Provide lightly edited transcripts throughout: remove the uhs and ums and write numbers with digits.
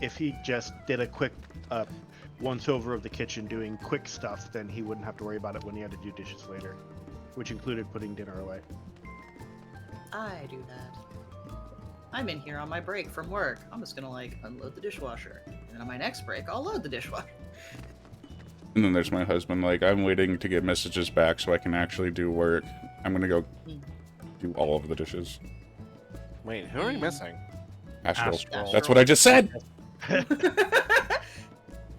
if he just did a quick once over of the kitchen doing quick stuff, then he wouldn't have to worry about it when he had to do dishes later, which included putting dinner away. I do that. I'm in here on my break from work. I'm just gonna like unload the dishwasher, and then on my next break, I'll load the dishwasher. And then there's my husband, like, I'm waiting to get messages back so I can actually do work. I'm gonna go do all of the dishes. Wait, who are you missing? Astral. Astral. That's what I just said!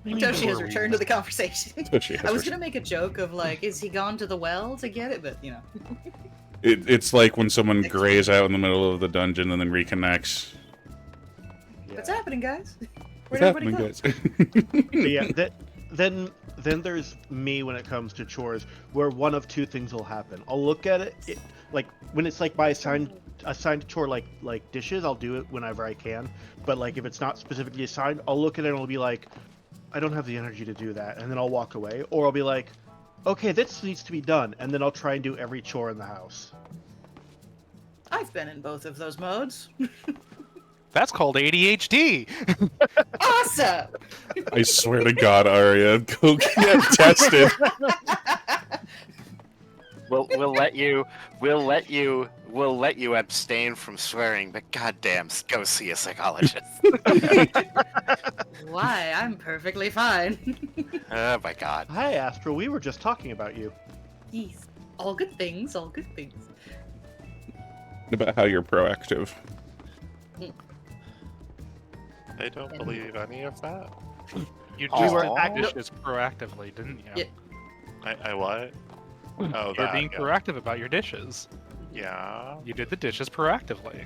Toshi has returned to the conversation. Toshi has I was returned. gonna make a joke of like, is he gone to the well to get it? But you know. It's like when someone grays out in the middle of the dungeon and then reconnects. What's happening, guys? Where'd What's everybody happening, go? guys? But yeah, then there's me when it comes to chores, where one of two things will happen. I'll look at it like when it's like by assigned chore, like dishes, I'll do it whenever I can. But like if it's not specifically assigned, I'll look at it and I'll be like, I don't have the energy to do that, and then I'll walk away. Or I'll be like, okay, this needs to be done, and then I'll try and do every chore in the house. I've been in both of those modes. That's called ADHD. Awesome! I swear to God, Arya, go get tested. We'll let you abstain from swearing, but goddamn, go see a psychologist. Why? I'm perfectly fine. Oh my God. Hi, Astro. We were just talking about you. Yes. All good things, all good things. About how you're proactive. I don't believe any of that. You We just were did active- dishes proactively, didn't you? Yeah. I what? Oh, You're that. being Yeah. proactive about your dishes. Yeah. You did the dishes proactively.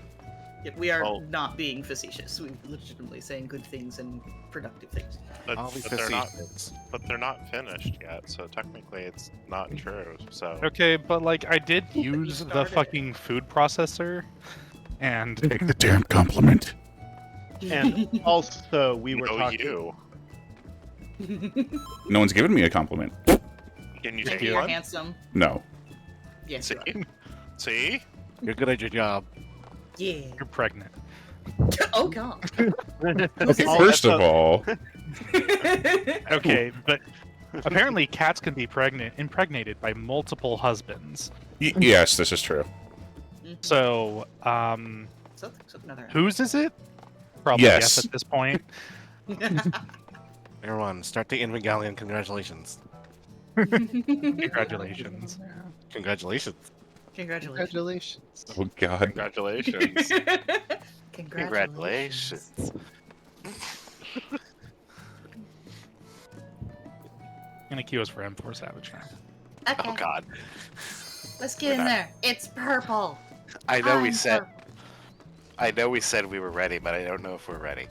Yeah, we are Oh. not being facetious. We're legitimately saying good things and productive things. But, I'll be but they're not. facetious. But they're not finished yet, so technically it's not true. So Okay, but like I did use the started. fucking food processor, and Take the damn compliment. And also, we were no, talking. you. No one's given me a compliment. Can you Thank take you, you're one? handsome. No. Yes, See? you are. See? You're good at your job. Yeah. you're pregnant. Oh god. Okay, first of all, Okay, but apparently cats can be impregnated by multiple husbands. yes, this is true. So, So another. whose is it? Probably Yes. yes at this point. Everyone, start the Invigalian. Congratulations. Congratulations. Congratulations. Congratulations. Oh God. Congratulations. Congratulations. Gonna queue us for M4 Savage now. Okay, Oh God. let's get in there. It's purple. I know we I'm said. purple. I know we said we were ready, but I don't know if we're ready.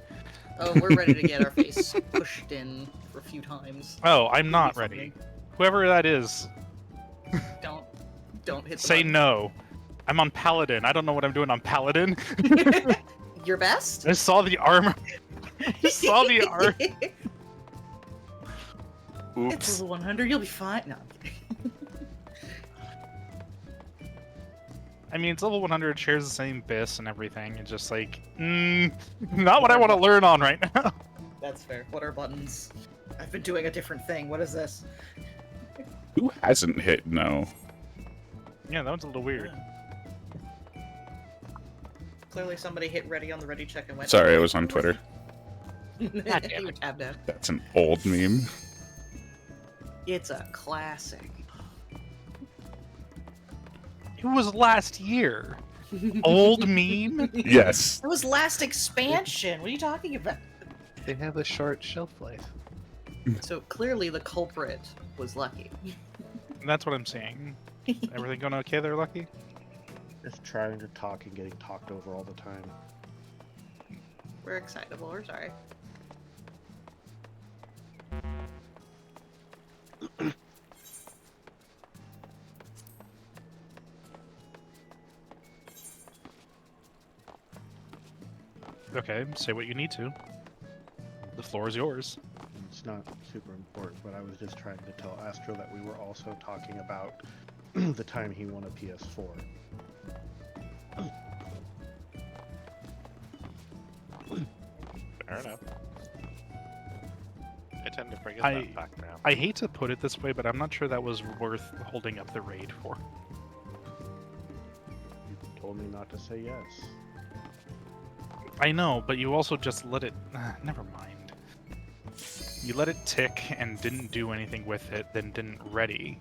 Oh, we're ready to get our face pushed in for a few times. Oh, I'm not ready. Whoever that is, Don't hit the say button. no. I'm on Paladin. I don't know what I'm doing on Paladin. Your best? I saw the armor. I saw the armor. It's Oops. level 100. You'll be fine. No. I'm kidding. I mean, it's level 100, shares the same bis and everything. It's just like, not what I want to learn on right now. That's fair. What are buttons? I've been doing a different thing. What is this? Who hasn't hit no? Yeah, that one's a little weird. Clearly somebody hit ready on the ready check and went. Sorry, I was on Twitter. You were tabbed out. That's an old meme. It's a classic. It was last year. Old meme? Yes. It was last expansion. What are you talking about? They have a short shelf life. So clearly the culprit was Lucky. That's what I'm saying. Everything going okay there, Lucky? Just trying to talk and getting talked over all the time. We're excitable. We're sorry. Okay, say what you need to. The floor is yours. It's not super important, but I was just trying to tell Astro that we were also talking about the time he won a PS4. Fair enough. I tend to forget I- that fact now. I hate to put it this way, but I'm not sure that was worth holding up the raid for. You told me not to say yes. I know, but you also just let it... never mind. You let it tick and didn't do anything with it, then didn't ready.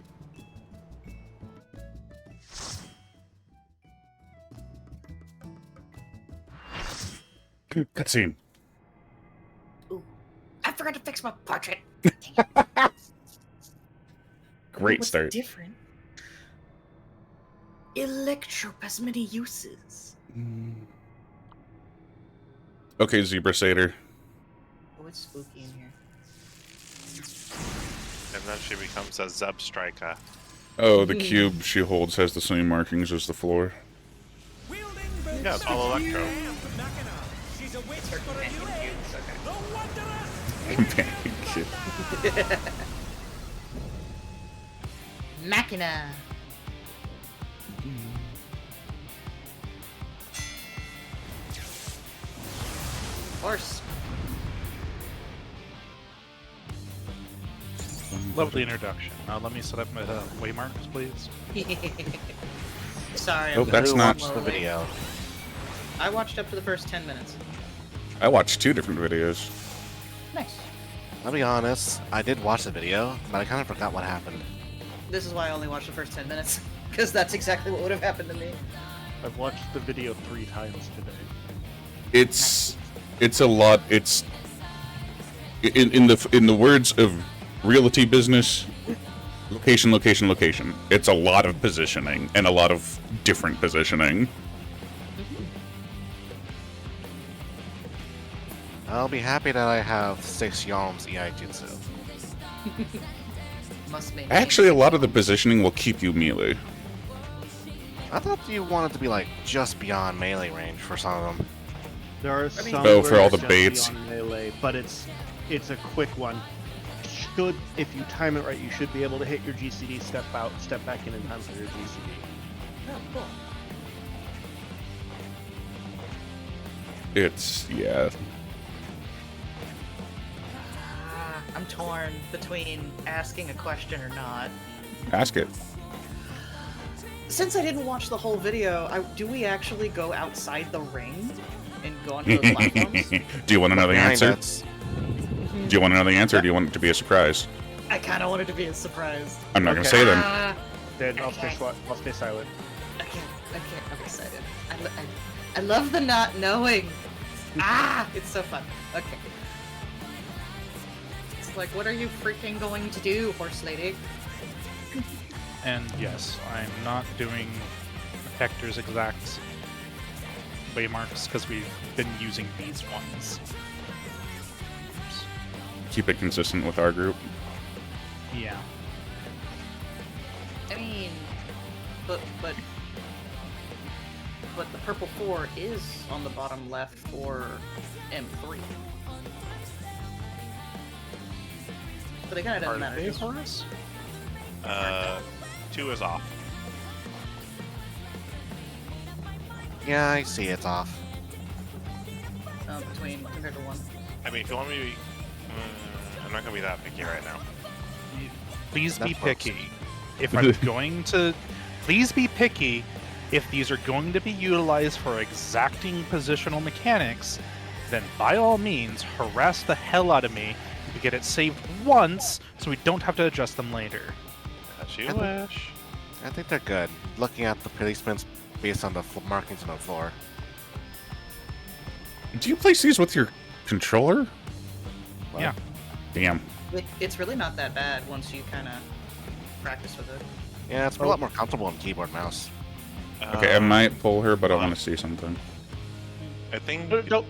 Cutscene. I forgot to fix my portrait. Great What's start. different? Electro has many uses. Okay, Zebra Satyr. Oh, it's spooky in here. And then she becomes a Zeb Striker. Oh, the cube she holds has the same markings as the floor. Yeah, it's all Electro. It's her companion cubes. Okay. Companion cube. Machina. Horse. Lovely introduction. Let me set up my waymarks, please. Sorry, Oh, I'm that's going not- slowly. The video. I watched up to the first 10 minutes. I watched 2 different videos. Nice. I'll be honest, I did watch the video, but I kind of forgot what happened. This is why I only watched the first 10 minutes, because that's exactly what would have happened to me. I've watched the video 3 times today. It's a lot. It's in the words of realty business, location, location, location. It's a lot of positioning and a lot of different positioning. I'll be happy that I have 6 Yalm's EI Jutsu. Must make Actually, a lot of the positioning will keep you melee. I thought you wanted to be like just beyond melee range for some of them. There are mean- some Oh, where for all it's the just baits. beyond melee, but it's a quick one. Should, if you time it right, you should be able to hit your GCD, step out, step back in time for your GCD. Oh, cool. Yeah. I'm torn between asking a question or not. Ask it. Since I didn't watch the whole video, do we actually go outside the ring and go onto those platforms? Do you want to know the Behind answer? us. Do you want to know the answer, or do you want it to be a surprise? I kind of wanted to be a surprise. I'm not going Okay. to say then. Then I'll stay silent. Okay, I'm excited. I love the not knowing. It's so fun. Okay. It's like, what are you freaking going to do, horse lady? And yes, I'm not doing Hector's exact waymarks because we've been using these ones. Keep it consistent with our group. Yeah. I mean, but the purple 4 is on the bottom left for M3. But it kind of doesn't Are matter. they just- for us? 2 is off. Yeah, I see it's off. between compared to 1. I mean, if you want me to be... I'm not going to be that picky right now. Please be That's close. picky. If I'm going to... Please be picky if these are going to be utilized for exacting positional mechanics, then by all means, harass the hell out of me to get it saved once so we don't have to adjust them later. As you I think- wish. I think they're good. Looking at the placements based on the markings on the floor. Do you place these with your controller? What? Yeah. Damn. It's really not that bad once you kind of practice with it. Yeah, it's a lot more comfortable on keyboard mouse. Okay, I might pull her, but I want to see something. I think Nope.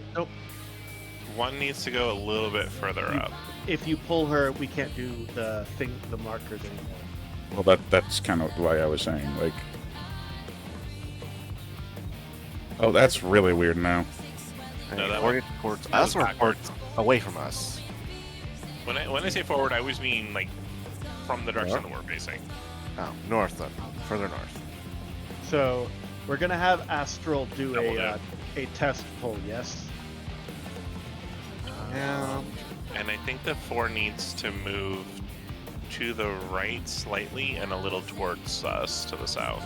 1 needs to go a little bit further up. If you pull her, we can't do the markers anymore. Well, that's kind of why I was saying, like... Oh, that's really weird now. No, that or one- towards that was us or backwards. towards away from us. When I say forward, I always mean, like, from the direction that we're facing. Oh, north then. Further north. So we're gonna have Astral do Double a test pull. Yes. Yeah. And I think the 4 needs to move to the right slightly and a little towards us to the south.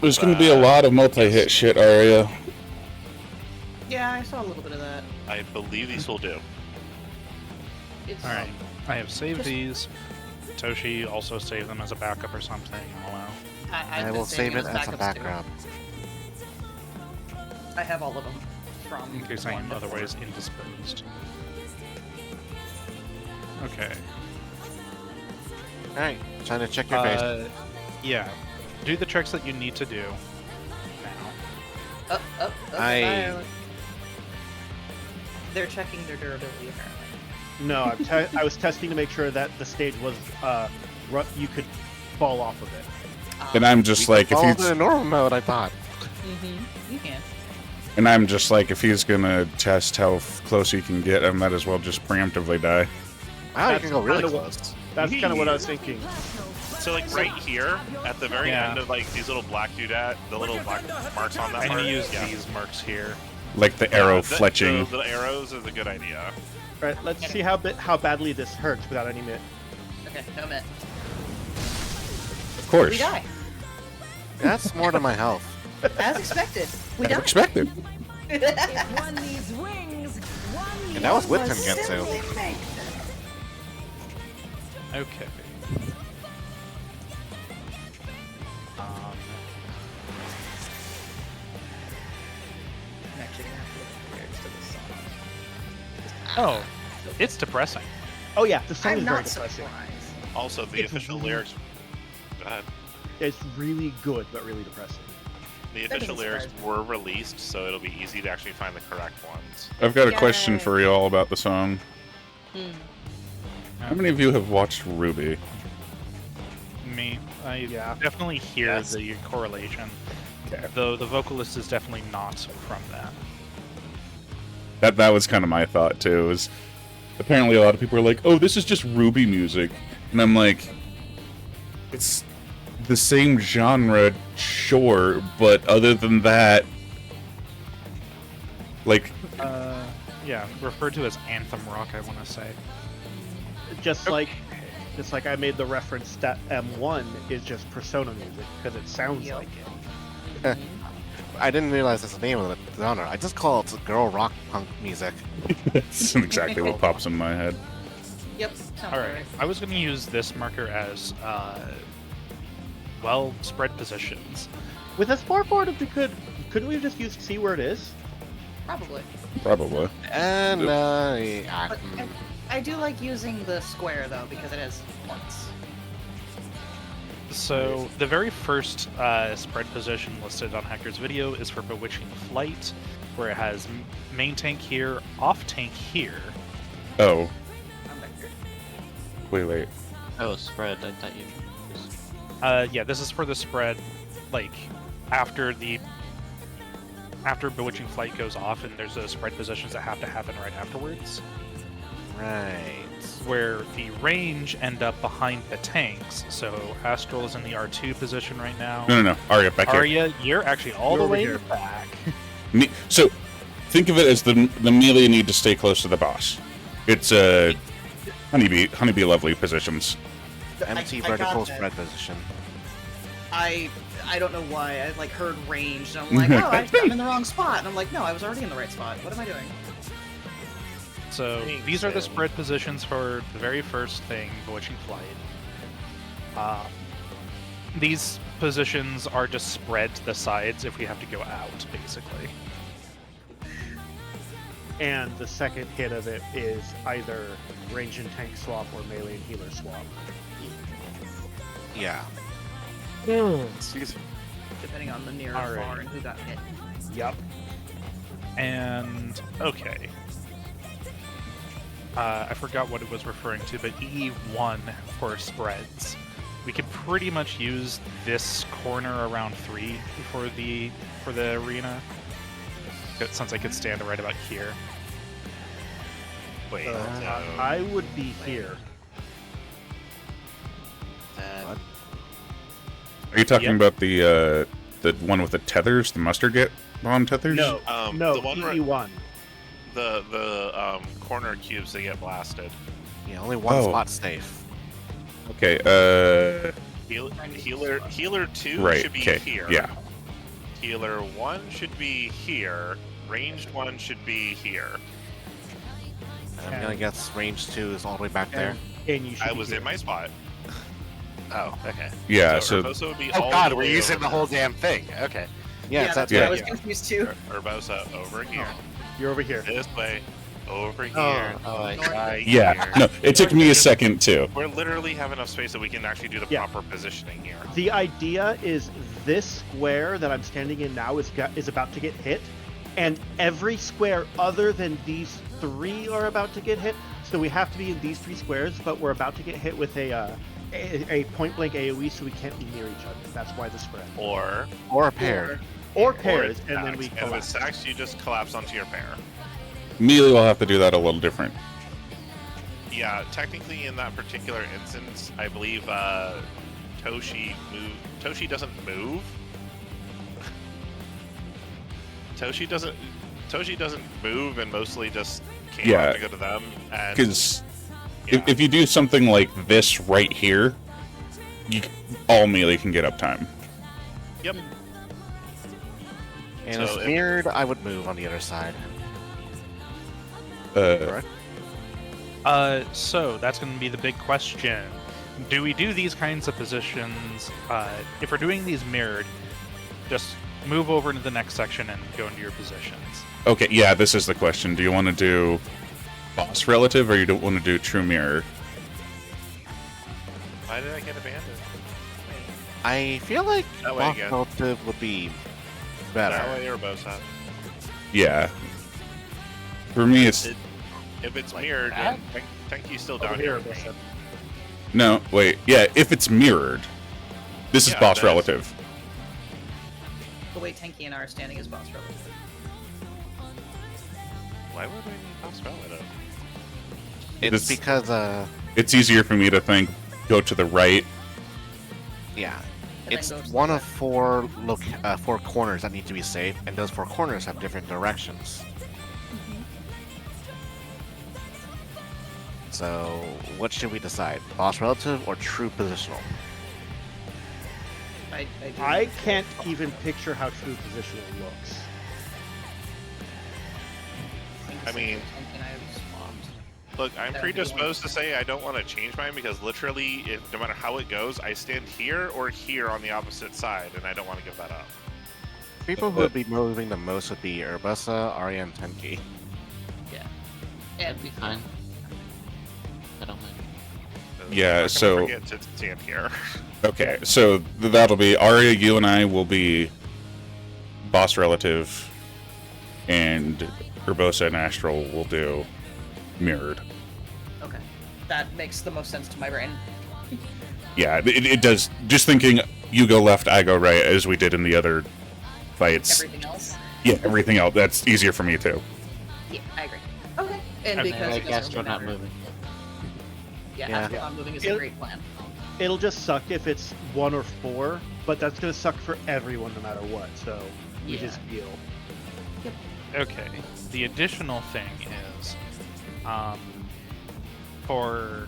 There's going to be a lot of multi-hit shit, Arya. Yeah, I saw a little bit of that. I believe these will do. It's Alright, I have saved Just- these. Toshi also saved them as a backup or something. I don't know. I've I been will save saving it as a backups, too. background. I have all of them from In case I am one before. otherwise indisposed. Okay. Alright, trying to check your face. Yeah. Do the tricks that you need to do now. Up, I- fire. They're checking their durability apparently. No, I was testing to make sure that the stage was you could fall off of it. And I'm just like, if Follow the he's, normal mode, I thought. You can. and I'm just like, if he's gonna test how close he can get, I might as well just preemptively die. Wow, you That's can go really kinda what- close. That's kind of what I was thinking. So like right here, at the very Yeah. end of like these little black doodad, the little black marks on that I'm part. gonna use yeah. these marks here. Like the arrow the- fletching. The arrows is a good idea. All right, let's see how badly this hurts without any mitt. Okay, no mitt. Of course. We die. That's more than my health. As expected. We As die. expected. One needs wings. One And that was with young Tengensu. simply makes them. Okay. I'm actually gonna have to look at the lyrics to this song. Oh, it's depressing. Oh yeah, the song I'm is very not depressing. surprised. Also, the official lyrics. Go ahead. It's really good, but really depressing. The That official doesn't lyrics surprise me. were released, so it'll be easy to actually find the correct ones. I've got a question Yay. for you all about the song. How many of you have watched Ruby? Me, I Yeah. definitely hear Yes. the correlation. Okay. Though the vocalist is definitely not from that. That was kind of my thought too. Is apparently a lot of people are like, "Oh, this is just Ruby music," and I'm like, "It's the same genre, sure, but other than that, like, Yeah, referred to as anthem rock, I want to say. Just like I made the reference that M1 is just Persona music because it sounds Yep. like it. I didn't realize that's the name of the genre. I just call it girl rock punk music. that's exactly what pops in my head." Yep. Sounds All right, right. I was going to use this marker as well spread positions. With a sport if we couldn't we have just used C where it is? Probably. Probably. And, But I do like using the square though because it has points. So the very first spread position listed on Hector's video is for Bewitching Flight, where it has main tank here, off tank here. Oh, I'm back here. wait. Oh, spread. I thought you. Yeah, this is for the spread, like after Bewitching Flight goes off, and there's those spread positions that have to happen right afterwards, right. where the range end up behind the tanks. So Astral is in the R2 position right now. No. Arya, back here. Arya, you're actually all the You're over way here. back. So, think of it as the melee need to stay close to the boss. It's honeybee lovely positions. Empty I got vertical that. spread position. I don't know why. I like heard range and I'm like, oh, I'm in the wrong spot. And I'm like, no, I was already in the right spot. What am I doing? So Thanks, these are the Sam. spread positions for the very first thing, Bewitching Flight. These positions are just spread to the sides if we have to go out, basically. And the second hit of it is either range and tank swap or melee and healer swap. Yeah. Excuse me. Depending on the near All or right. far and who got hit. Yep. And okay. I forgot what it was referring to, but E1 for spreads. We could pretty much use this corner around 3 for the arena. Since I could stand right about here. Wait, I would be here. Are you talking Yep. about the one with the tethers, the mustard get bomb tethers? No, no, the one where- PE1. The corner cubes they get blasted. Yeah, only one Oh. spot safe. Okay. Healer 2 Right. should be Okay. here. Yeah. Healer 1 should be here. Ranged 1 should be here. I'm gonna guess range 2 is all the way back there. And you should I be was here. in my spot. Oh, okay. Yeah. So So Urbosa would be Oh all god, the we're way using over the whole damn thing. Okay. Yeah, it's that's that what yeah. I was yeah. confused too. Urbosa over here. You're over here. This way. Over here. Oh, I Right yeah. here. No, it took me a second too. We're literally have enough space that we can actually do the Yeah. proper positioning here. The idea is this square that I'm standing in now is about to get hit, and every square other than these 3 are about to get hit. So we have to be in these 3 squares, but we're about to get hit with a point blank AOE, so we can't be near each other. That's why the spread. Or Or a pair. Or pairs, it and then we stacks. And with collapse. stacks, you just collapse onto your pair. Melee will have to do that a little different. Yeah, technically in that particular instance, I believe Toshi doesn't move. Toshi doesn't move and mostly just came Yeah. out to go to them. And Because yeah. if you do something like this right here, all melee can get uptime. Yep. And So if if- mirrored, I would move on the other side. Uh, Correct? So that's going to be the big question. Do we do these kinds of positions? If we're doing these mirrored, just move over into the next section and go into your positions. okay, yeah, this is the question. Do you want to do boss relative, or you don't want to do true mirror? Why did I get abandoned? I feel like That way boss again. relative would be That better. way or Bosa. Yeah. For me, it's If it's mirrored, that? then Tenki's still Over down here, here. with me. Bishop. no. Wait, yeah. If it's mirrored, this is Yeah, boss that is- relative. The way Tenki and I are standing is boss relative. Why would I need boss relative? It's This- because, It's easier for me to think. Go to the right. yeah. And It's then go to the one of left. 4 corners that need to be safe, and those 4 corners have different directions. So, what should we decide? Boss relative or true positional? I can't even picture how true positional looks. I mean- Tenki and I have swapped. Look, I'm That would be predisposed to say I don't want to change mine because literally, no matter how it goes, I stand here or here on the opposite side, and I don't want to give that up. People who would be moving the most would be Urbosa, Arya, and Tenki. Yeah. That'd be fine. I don't mind. Yeah, I'm not gonna so- forget to stand here. Okay, so that'll be Arya. You and I will be boss relative, and Urbosa and Astral will do mirrored. Okay. That makes the most sense to my brain. Yeah, it does. Just thinking, you go left, I go right, as we did in the other fights. Everything else? Yeah, everything else. That's easier for me too. Yeah, I agree. Okay. And Okay, because I it guess doesn't we're really not matter. moving. Yeah, Yeah. Astral not moving is a It- great plan. It'll just suck if it's 1 or 4, but that's gonna suck for everyone no matter what. So we Yeah. just deal. Okay. The additional thing is, for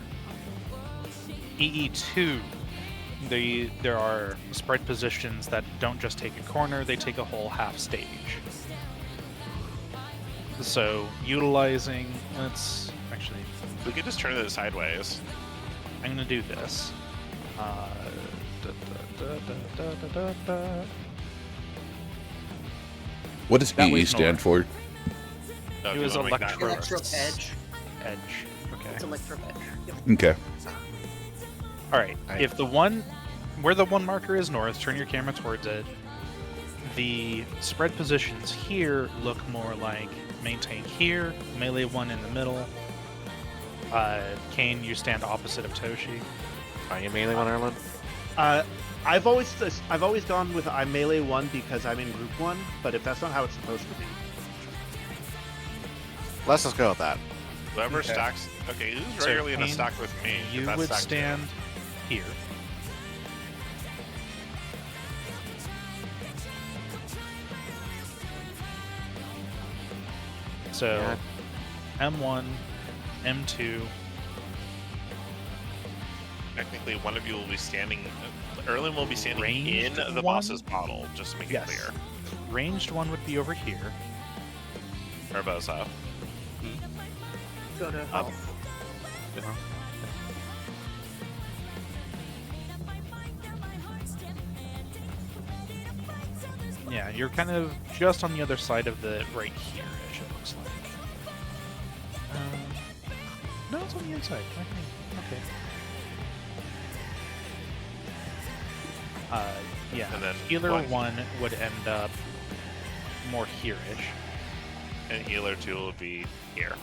EE2, there are spread positions that don't just take a corner; they take a whole half stage. So utilizing, let's actually, We could just turn it sideways. I'm gonna do this. Da, da, da, da, da, da. What does That EE way's stand for? So if It you was wanna make that electro- reverse. Electro edge. Edge. Okay. It's electro edge. Yep. Okay. All right. I- If the one, where the one marker is north, turn your camera towards it. The spread positions here look more like maintain here, melee 1 in the middle. Kane, you stand opposite of Toshi. Are you melee one, Erlen? I've always gone with I'm melee 1 because I'm in group 1, but if that's not how it's supposed to be, Let's just go with that. Whoever Okay. stacks. Okay, who's So, regularly in a Kane, stack with me? 'Cause You that's would stack two. stand here. So Yeah. M1, M2. Technically, one of you will be standing. Erlen will be standing Ranged in the one? boss's model, just to make Yes. it clear. Ranged one would be over here. Barbosa. Go to Up. health. Yeah, you're kind of just on the other side of the right here-ish, it looks like. No, it's on the inside. Okay. Yeah, And then healer one- 1 would end up more here-ish. And healer 2 will be here.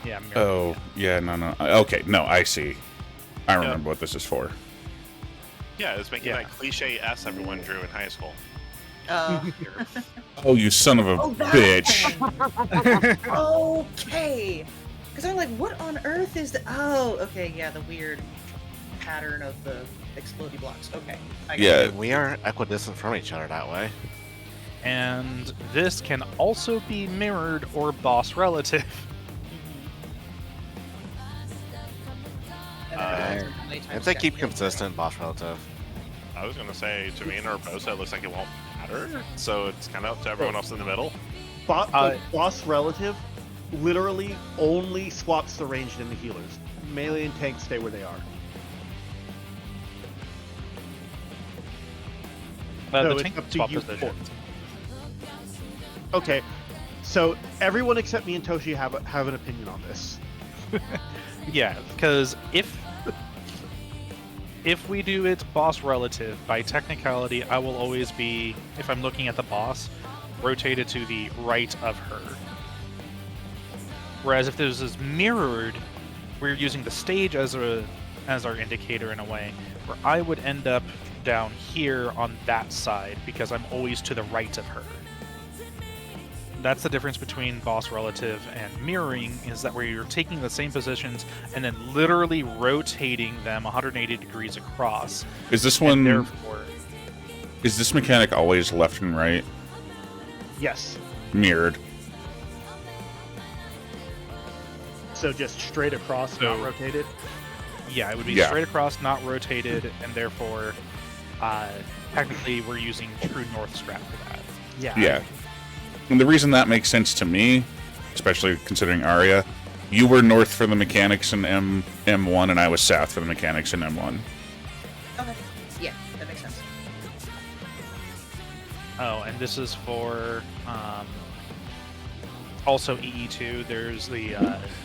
Yeah, Oh, yeah, no. Okay, no, I see. I remember what this is for. Yeah, it's making that cliche S everyone drew in high school. Oh, you son of a Oh, that bitch. Okay. Because I'm like, what on earth is the? Oh, okay, yeah, the weird pattern of the explodey blocks. Okay. I got Yeah. it. We are equidistant from each other that way. And this can also be mirrored or boss relative. And then it depends on how many times If they you keep got hit. consistent, boss relative. I was gonna say, to me and Barbosa, it looks like it won't matter. So it's kind of up to everyone else in the middle. Boss relative literally only swaps the ranged and the healers. Melee and tanks stay where they are. So The it's tank up to swap you position. Okay, so everyone except me and Toshi have an opinion on this. Yeah, because if we do it boss relative, by technicality, I will always be, if I'm looking at the boss, rotated to the right of her. Whereas if this is mirrored, we're using the stage as our indicator in a way, where I would end up down here on that side because I'm always to the right of her. That's the difference between boss relative and mirroring, is that where you're taking the same positions and then literally rotating them 180 degrees across. Is this And one? therefore, Is this mechanic always left and right Yes. mirrored? So just straight across, not rotated. yeah, it would be Yeah. straight across, not rotated, and therefore, technically, we're using true north strat for that. Yeah. And the reason that makes sense to me, especially considering Arya, you were north for the mechanics in M1, and I was south for the mechanics in M1. Okay. Yeah, that makes sense. Oh, and this is for also EE2. There's the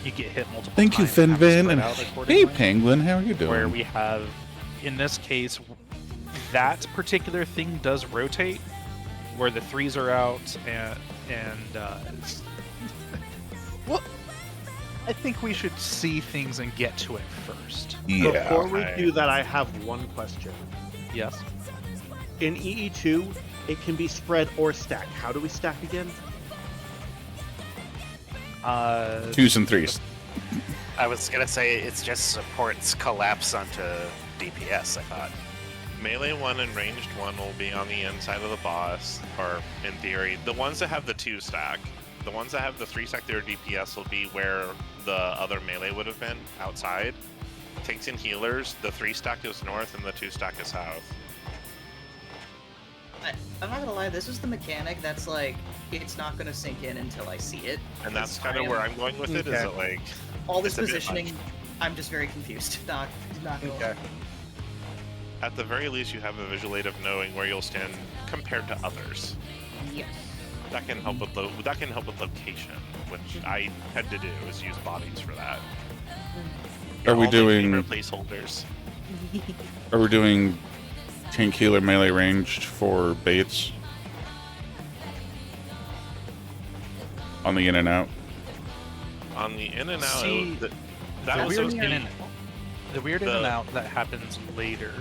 you get hit multiple Thank you, times. Fin have to Vin, spread and out hey, accordingly, Penguin, how are you doing? where we have, in this case, that particular thing does rotate, where the threes are out, and well, I think we should see things and get to it first. Yeah. Before we do that, I have one question. Yes. In EE2, it can be spread or stacked. How do we stack again? Twos and threes. I was gonna say it's just supports collapse onto DPS, I thought. Melee 1 and ranged 1 will be on the inside of the boss, or in theory. The ones that have the 2 stack. The ones that have the 3 stack their DPS will be where the other melee would have been, outside. Tanks and healers, the 3 stack is north and the 2 stack is south. I'm not gonna lie, this is the mechanic that's like, it's not gonna sink in until I see it. And that's because kind of I where am- I'm going with it, is that like... All this it's a bit positioning, much. I'm just very confused. Not gonna lie. At the very least, you have a visual aid of knowing where you'll stand compared to others. Yes. That can help with location, which I tend to do, is use bodies for that. Are we All my doing? favorite placeholders? Are we doing tank healer melee ranged for baits on the in and out? On the in and out, See, that the was weird supposed to in be and the weird in and the- out that happens later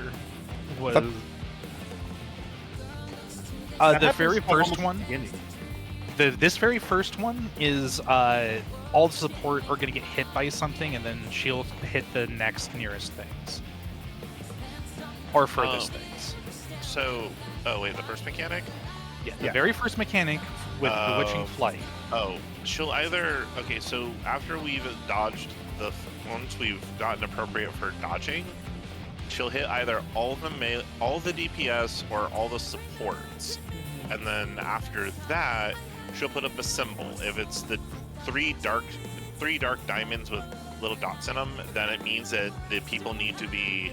was That the happens very from first almost one. the beginning. This very first one is all the support are going to get hit by something, and then she'll hit the next nearest things or furthest Oh. things. So, oh wait, the first mechanic? Yeah, the very first mechanic with Bewitching Flight. Oh, she'll either... Okay, so after we've dodged once we've gotten appropriate for dodging, she'll hit either all the DPS or all the supports. And then after that, she'll put up a symbol. If it's the three dark diamonds with little dots in them, then it means that the people need to be...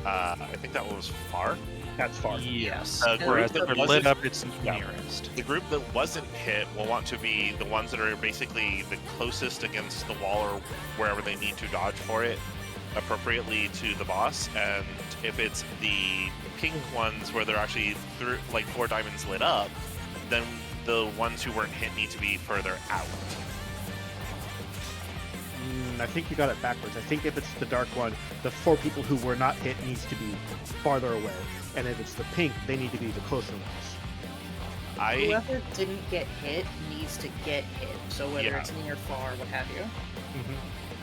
I think that was far. That's far. Yes. Whereas If they're lit up, it's nearest. The group that wasn't hit will want to be the ones that are basically the closest against the wall or wherever they need to dodge for it appropriately to the boss. And if it's the pink ones where they're actually like 4 diamonds lit up, then the ones who weren't hit need to be further out. I think you got it backwards. I think if it's the dark one, the 4 people who were not hit needs to be farther away. And if it's the pink, they need to be the closer ones. Whoever didn't get hit needs to get hit. So whether it's near, far, what have you.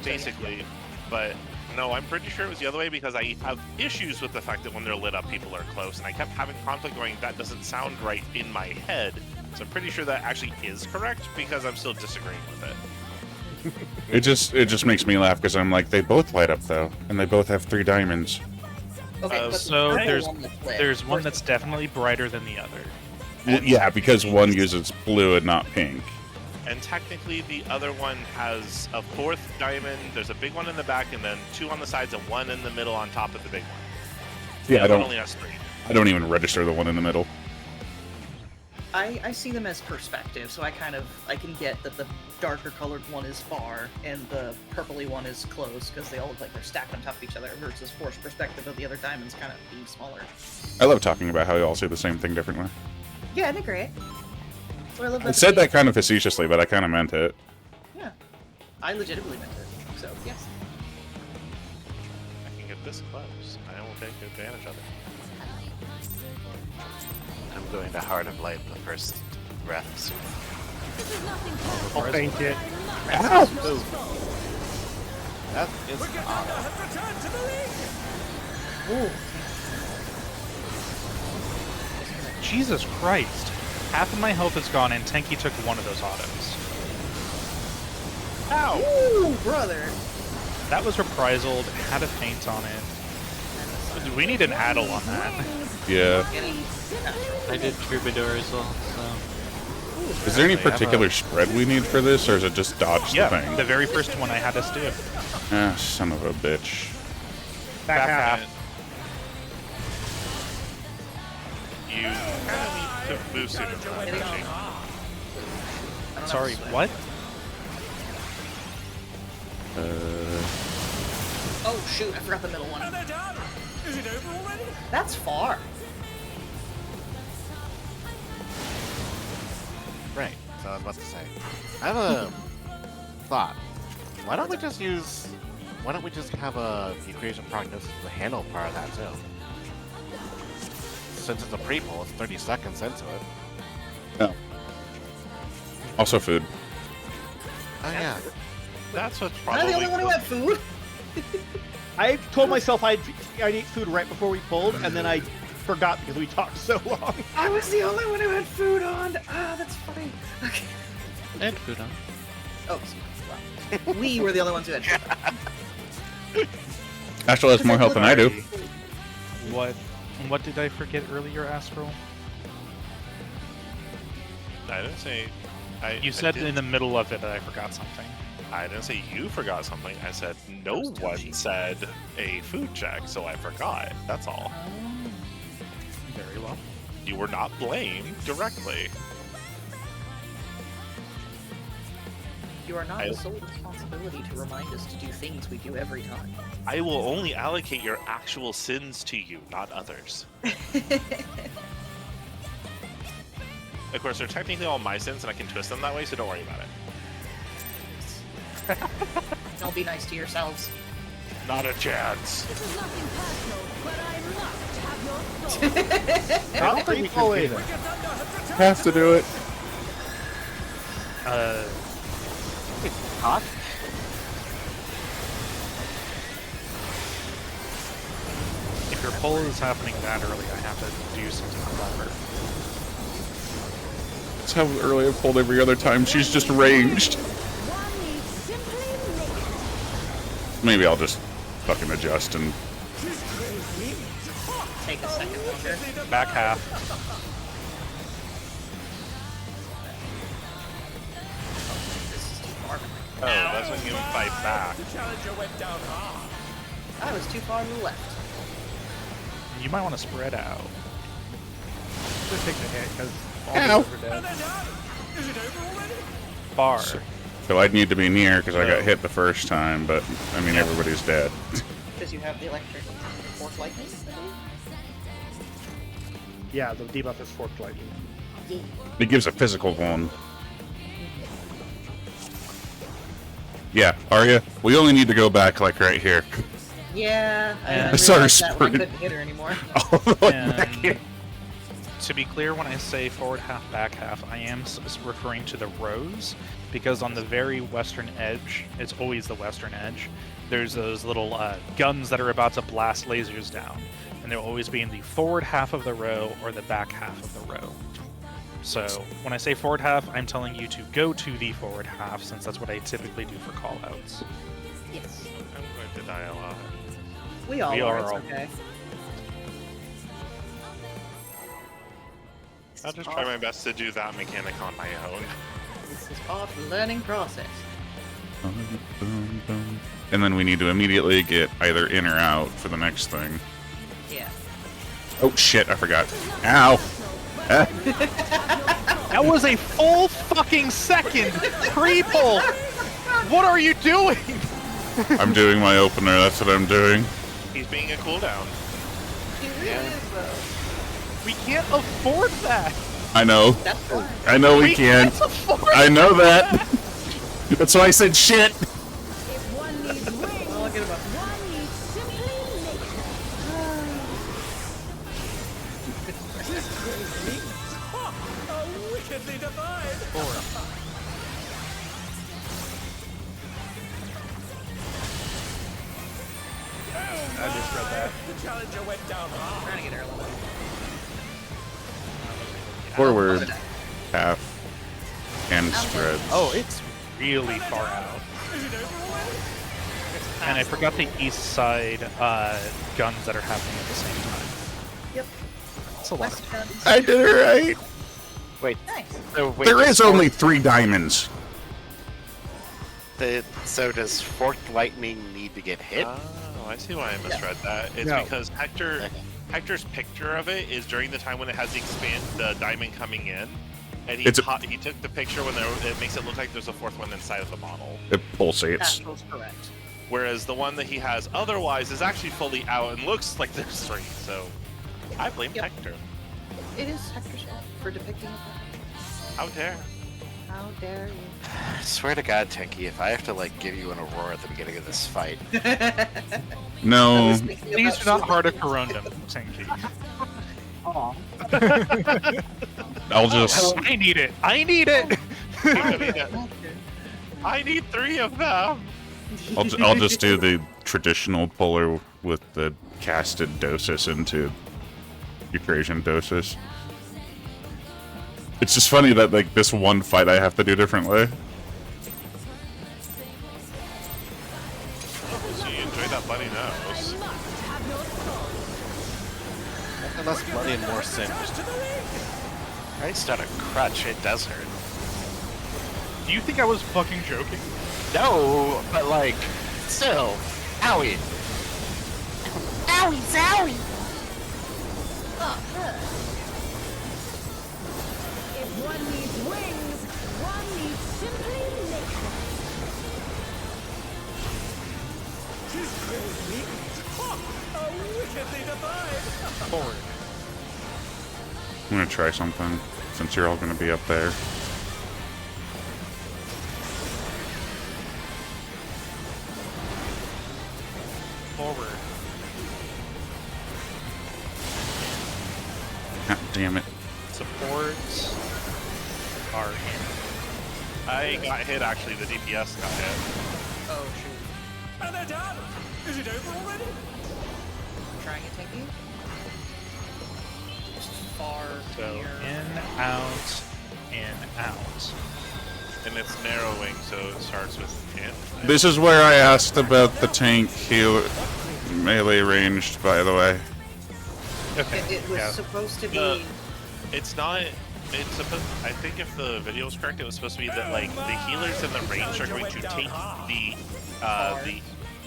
Basically. But no, I'm pretty sure it was the other way because I have issues with the fact that when they're lit up, people are close. And I kept having conflict going, that doesn't sound right in my head. So I'm pretty sure that actually is correct because I'm still disagreeing with it. It just makes me laugh because I'm like, they both light up though, and they both have 3 diamonds. Okay, so there's one that's definitely brighter than the other. Well, yeah, because one uses blue and not pink. And technically, the other one has a 4th diamond. There's a big one in the back, and then 2 on the sides, and 1 in the middle on top of the big one. Yeah, the other one only has 3. I don't even register the one in the middle. I see them as perspective, so I can get that the darker colored one is far and the purpley one is close because they all look like they're stacked on top of each other versus forced perspective of the other diamonds kind of being smaller. I love talking about how you all see the same thing differently. Yeah, I agree. So I love that. I said that kind of facetiously, but I kind of meant it. Yeah, I legitimately meant it. So yes. I can get this close. I will take advantage of it. I'm going to Heart of Light the first breath. I'll faint it. That is Jesus Christ. Half of my health is gone and Tenki took one of those autos. Ow! Ooh, brother! That was reprisal, had a feint on it. We need an addle on that. Yeah. I did Troubadour as well, so... Is there any particular spread we need for this, or is it just dodge the thing? The very first one I had us do. Ah, son of a bitch. Back half. You kind of need to move sooner than that, actually. Sorry, what? Oh shoot, I forgot the middle one. That's far. Right. So I was about to say. I have a thought. Why don't we just have a equation prognosis to handle part of that too? Since it's a pre-pull, it's 30 seconds into it. No. Also food. Oh yeah. That's what's Am probably... I the only one who had food? I told myself I'd eat food right before we pulled, and then I forgot because we talked so long. I was the only one who had food on. Ah, that's funny. Okay. I had food on. Oh, well. We were the only ones who had food. Astral has more health than I do. What did I forget earlier, Astral? I didn't say... You said in the middle of it that I forgot something. I didn't say you forgot something. I said no one said a food check, so I forgot. That's all. Very well. You were not blamed directly. You are not the sole responsibility to remind us to do things we do every time. I will only allocate your actual sins to you, not others. Of course, they're technically all my sins, and I can twist them that way, so don't worry about it. Don't be nice to yourselves. Not a chance. This is nothing personal, but I must have your soul. Not pretty full either. Have to do it. Hot? If your pull is happening that early, I have to do something clever. That's how early I've pulled every other time. She's just ranged. Maybe I'll just fucking adjust and... Take a second longer. Back half. This is too far. Oh, that's when you fight back. I was too far to the left. You might want to spread out. Just take the hit, because Ow. all dead. Bar. So I'd need to be near because I got hit the first time, but I mean everybody's dead. Because you have the electric force lightning, I believe? Yeah, the debuff is forked lightning. It gives a physical one. Yeah, Arya, we only need to go back like right here. Yeah, I Yeah. realized Sorry, that when I Spring. couldn't hit her anymore. And to be clear, when I say forward half, back half, I am referring to the rows, because on the very western edge, it's always the western edge, there's those little guns that are about to blast lasers down, and they'll always be in the forward half of the row or the back half of the row. So when I say forward half, I'm telling you to go to the forward half, since that's what I typically do for callouts. Yes. I'm going to die a lot. We all We are, are it's all. okay. I'll just try my best to do that mechanic on my own. This is part of the learning process. And then we need to immediately get either in or out for the next thing. Yeah. Oh shit, I forgot. Ow! Ah. That was a full fucking second pre-pull! What are you doing? I'm doing my opener, that's what I'm doing. He's being a cooldown. We can't afford that! I know. That's fine. I know we can't. afford I know that. That's why I said shit. I'll get him up. I just read that. I'm trying to get her a little bit. Forward, half, and spread. Oh, it's really far out. And I forgot the east side guns that are happening at the same time. Yep. That's a lot. West guns. I did it right. Wait, Nice. so wait, There does is only 3 diamonds. So does forked lightning need to get hit? Oh, I see why I misread that. It's No. because Hector's picture of it is during the time when it has the diamond coming in, and he took the picture when it makes it look like there's a fourth one inside of the bottle. It pulsates. That was correct. Whereas the one that he has otherwise is actually fully out and looks like there's 3. So I blame Yep. Hector. It is Hector's fault for depicting it. How dare? How dare you? I swear to God, Tenki, if I have to like give you an aurora at the beginning of this fight, No. Please do not heart a corundum, Tinky. I'll just... I need it! I need it! I need 3 of them. I'll just do the traditional puller with the casted dosis into Eucrasian dosis. It's just funny that like this one fight I have to do differently. So you enjoy that bloody nose. Nothing less bloody and more singed. Christ on a crutch, it does hurt. Do you think I was fucking joking? No, but like, still, owie. Owie, zowie! If one needs wings, one needs simply Forward. I'm gonna try something since you're all gonna be up there. Forward. God damn it. Supports are in. I got hit actually. The DPS got hit. Oh shoot. And they're done! Is it over already? Trying to take you. Just far So here. in, out, in, out. And it's narrowing, so it starts with in. This is where I asked about the tank heal melee ranged, by the way. Okay. It was yeah. supposed to be. It's not. It's supposed. I think if the video is correct, it was supposed to be that like the healers in the range are going to take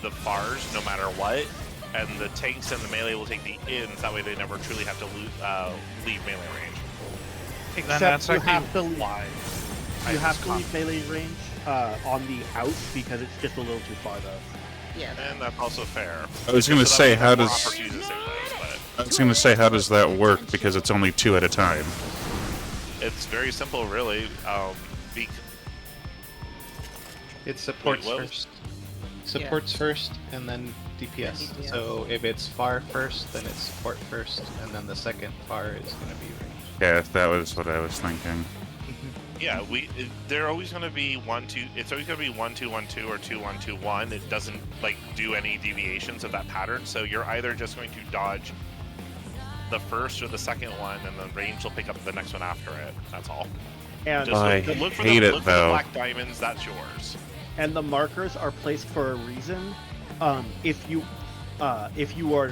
the fars no matter what, and the tanks and the melee will take the ins. That way, they never truly have to leave melee range. Then Except that's you actually have to why. You have to leave melee range on the out because it's just a little too far though. Yeah. And that's also fair. I was gonna say, how does how does that work? Because it's only 2 at a time. It's very simple, really. It's supports Wait, what? first. Supports first, and then DPS. DPS. So if it's far first, then it's support first, and then the second far is going to be range. Yeah, that was what I was thinking. Yeah, they're always going to be 1-2. It's always going to be 1-2-1-2 or 2-1-2-1. It doesn't like do any deviations of that pattern. So you're either just going to dodge the first or the second one, and then range will pick up the next one after it. That's all. And Just I look for hate the, it, look for the though. black diamonds. That's yours. and the markers are placed for a reason. If you are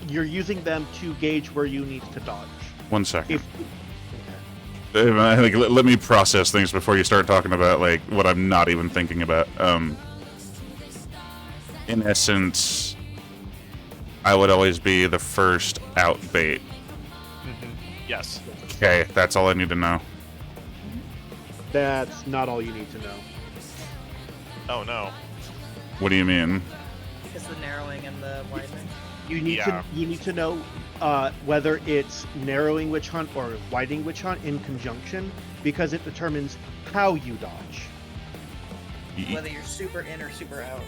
you're using them to gauge where you need to dodge. 1 second. If I think let me process things before you start talking about like what I'm not even thinking about. In essence, I would always be the first out bait. Yes. Okay, that's all I need to know. that's not all you need to know. Oh no. What do you mean? Because the narrowing and the widening. You need Yeah. to know whether it's narrowing witch hunt or widening witch hunt in conjunction, because it determines how you dodge. Whether you're super in or super out.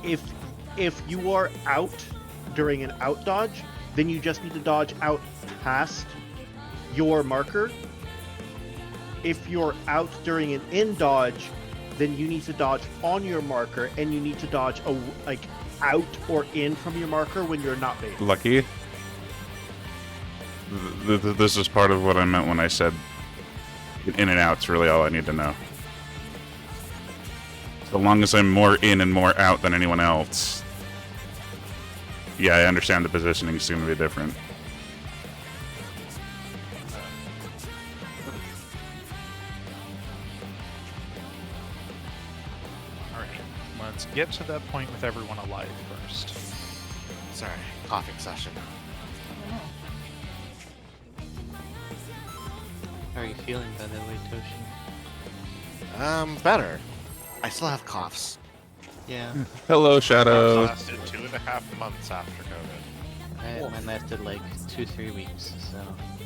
If you are out during an out dodge, then you just need to dodge out past your marker. If you're out during an in dodge, then you need to dodge on your marker, and you need to dodge out or in from your marker when you're not baited. Lucky. This is part of what I meant when I said in and out's really all I need to know. So long as I'm more in and more out than anyone else. Yeah, I understand the positioning is going to be different. Alright, let's get to that point with everyone alive first. Sorry, coughing session. How are you feeling, by the way, Toshi? Better. I still have coughs. Yeah, Hello, Shadow. Lasted 2.5 months after COVID. mine lasted like 2-3 weeks, so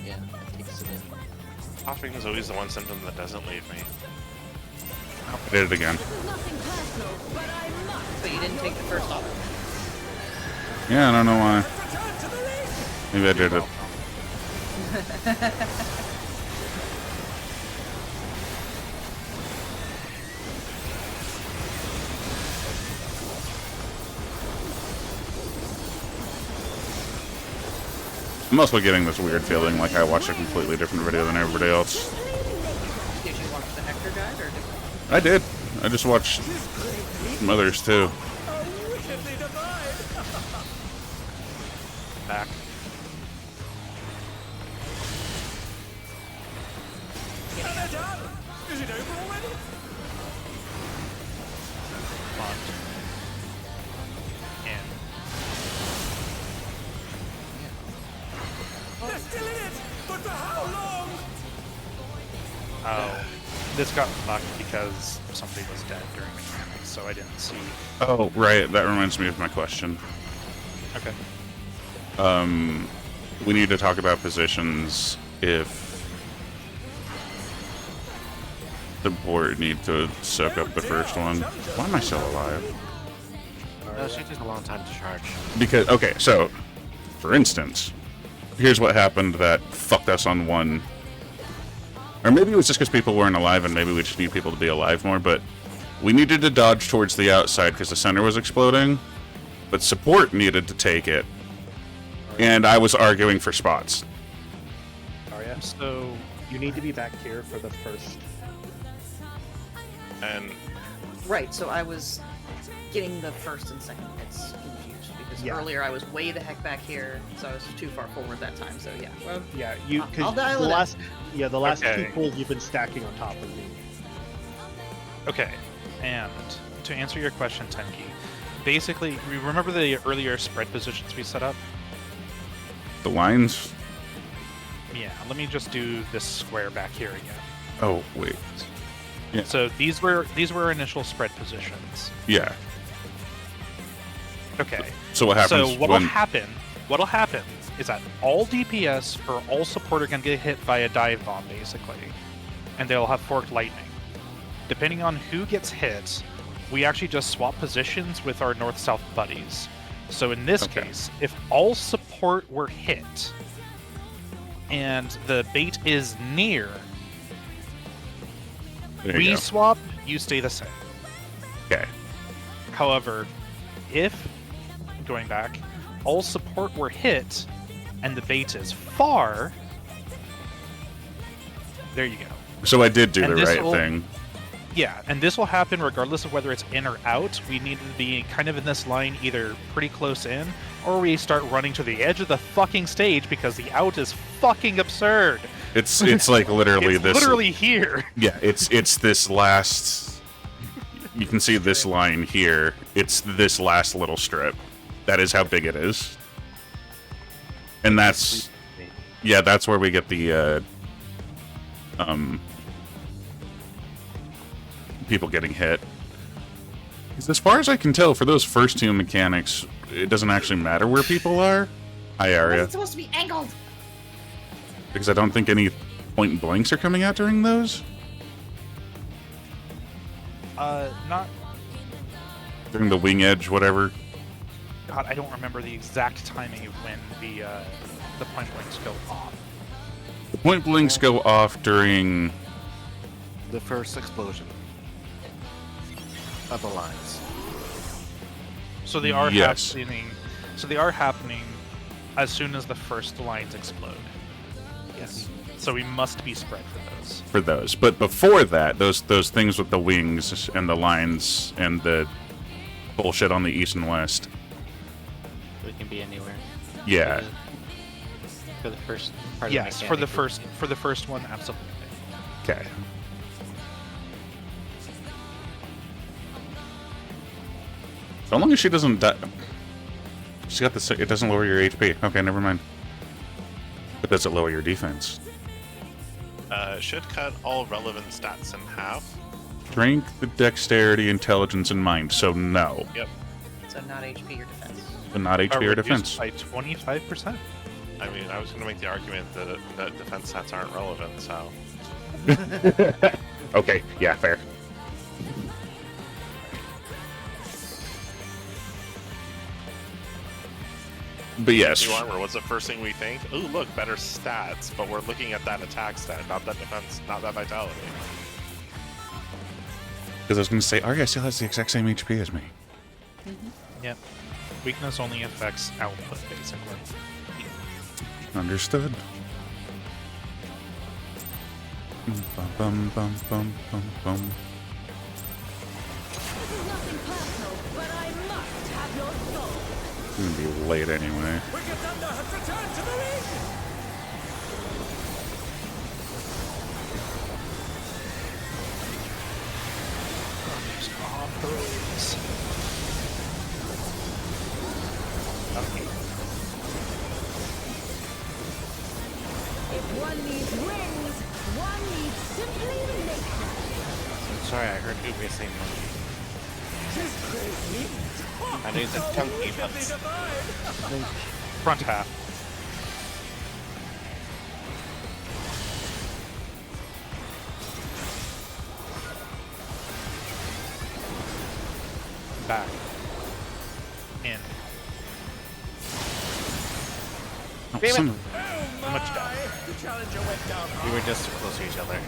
yeah, that takes it in. Coughing is always the one symptom that doesn't leave me. I did it again. This is nothing personal, but I must. But you didn't take the first auto. Yeah, I don't know why. Return to the ring! Maybe I did it. I'm also getting this weird feeling like I watched a completely different video than everybody else. Did you watch the Hector guide or different? I did. I just watched some others too. Oh, wickedly divine! Back. And they're done! Is it over already? Front. In. They're still in it! But for how long? Oh. This got fucked because somebody was dead during mechanics, so I didn't see. Oh, right. That reminds me of my question. Okay. We need to talk about positions if the board need to soak up the first one. Why am I still alive? No, she takes a long time to charge. Because, okay, so, for instance, here's what happened that fucked us on one. Or maybe it was just because people weren't alive and maybe we just need people to be alive more, but we needed to dodge towards the outside because the center was exploding, but support needed to take it. And I was arguing for spots. Yeah. So You need to be back here for the first. And Right, so I was getting the first and second hits confused because Yeah. earlier I was way the heck back here, so I was too far forward that time. So yeah, well, Yeah, you I'll because dial the it in. last Okay. two pulls you've been stacking on top of me. Okay, and to answer your question, Tenki, basically, we remember the earlier spread positions we set up? The lines. Yeah, let me just do this square back here again. Oh wait. Yeah. So these were initial spread positions. Yeah. Okay. So what happens So what'll when? happen is that all DPS or all support are gonna get hit by a dive bomb, basically, and they'll have forked lightning. Depending on who gets hit, we actually just swap positions with our north-south buddies. So in this Okay. case, if all support were hit and the bait is near, There we you go. swap, you stay the same. Okay. However, if, going back, all support were hit and the bait is far, there you go. So I did do And the this right will- thing. Yeah, and this will happen regardless of whether it's in or out. We need to be kind of in this line either pretty close in, or we start running to the edge of the fucking stage because the out is fucking absurd. It's like literally It's this. literally here. Yeah, it's this last. You can see this line here. It's this last little strip. That is how big it is. And that's that's where we get the people getting hit. 'Cause as far as I can tell, for those first two mechanics, it doesn't actually matter where people are. Hi, why is Arya. it supposed to be angled? Because I don't think any point blanks are coming out during those. Not. During the wing edge, whatever. God, I don't remember the exact timing of when the point blanks go off. The point blanks go off during. The first explosion of the lines. So they are Yes. happening. So they are happening as soon as the first lines explode. Yes. So we must be spread for those. For those, but before that, those things with the wings and the lines and the bullshit on the east and west. We can be anywhere. Yeah. For the first part Yes, of for the first one, absolutely. Okay. So long as she doesn't die. She's got the. It doesn't lower your HP. Okay, never mind. But does it lower your defense? should cut all relevant stats in half. Strength, the dexterity, intelligence, and mind. So no. Yep. So not HP or defense. But not HP or defense. By 25%. I mean, I was going to make the argument that defense stats aren't relevant, so. Okay, yeah, fair. But yes. New armor, what's the first thing we think? Ooh, look, better stats, but we're looking at that attack stat, not that defense, not that vitality. Because I was going to say, Arya still has the exact same HP as me. Yep. Weakness only affects output, basically. Understood. Bum, bum, bum, bum, bum, bum. This is nothing personal, but I must have your soul. I'm going to be late anyway. Wicked Thunder has returned to the ring! If one needs wings, one needs simply nature. I'm sorry, I heard Ube say monkey. I know it's a chunky, but Front half. Back. In. Oh, Damn it. son of- Much down. The challenger went down we were just too close to each other.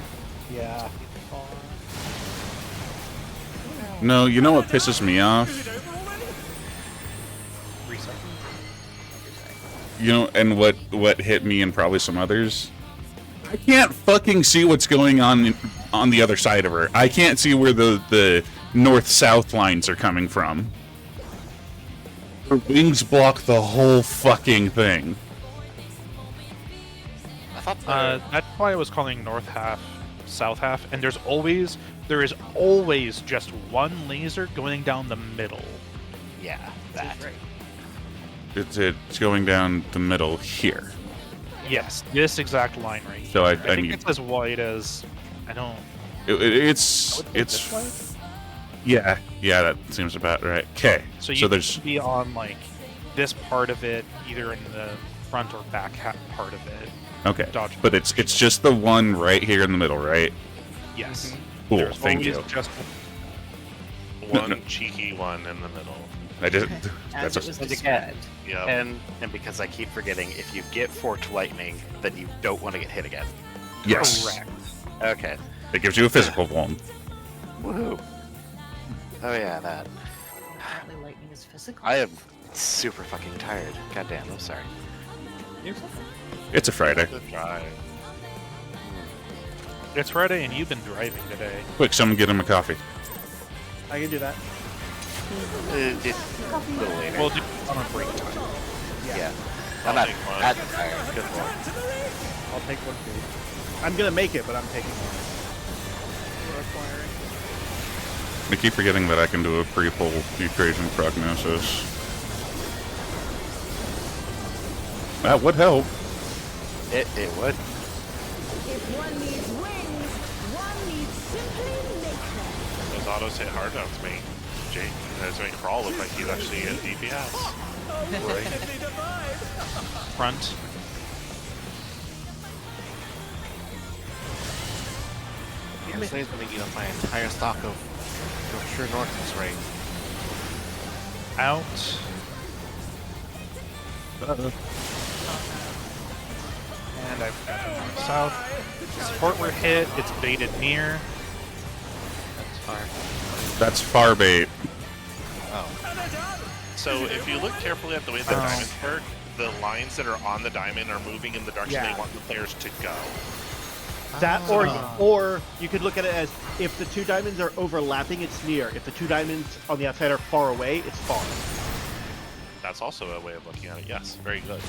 Yeah. No, you know what pisses me off? Reset. You know, and what hit me and probably some others? I can't fucking see what's going on the other side of her. I can't see where the north-south lines are coming from. Her wings block the whole fucking thing. I thought That's why I was calling north half, south half, and there is always just one laser going down the middle. yeah, that. Right. It's going down the middle here. Yes, this exact line right here. So I think need- it's as wide as I don't. It's this wide? yeah, that seems about right. Okay, So you so could there's be on like this part of it, either in the front or back part of it. okay, Dodge. but it's just the one right here in the middle, right? Yes. Cool, There's thank always you. Just One cheeky one in the middle. I did. As That's it was And described. Yeah. And because I keep forgetting, if you get forked lightning, then you don't want to get hit again. yes. Correct. Okay. It gives you a physical one. Woohoo. Oh yeah, that. Apparently lightning is physical. I am super fucking tired. Goddamn, I'm sorry. It's a Friday. Good try. it's Friday, and you've been driving today. Quick, someone get him a coffee. I can do that. It's a little later. Well, on a break time. yeah. I'll I'm not take one. that tired. Good lord. I'll take one too. I'm gonna make it, but I'm taking one. I keep forgetting that I can do a pre-pull equation prognosis. That would help. It would. If one needs wings, one needs simply make them. Those autos hit hard enough to make Jake, to make Brawl look like he's actually in DPS. Front. Today's gonna eat up my entire stock of Sure North this raid. Out. And I've got them on south. Support were hit. It's baited near. That's far. That's far bait. So if you look carefully at the way the diamonds work, the lines that are on the diamond are moving in the direction Yeah. they want the players to go. That or you could look at it as if the two diamonds are overlapping, it's near. If the two diamonds on the outside are far away, it's far. That's also a way of looking at it. Yes, very good.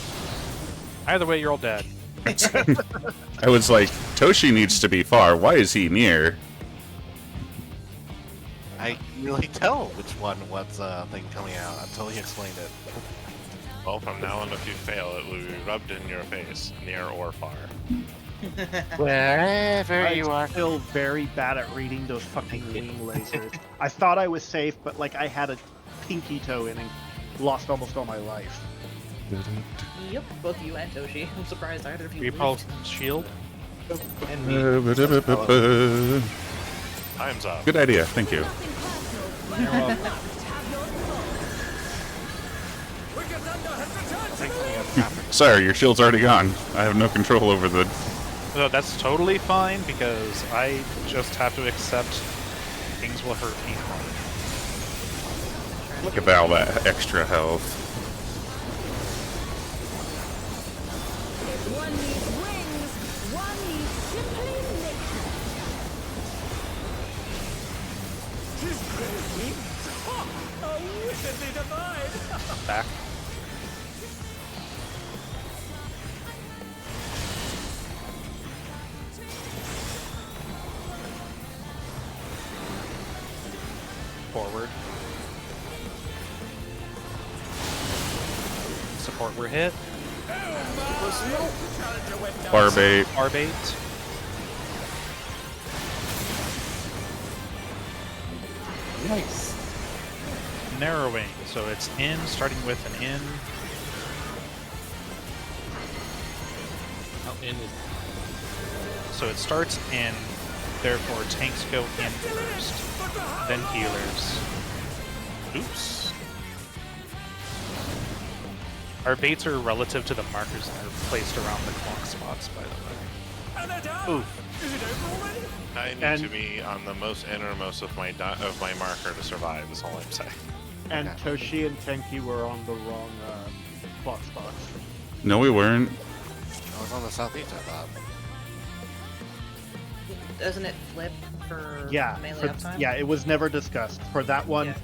Either way, you're all dead. I was like, Toshi needs to be far. Why is he near? I can really tell which one what's thing coming out until he explained it. Well, from now on, if you fail, it will be rubbed in your face, near or far. Wherever you are. I'm still very bad at reading those fucking wing lasers. I thought I was safe, but like I had a pinky toe in and lost almost all my life. Yep, both you and Toshi. I'm surprised either of you Repulse lived. shield. And me. Time's up. Good idea. Thank you. You're welcome. Sorry, your shield's already gone. I have no control over the. No, that's totally fine because I just have to accept things will hurt me hard. Look at all that extra health. If one needs wings, one needs simply make them. Wickedly divine! Back. Forward. Support were hit. Bar bait. R bait. Nice. Narrowing. So it's in, starting with an in. Oh, in is So it starts in, therefore tanks go in first, then healers. Oops. Our baits are relative to the markers that are placed around the clock spots, by the way. And they're down! Oof. Is it over already? I need And- to be on the most innermost of my marker to survive. Is all I'm saying. And Toshi and Tenki were on the wrong clock spots. No, we weren't. I was on the southeast, I thought. doesn't it flip for Yeah, melee uptime? yeah, it was never discussed. For that one,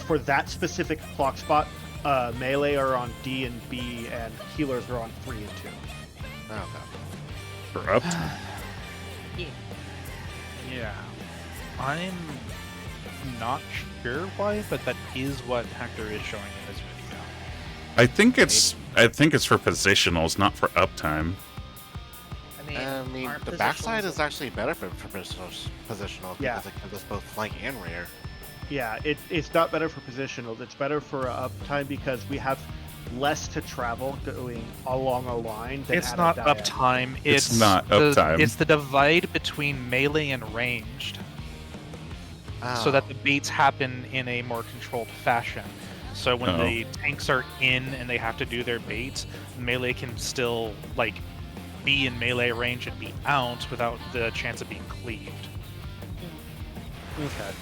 for that specific clock spot, melee are on D and B, and healers are on 3 and 2. Okay. For uptime. Yeah. Yeah. I'm not sure why, but that is what Hector is showing in this video. I think it's for positionals, not for uptime. I mean, aren't the positionals- backside is actually better for positional Yeah. because it gives us both flank and rear. Yeah, it's not better for positional. It's better for uptime because we have less to travel going along a line. Than It's at not a diagonal. uptime. It's not uptime. It's the divide between melee and ranged, so that the baits happen in a more controlled fashion. So when the tanks are in and they have to do their baits, melee can still like be in melee range and be out without the chance of being cleaved. Okay.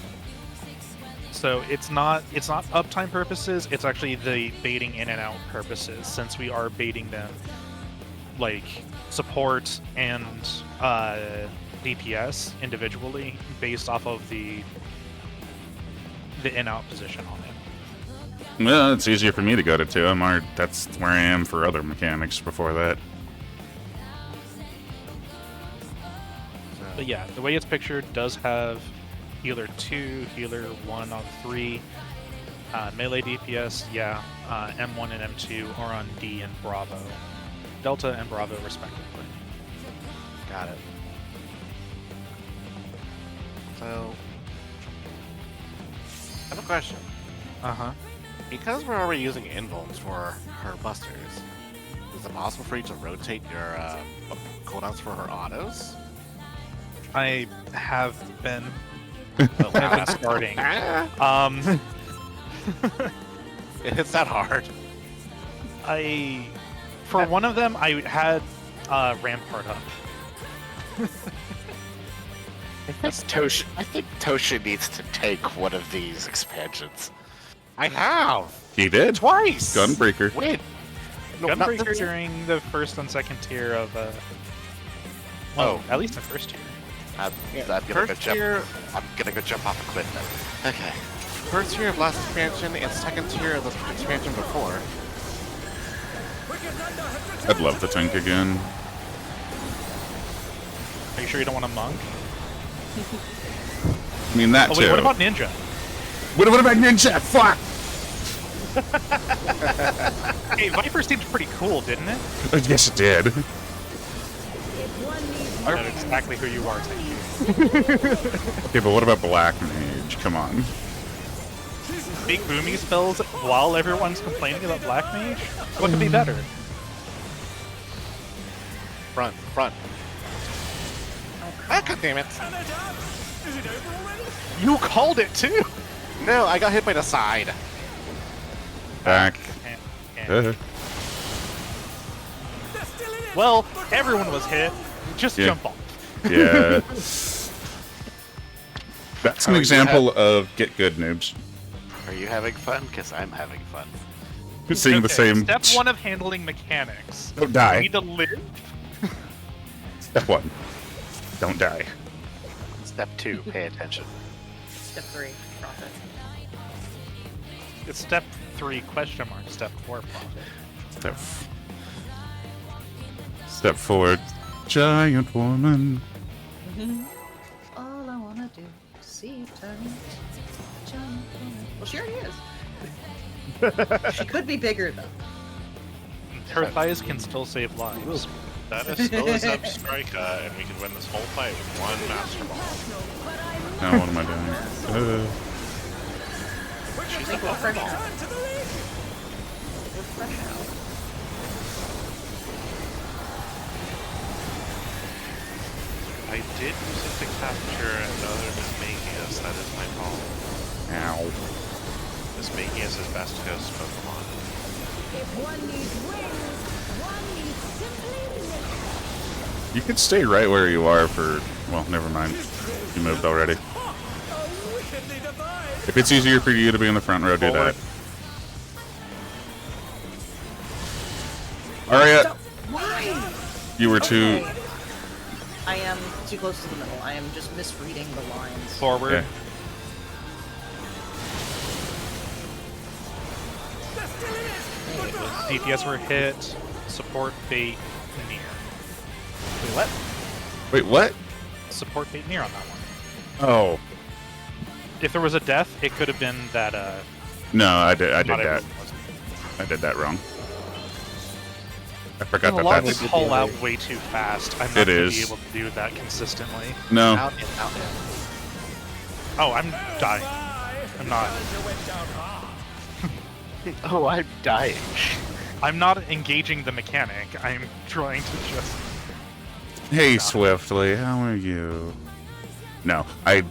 So it's not uptime purposes. It's actually the baiting in and out purposes, since we are baiting them like support and DPS individually based off of the in-out position on it. Well, it's easier for me to go to 2. That's where I am for other mechanics before that. But yeah, the way it's pictured does have healer 2, healer 1 on 3, melee DPS, yeah, M1 and M2 are on D and Bravo, Delta and Bravo respectively. Got it. So, I have a question. Uh-huh. Because we're already using invulns for her busters, is it possible for you to rotate your cooldowns for her autos? I have been. I've been starting. It's that hard. For one of them, I had Rampart up. I think Tosha needs to take one of these expansions. I have! He did. Twice! Gunbreaker. Wait! No, Gunbreaker during the first and second tier of at least the first tier. I'm gonna go jump off a cliff then. Okay. First tier of last expansion and second tier of the expansion before. I'd love the tank again. Are you sure you don't want a monk? I mean, that Oh too. wait, what about ninja? What about Ninja? Fuck! Hey, Viper seemed pretty cool, didn't it? Yes, it did. I know exactly who you are, thank you. Okay, but what about Black Mage? Come on. Big boomy spells while everyone's complaining about Black Mage? What could be better? Front. Ah, God damn it. Is it over already? You called it too! No, I got hit by the side. Back. Well, everyone was hit. Just Yeah. jump off. Yeah. That's an example of get good, noobs. Are you having fun? Because I'm having fun. Seeing the same. Step 1 of handling mechanics. Don't die. You need to live. Step 1. Don't die. Step 2, pay attention. Step 3, profit. It's step 3 question mark. Step 4 profit. Step 4. Giant woman. All I wanna do is see you turn into a giant woman. Well, she already is. She could be bigger though. Her thighs can still save lives. That is slows up Striker, and we can win this whole fight with one Master Ball. Now what am I doing? She's Like, a we're fresh ball. out. We're fresh out. I did use it to capture another Mismagius, that is my fault. Ow. Mismagius is best ghost Pokemon. If one needs wings, one needs simply lift. You could stay right where you are for... Well, never mind. You moved already. If it's easier for you to be in the front row, do that. Aria, Why? you were too... I am too close to the middle. I am just misreading the lines. Forward. Yeah. DPS were hit. Support bait near. Wait, what? Wait, what? Support bait near on that one. Oh. If there was a death, it could have been that. No, I did not that. everyone was. I did that wrong. I forgot A that lot of that's... them call out way too fast. I'm not It going to is. be able to do that consistently. No. Out and out and. Oh, I'm dying. I'm not. Oh, I'm dying. I'm not engaging the mechanic. I'm trying to just. Hey, Swiftly, how are you? No, I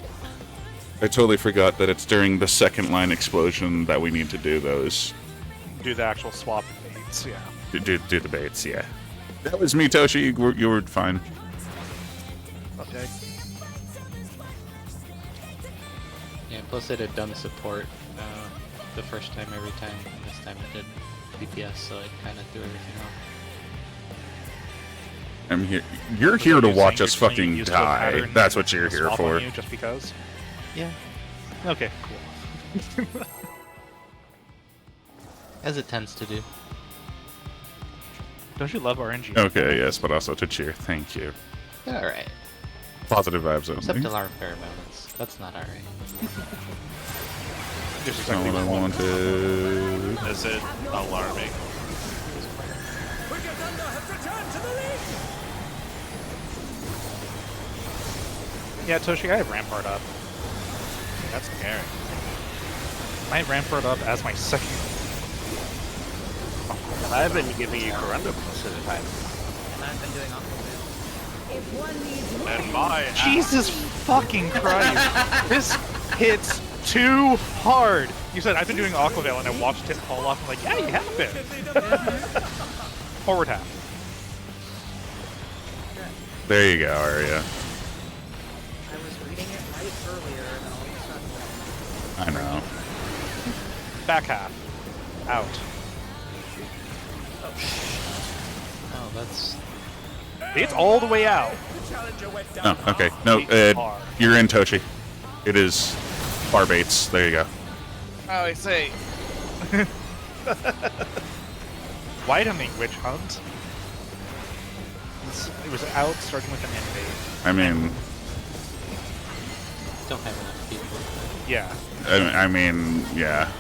totally forgot that it's during the second line explosion that we need to do those. Do the actual swap baits, yeah. Do the baits, yeah. That was me, Toshi. You were fine. Okay. Yeah, plus it had done support the first time every time, and this time it did DPS, so it kind of threw everything off. I'm here. You're here to You're watch saying us you're playing fucking used to a die. pattern That's and what you're just here swap on for. you just because? Yeah. Okay, cool. As it tends to do. Don't you love RNG? Okay, yes, but also to cheer. Thank you. Alright. Positive vibes Except only. alarm pheromones. That's not alright. Just That's not exactly what I what wanted. Is it alarming? Wicked Thunder has returned to the lead! Yeah, Toshi, I have Rampart up. That's scary. I have Rampart up as my second. I've been giving you Corunda most of the time. And I've been doing Aquaman. If one needs And wings, my Jesus fucking Christ! This hits too hard! You said I've been doing Aquavale and I watched it fall off. I'm like, yeah, you have been. Forward half. There you go, Arya. I was reading it right earlier, and all of a sudden, I know. Back half. Out. Oh, that's... It's all the way out. The challenger went No, down okay. hard. No, Bar. you're in, Toshi. It is bar baits. There you go. Oh, I say. Widening Witch Hunt. It was out starting with an invade. I mean, Don't have enough people. Yeah. I mean, yeah.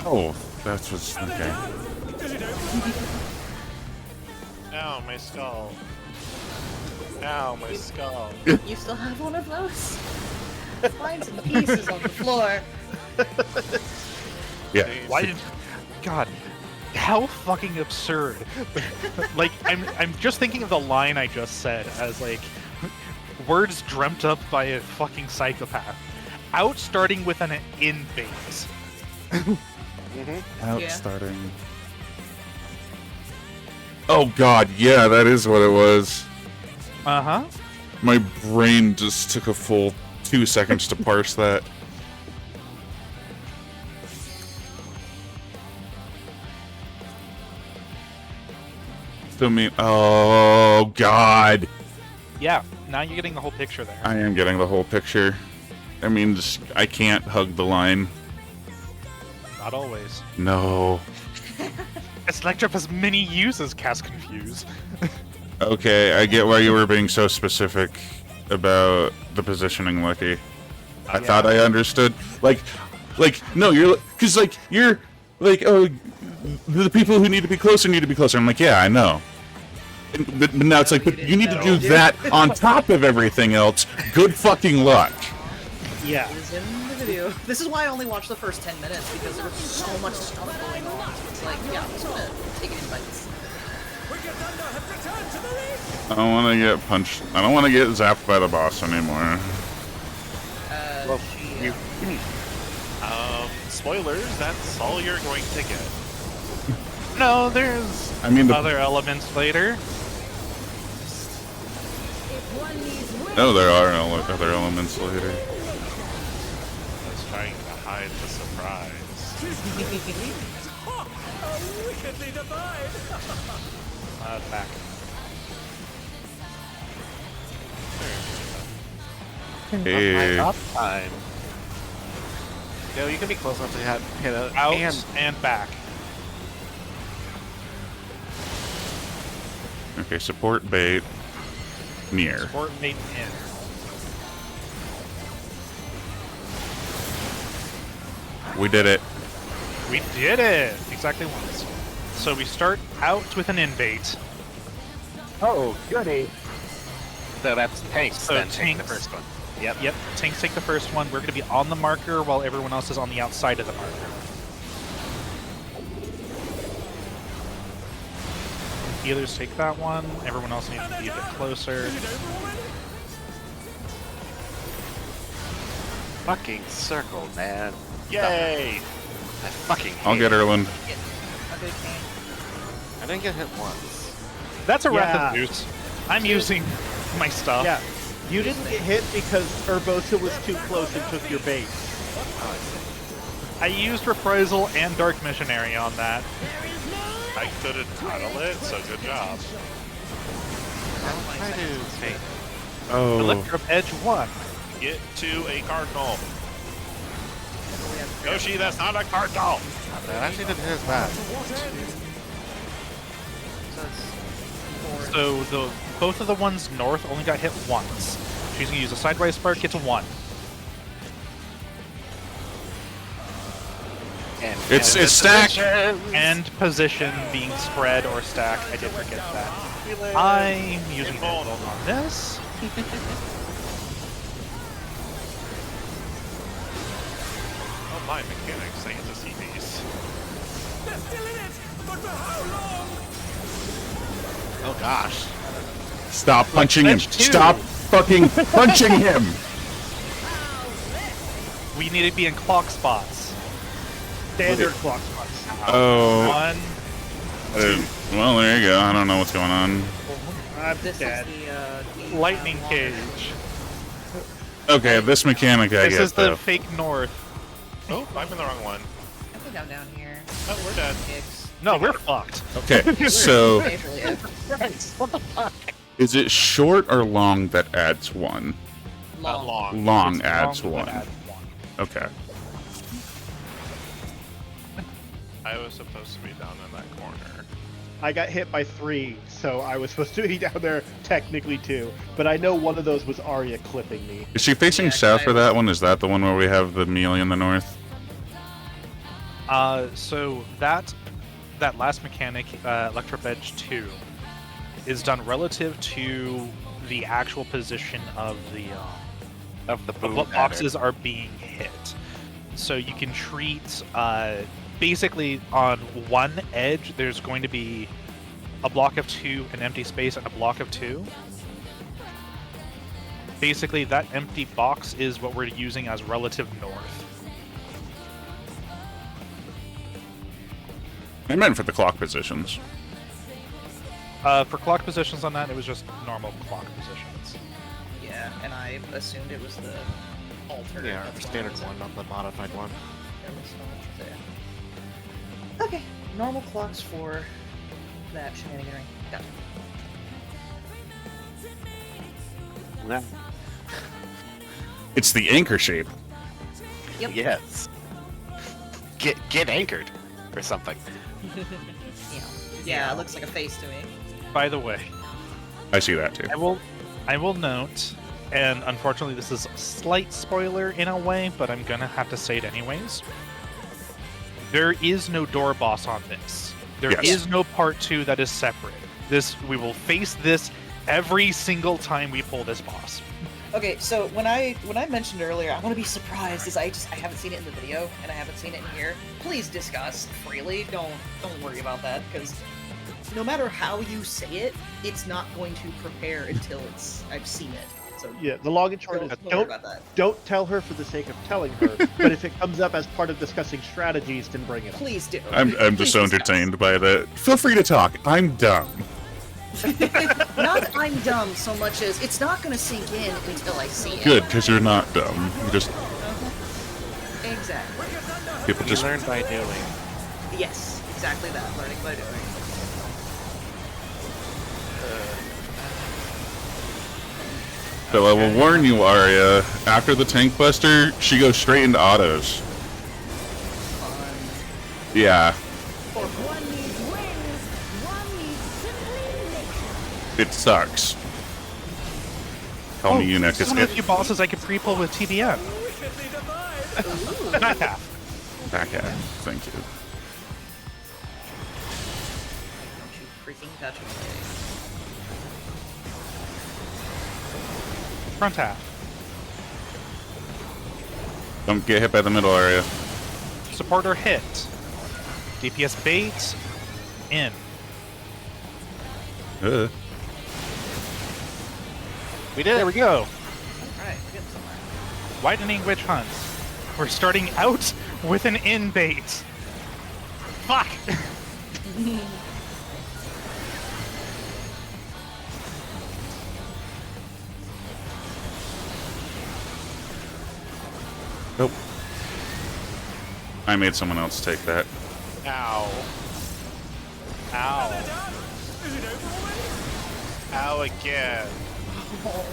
Oh, that's what's okay. Is it over? Ow, my skull. Ow, my skull. you still have one of those? Find some pieces on the floor. Yeah. Why did... God. How fucking absurd. Like, I'm just thinking of the line I just said as, like, words dreamt up by a fucking psychopath. Out starting with an in base. Out Yeah. starting. Oh god, yeah, that is what it was. Uh-huh. My brain just took a full 2 seconds to parse that. Still mean, oh god. Yeah, now you're getting the whole picture there. I am getting the whole picture. I mean, just, I can't hug the line. Not always. No. Electrop has many uses, Cast Confuse. Okay, I get why you were being so specific about the positioning, Lucky. I thought I understood. Like, no, you're, cause like, you're, like, oh, the people who need to be closer need to be closer. I'm like, yeah, I know. But now it's like, but you need to do that on top of everything else. Good fucking luck. Yeah. It is in the video. This is why I only watched the first 10 minutes, because there was so much stuff going on. So it's like, yeah, I'm just gonna take it in bites. Wicked Thunder has returned to the lead! I don't want to get punched. I don't want to get zapped by the boss anymore. Spoilers, that's all you're going to get. No, there's I mean, the, other elements later. if one needs wings, no, there are other elements later. I was trying to hide the surprise. Ha! Wickedly defied! Back. Hey. Up time. Yo, you can be close enough to hit a Out and and back. Okay, support bait. Near. Support mate in. We did it. We did it! Exactly once. So we start out with an invade. Oh, goody. So that's tanks. So then take the tanks. first one. Yep. Yep, tanks take the first one. We're going to be on the marker while everyone else is on the outside of the marker. Healers take that one. Everyone else needs to be a bit closer. Fucking circle, man. Yay! I fucking hate I'll get it. Erland. A good game. I didn't get hit once. That's a Yeah. rapid boost. I'm using my stuff. Yeah. You didn't get hit because Urbosa was too close and took your bait. I used Reprisal and Dark Missionary on that. I couldn't title it, so good job. I do. Hey, Oh. Electro Edge 1. Get to a cardinal. Yoshi, that's not a cardinal! That actually didn't hit as bad. So both of the ones north only got hit once. She's gonna use a sidewise spark, gets a 1. and It's stacked. And position being spread or stacked. I did forget that. I'm using Bolt on this. Oh my mechanics, I get to see these. They're still in it, but for how long? Oh gosh. Stop punching him. Edge 2. Stop fucking punching him. We need to be in clock spots. Standard clock spots. Oh. 1. Well, there you go. I don't know what's going on. I'm This dead. is the Lightning cage. Okay, this mechanic I This get is the though. fake north. Oh, I'm in the wrong one. I think I'm down here. Oh, we're dead. Kicks. No, we're fucked. Okay, so Majorly F. is it short or long that adds 1? Long. Long. Long It's adds long, 1. but add 1. Okay. I was supposed to be down in that corner. I got hit by 3, so I was supposed to be down there technically 2. But I know one of those was Arya clipping me. Is she facing Yeah, south for I- that one? Is that the one where we have the melee in the north? So that last mechanic, Electro Edge 2, is done relative to the actual position of the of the of boom what pattern. boxes are being hit. So you can treat basically on one edge there's going to be a block of 2, an empty space, and a block of 2. Basically, that empty box is what we're using as relative north. I meant for the clock positions. For clock positions on that, it was just normal clock positions. Yeah, and I assumed it was the alternate. Yeah, That's why standard I was- one, not the modified one. there was so much there. Okay, normal clocks for that shenaniganery. Got it. No. It's the anchor shape. Yep. Yes. Get anchored or something. Yeah, it looks like a face to me. By the way, I see that too. I will note, and unfortunately this is a slight spoiler in a way, but I'm gonna have to say it anyways. There is no door boss on this. There is Yes. no part 2 that is separate. We will face this every single time we pull this boss. Okay, so when I mentioned earlier, I want to be surprised, is I haven't seen it in the video and I haven't seen it in here. Please discuss freely. Don't worry about that, because no matter how you say it, it's not going to prepare until I've seen it. So Yeah, the long and short don't is worry don't about that. don't tell her for the sake of telling her. But if it comes up as part of discussing strategies, then bring it up. Please do. I'm Please just so discuss. entertained by that. Feel free to talk. I'm dumb. Not that I'm dumb so much as it's not going to sink in until I see it. Good, because you're not dumb. You just Exactly. people You just learn by doing. Yes, exactly that. Learning by doing. So I will warn you, Arya, after the tank buster, she goes straight into autos. Yeah. If one needs wings, one needs simply make them. It sucks. Call me eunuch. Some of the few bosses I could pre-pull with TBM. Back half. Back half. Thank you. Don't you freaking touch me. Front half. Don't get hit by the middle area. Support or hit. DPS bait. In. We did There it. we go. Alright, we're getting somewhere. Widening witch hunt. We're starting out with an in bait. Fuck! Nope. I made someone else take that. Ow. Ow. Ow again.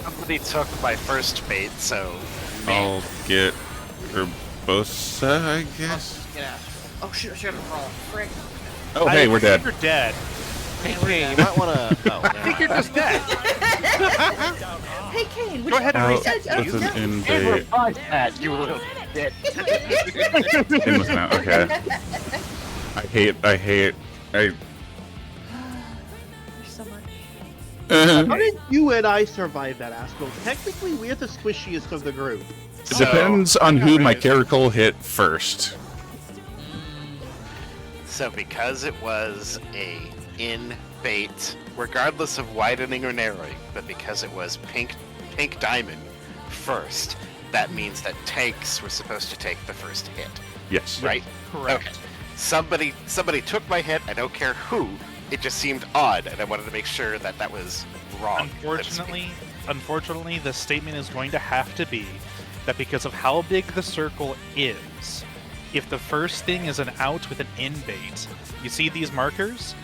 Somebody took my first bait, so. I'll get Urbosa, I guess. Get out. Oh shit, I should have crawled. Frick. Oh, hey, we're dead. You're dead. Hey, you might want to. Oh, I think you're just dead. Hey Kane, Go ahead and Out reset. with an in bait. You little shit. In with an out. Okay. I hate. There's so much. How did you and I survive that, Astral? Technically, we're the squishiest of the group. It depends on who my character hit first. So because it was a in bait, regardless of widening or narrowing, but because it was pink diamond first, that means that tanks were supposed to take the first hit, Yes. right? Correct. Okay. Somebody took my hit. I don't care who. It just seemed odd, and I wanted to make sure that that was wrong. Unfortunately, the statement is going to have to be that because of how big the circle is, if the first thing is an out with an in bait, you see these markers?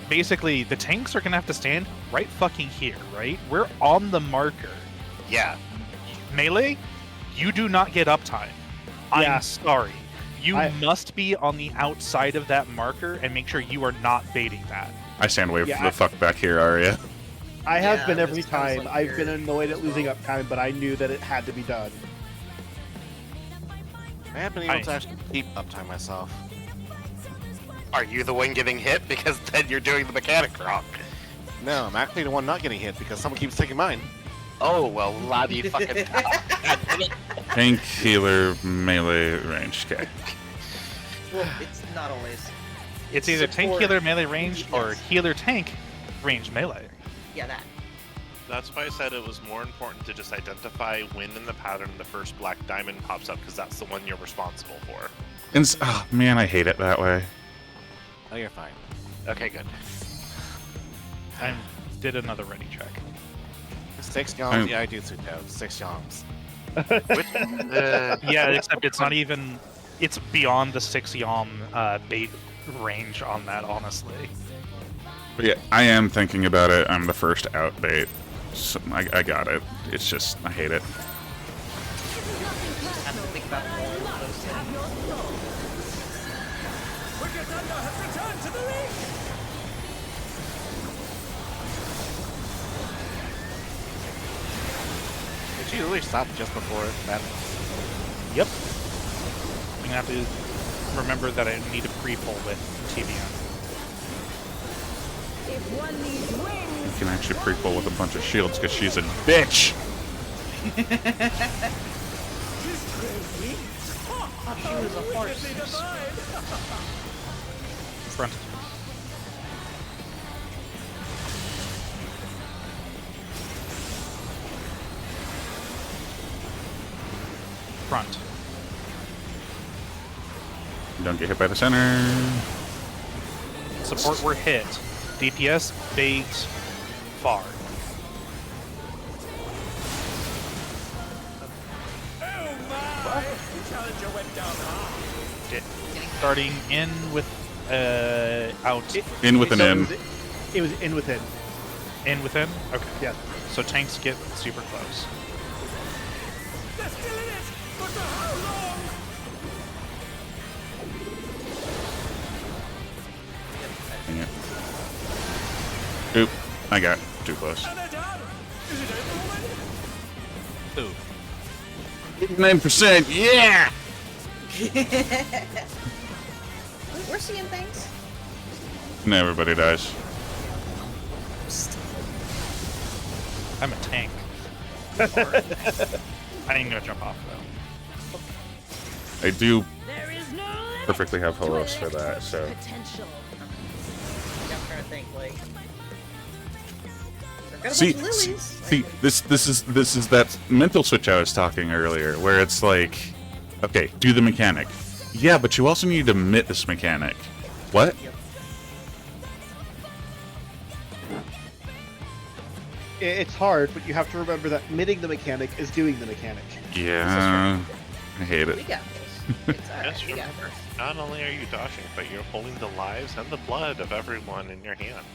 Basically, the tanks are going to have to stand right fucking here, right? We're on the marker. Yeah. Melee, you do not get uptime. Yeah. I'm sorry. You must be on the outside of that marker and make sure you are not baiting that. I stand way Yeah, the fuck back here, Arya. I have Yeah, been every this sounds time. like I've you're- been annoyed at losing uptime, but I knew that it had to be done. I haven't been able to actually keep uptime myself. Are you the one getting hit? Because then you're doing the mechanic wrong. No, I'm actually the one not getting hit because someone keeps taking mine. Oh, well, love you fucking. God damn it. Tank, healer, melee, range. Okay. It's not always. It's either tank Support. healer melee range or Yes. healer tank range melee. Yeah, that. That's why I said it was more important to just identify when in the pattern the first black diamond pops up, because that's the one you're responsible for. And oh man, I hate it that way. Oh, you're fine. Okay, good. I did another ready check. 6 yawns? Yeah, I do too, Dev. 6 yawns. Which, Yeah, except it's not even. It's beyond the 6 yom bait range on that, honestly. But yeah, I am thinking about it. I'm the first out bait. So I got it. It's just, I hate it. Have to think about all of those things. Wicked Thunder has returned to the ring! Did you really stop just before that? Yep. I'm gonna have to remember that I need a pre-pull with TBM. If one needs wings, You can actually pre-pull with a bunch of shields because she's a bitch. She's crazy! Thought she was a horse. Wickedly divine! Front. Front. Don't get hit by the center. Support were hit. DPS, bait, far. Oh my! The challenger went down hard. Starting in with out. In with an So in. It was in within. In within? Okay. Yeah. So tanks get super close. They're still in it! But for how long? Dang it. Oop, I got too close. And they're down! Is it over already? Ooh. 9%, yeah! We're seeing things. And everybody dies. I'm a tank. I ain't gonna jump off though. I do There is no limit perfectly have to Holos an for that, expert's so. potential. Yeah, I'm trying to think, like. I've got a See, bunch of lilies. see, this is that mental switch I was talking earlier, where it's like, okay, do the mechanic. Yeah, but you also need to admit this mechanic. What? It's hard, but you have to remember that mitting the mechanic is doing the mechanic. Yeah, I hate We it. got this. It's alright. Just We got remember, this. not only are you dodging, but you're holding the lives and the blood of everyone in your hand.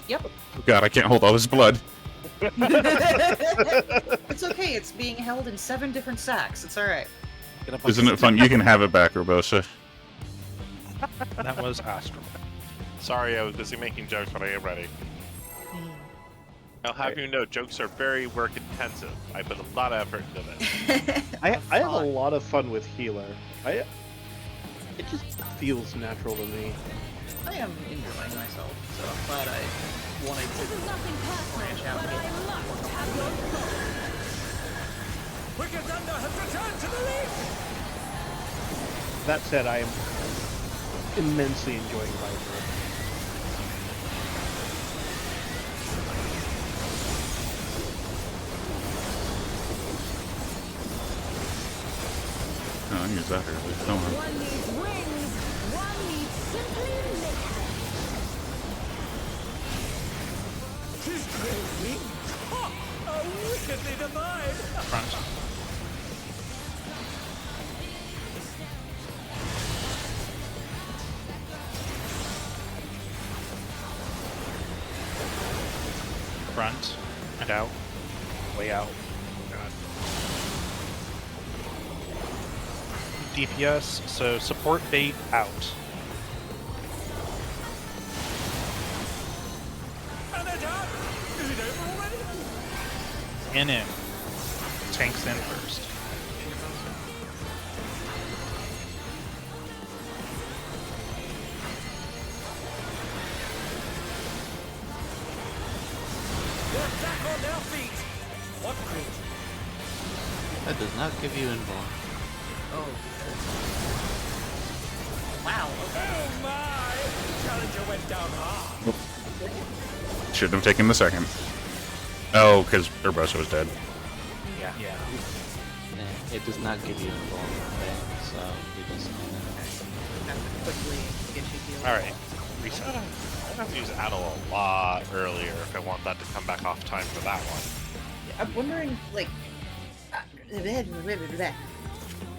Yep. Oh God, I can't hold all this blood. It's okay. It's being held in 7 different sacks. It's alright. Isn't it fun? You can have it back, Robosa. That was Astral. Sorry, I was busy making jokes, but I am ready. I'll have you know, jokes are very work intensive. I put a lot of effort into this. I have a lot of fun with healer. It just feels natural to me. I am enjoying myself, so I'm glad I wanted This is to nothing branch personal, out but and I get must have your soul. Wicked Thunder has returned to the league! That said, I am immensely enjoying Viper. No, I use that earlier. Don't worry. One needs wings, one needs simply make them. She's crazy! Ha! A wickedly divine! Front. Front and out. Way out. God. DPS, so support bait out. And they're down! Is it over already? In. Tanks in first. They're back on their feet! What great! That does not give you involved. Oh. Wow. Okay. Oh my! Challenger went down hard! Shouldn't have taken the second. Oh, because Urbosa was dead. Yeah. Yeah, it does not give you involved, okay? So you just Have to quickly get you healed. Alright. I Reset. have to use Adel a lot earlier if I want that to come back off time for that one. I'm wondering, like, I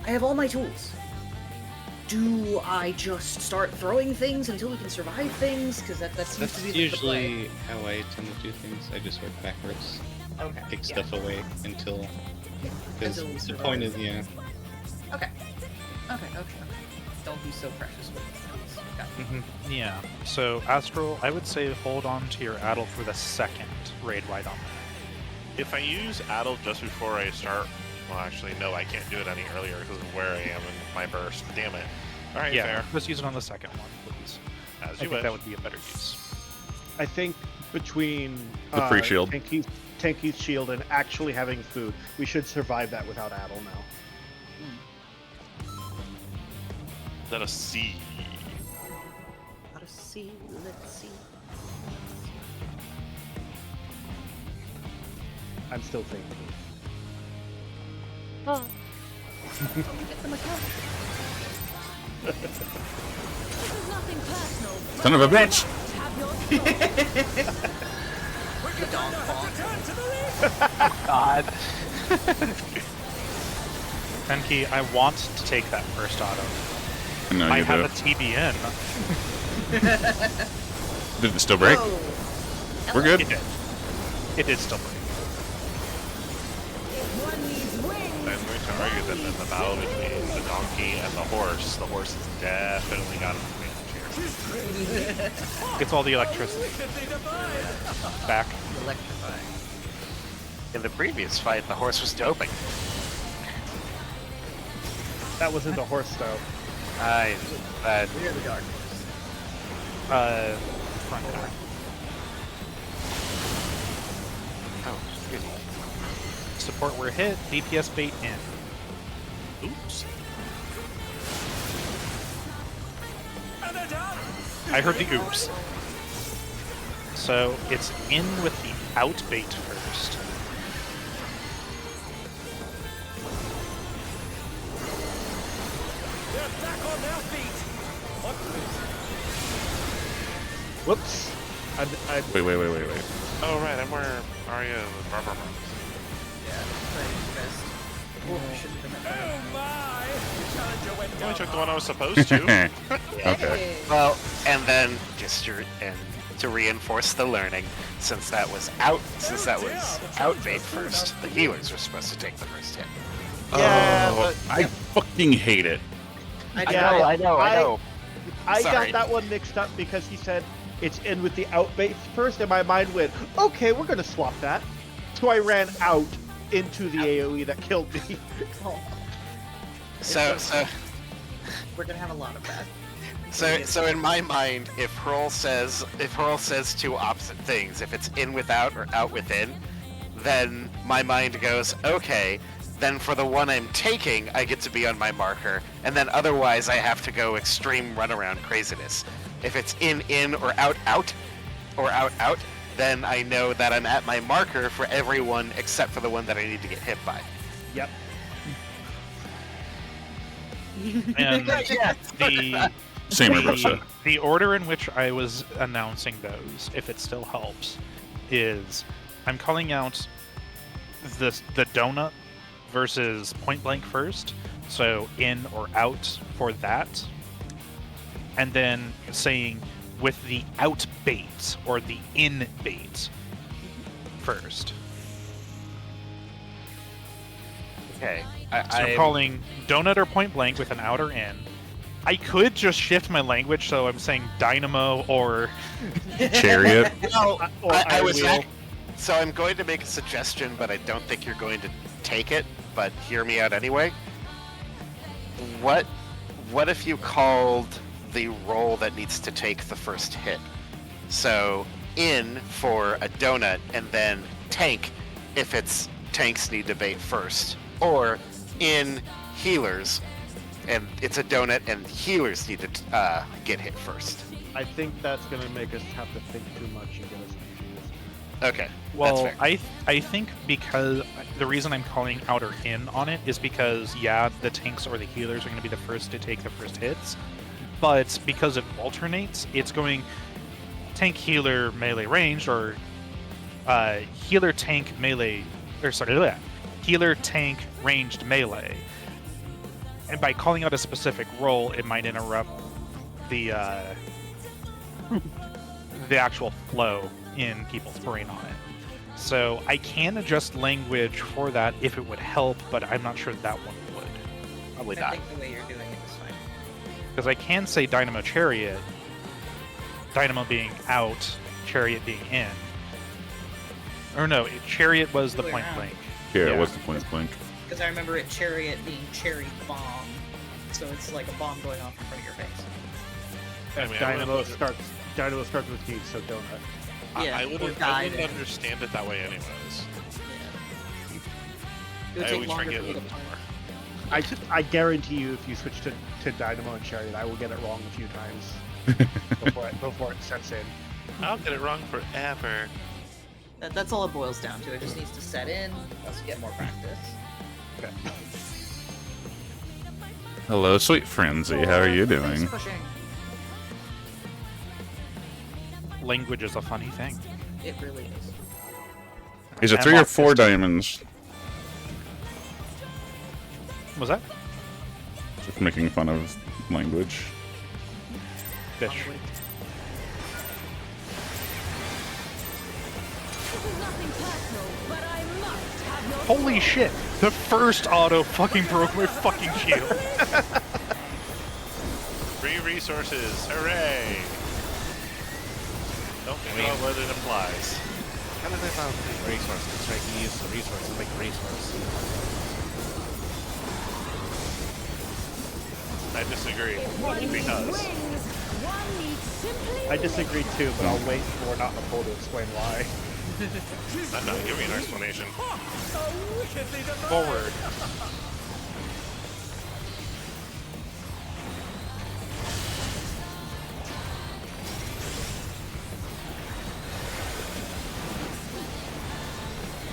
have all my tools. Do I just start throwing things until we can survive things? Because that seems That's to be the play. usually how I tend to do things. I just work backwards. Okay. Take yeah. stuff away until... Because Until we the survive. point is, yeah. Okay. Don't be so precious with tools. Got it. Yeah. So, Astral, I would say hold on to your Adel for the second raid wide on. If I use Adel just before I start, well, actually, no, I can't do it any earlier because of where I am in my burst. Damn it. All right, Yeah, fair. let's use it on the second one, please. As I you think wish. that would be a better use. I think between The free shield. Tanky's shield and actually having food, we should survive that without Adel now. Let us see. Let us see. Let's see. I'm still thinking. Let me get them a couch. This is nothing personal, but Son of a bitch! have your soul. Wicked Thunder has returned to the league! God. Tenki, I want to take that first auto. No, I you have do. a TBN. Did it still break? Whoa. We're good. It did. It did still break. If one needs wings, I'm going to argue that in the battle between the donkey and the horse has definitely got an advantage here. It's all the electricity. Back. Electrifying. In the previous fight, the horse was doping. That wasn't a horse though. We're the dark horse. Front back. Oh, goody. Support were hit. DPS bait in. Oops. I heard the oops. So it's in with the out bait first. They're back on their feet. Whoops. Wait. Oh, right, I'm where Arya was rubber marks. Yeah, right, you guys. Oh, shouldn't have been Oh my! Challenger went I down. only took the one I was supposed to. Okay. Well, and then just to reinforce the learning, since that was out bait first, the healers were supposed to take the first hit. Oh, I fucking hate it. I Yeah, know. I know. I Sorry. got that one mixed up because he said it's in with the out bait first, and my mind went, okay, we're gonna swap that. So I ran out into the AoE that killed me. Oh, So we're gonna have a lot of that. so in my mind, if Hurl says two opposite things, if it's in without or out within, then my mind goes, okay, then for the one I'm taking, I get to be on my marker, and then otherwise I have to go extreme runaround craziness. If it's in or out, or out, then I know that I'm at my marker for everyone except for the one that I need to get hit by. Yep. And the Same, Rosa. the order in which I was announcing those, if it still helps, is I'm calling out the donut versus point blank first, so in or out for that, and then saying with the out bait or the in bait first. Okay. So I'm calling donut or point blank with an out or in. I could just shift my language, so I'm saying dynamo or Chariot. No, Or I was will. not. So I'm going to make a suggestion, but I don't think you're going to take it. But hear me out anyway. What if you called the roll that needs to take the first hit? So in for a donut, and then tank if it's tanks need to bait first, or in healers, and it's a donut and healers need to get hit first. I think that's gonna make us have to think too much and get us confused. Okay. well, that's fair. I think because the reason I'm calling out or in on it is because yeah, the tanks or the healers are going to be the first to take the first hits, but because it alternates, it's going tank healer melee ranged or healer tank melee or sorry, healer tank ranged melee. And by calling out a specific role, it might interrupt the actual flow in people's brain on it. So I can adjust language for that if it would help, but I'm not sure that one would. Probably I not. think the way you're doing it is fine. Because I can say Dynamo Chariot, Dynamo being out, Chariot being in. Or no, Chariot was the Other way point around. blank. Yeah, what's the point blank? Because I remember it Chariot being cherry bomb. So it's like a bomb going off in front of your face. I mean, Dynamo starts with D, so donut. Yeah, I or wouldn't guide. understand it that way anyways. Yeah. It would I take always try longer to for get me it to plan. I guarantee you, if you switch to Dynamo and Chariot, I will get it wrong a few times before it sets in. I'll get it wrong forever. That's all it boils down to. It just needs to set in. Let's get more practice. Okay. Hello, sweet Frenzy. How are you Face doing? pushing. Language is a funny thing. It really is. Is it And 3 or lock 4 pistol. diamonds? Was that? Just making fun of language. Fish. nothing personal, but I must have your Holy shit! The first auto fucking broke my fucking shield. Free resources, hooray! Don't know what it implies. How did they find resources? So I can use the resource to make a resource. I disagree. one needs Because wings, one needs simply I disagree too, but I'll wait for not Nicole to explain why. I'm not giving an explanation. Forward.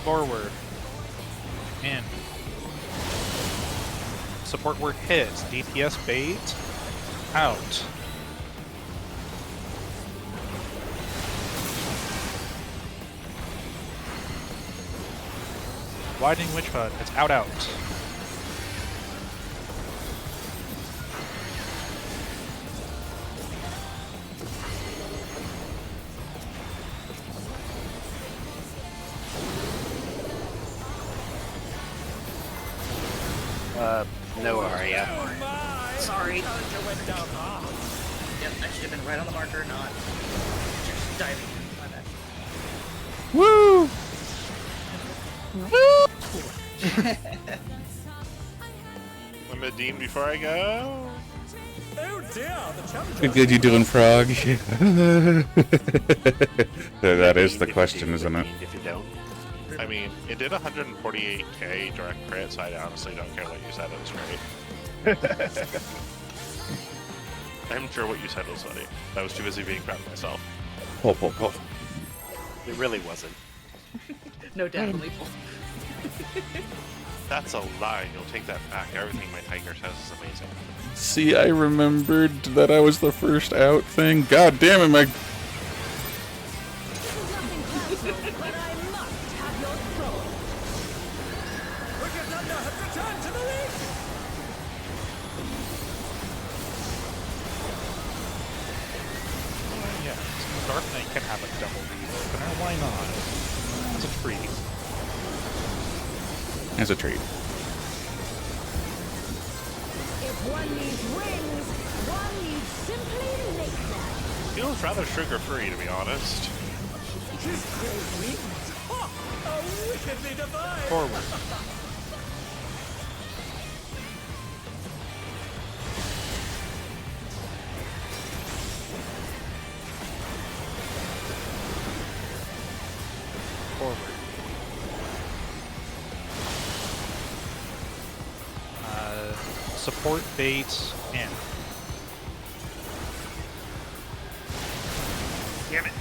Forward. In. Support word hits. DPS bait. Out. Widening witch hut. It's out out. No Aria. Sorry. Yep, I should have been right on the marker, not just diving. My bad. Woo! I'm a dean before I go. Oh dear, the challenger. Good, good you doing, Frog? That is the question, isn't it? If you don't. I mean, it did 148k direct crit, so I honestly don't care what you said. It was great. I'm sure what you said was funny. I was too busy being proud of myself. Pull, pull, pull. It really wasn't. No, definitely. That's a lie. You'll take that back. Everything my tiger says is amazing. See, I remembered that I was the first out thing. God damn it, my... nothing personal, but I must have your soul. Wicked Thunder has returned to the ring. Yeah, Dark Knight can have a double read opener. Why not? It's a treat. As a treat. If one needs wings, one needs simply make them. Feels rather sugar-free, to be honest. His great wings. Ha! How wickedly divine. Forward. Forward. Support bait in. Damn it.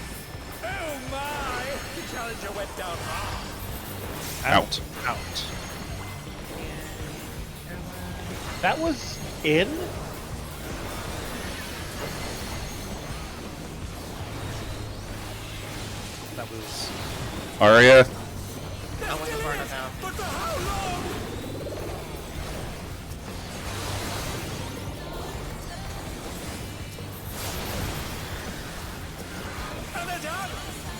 Oh my! The challenger went down hard. Out. Out. That was in? That was. Aria? I wasn't far enough out. But for how long? And they're done.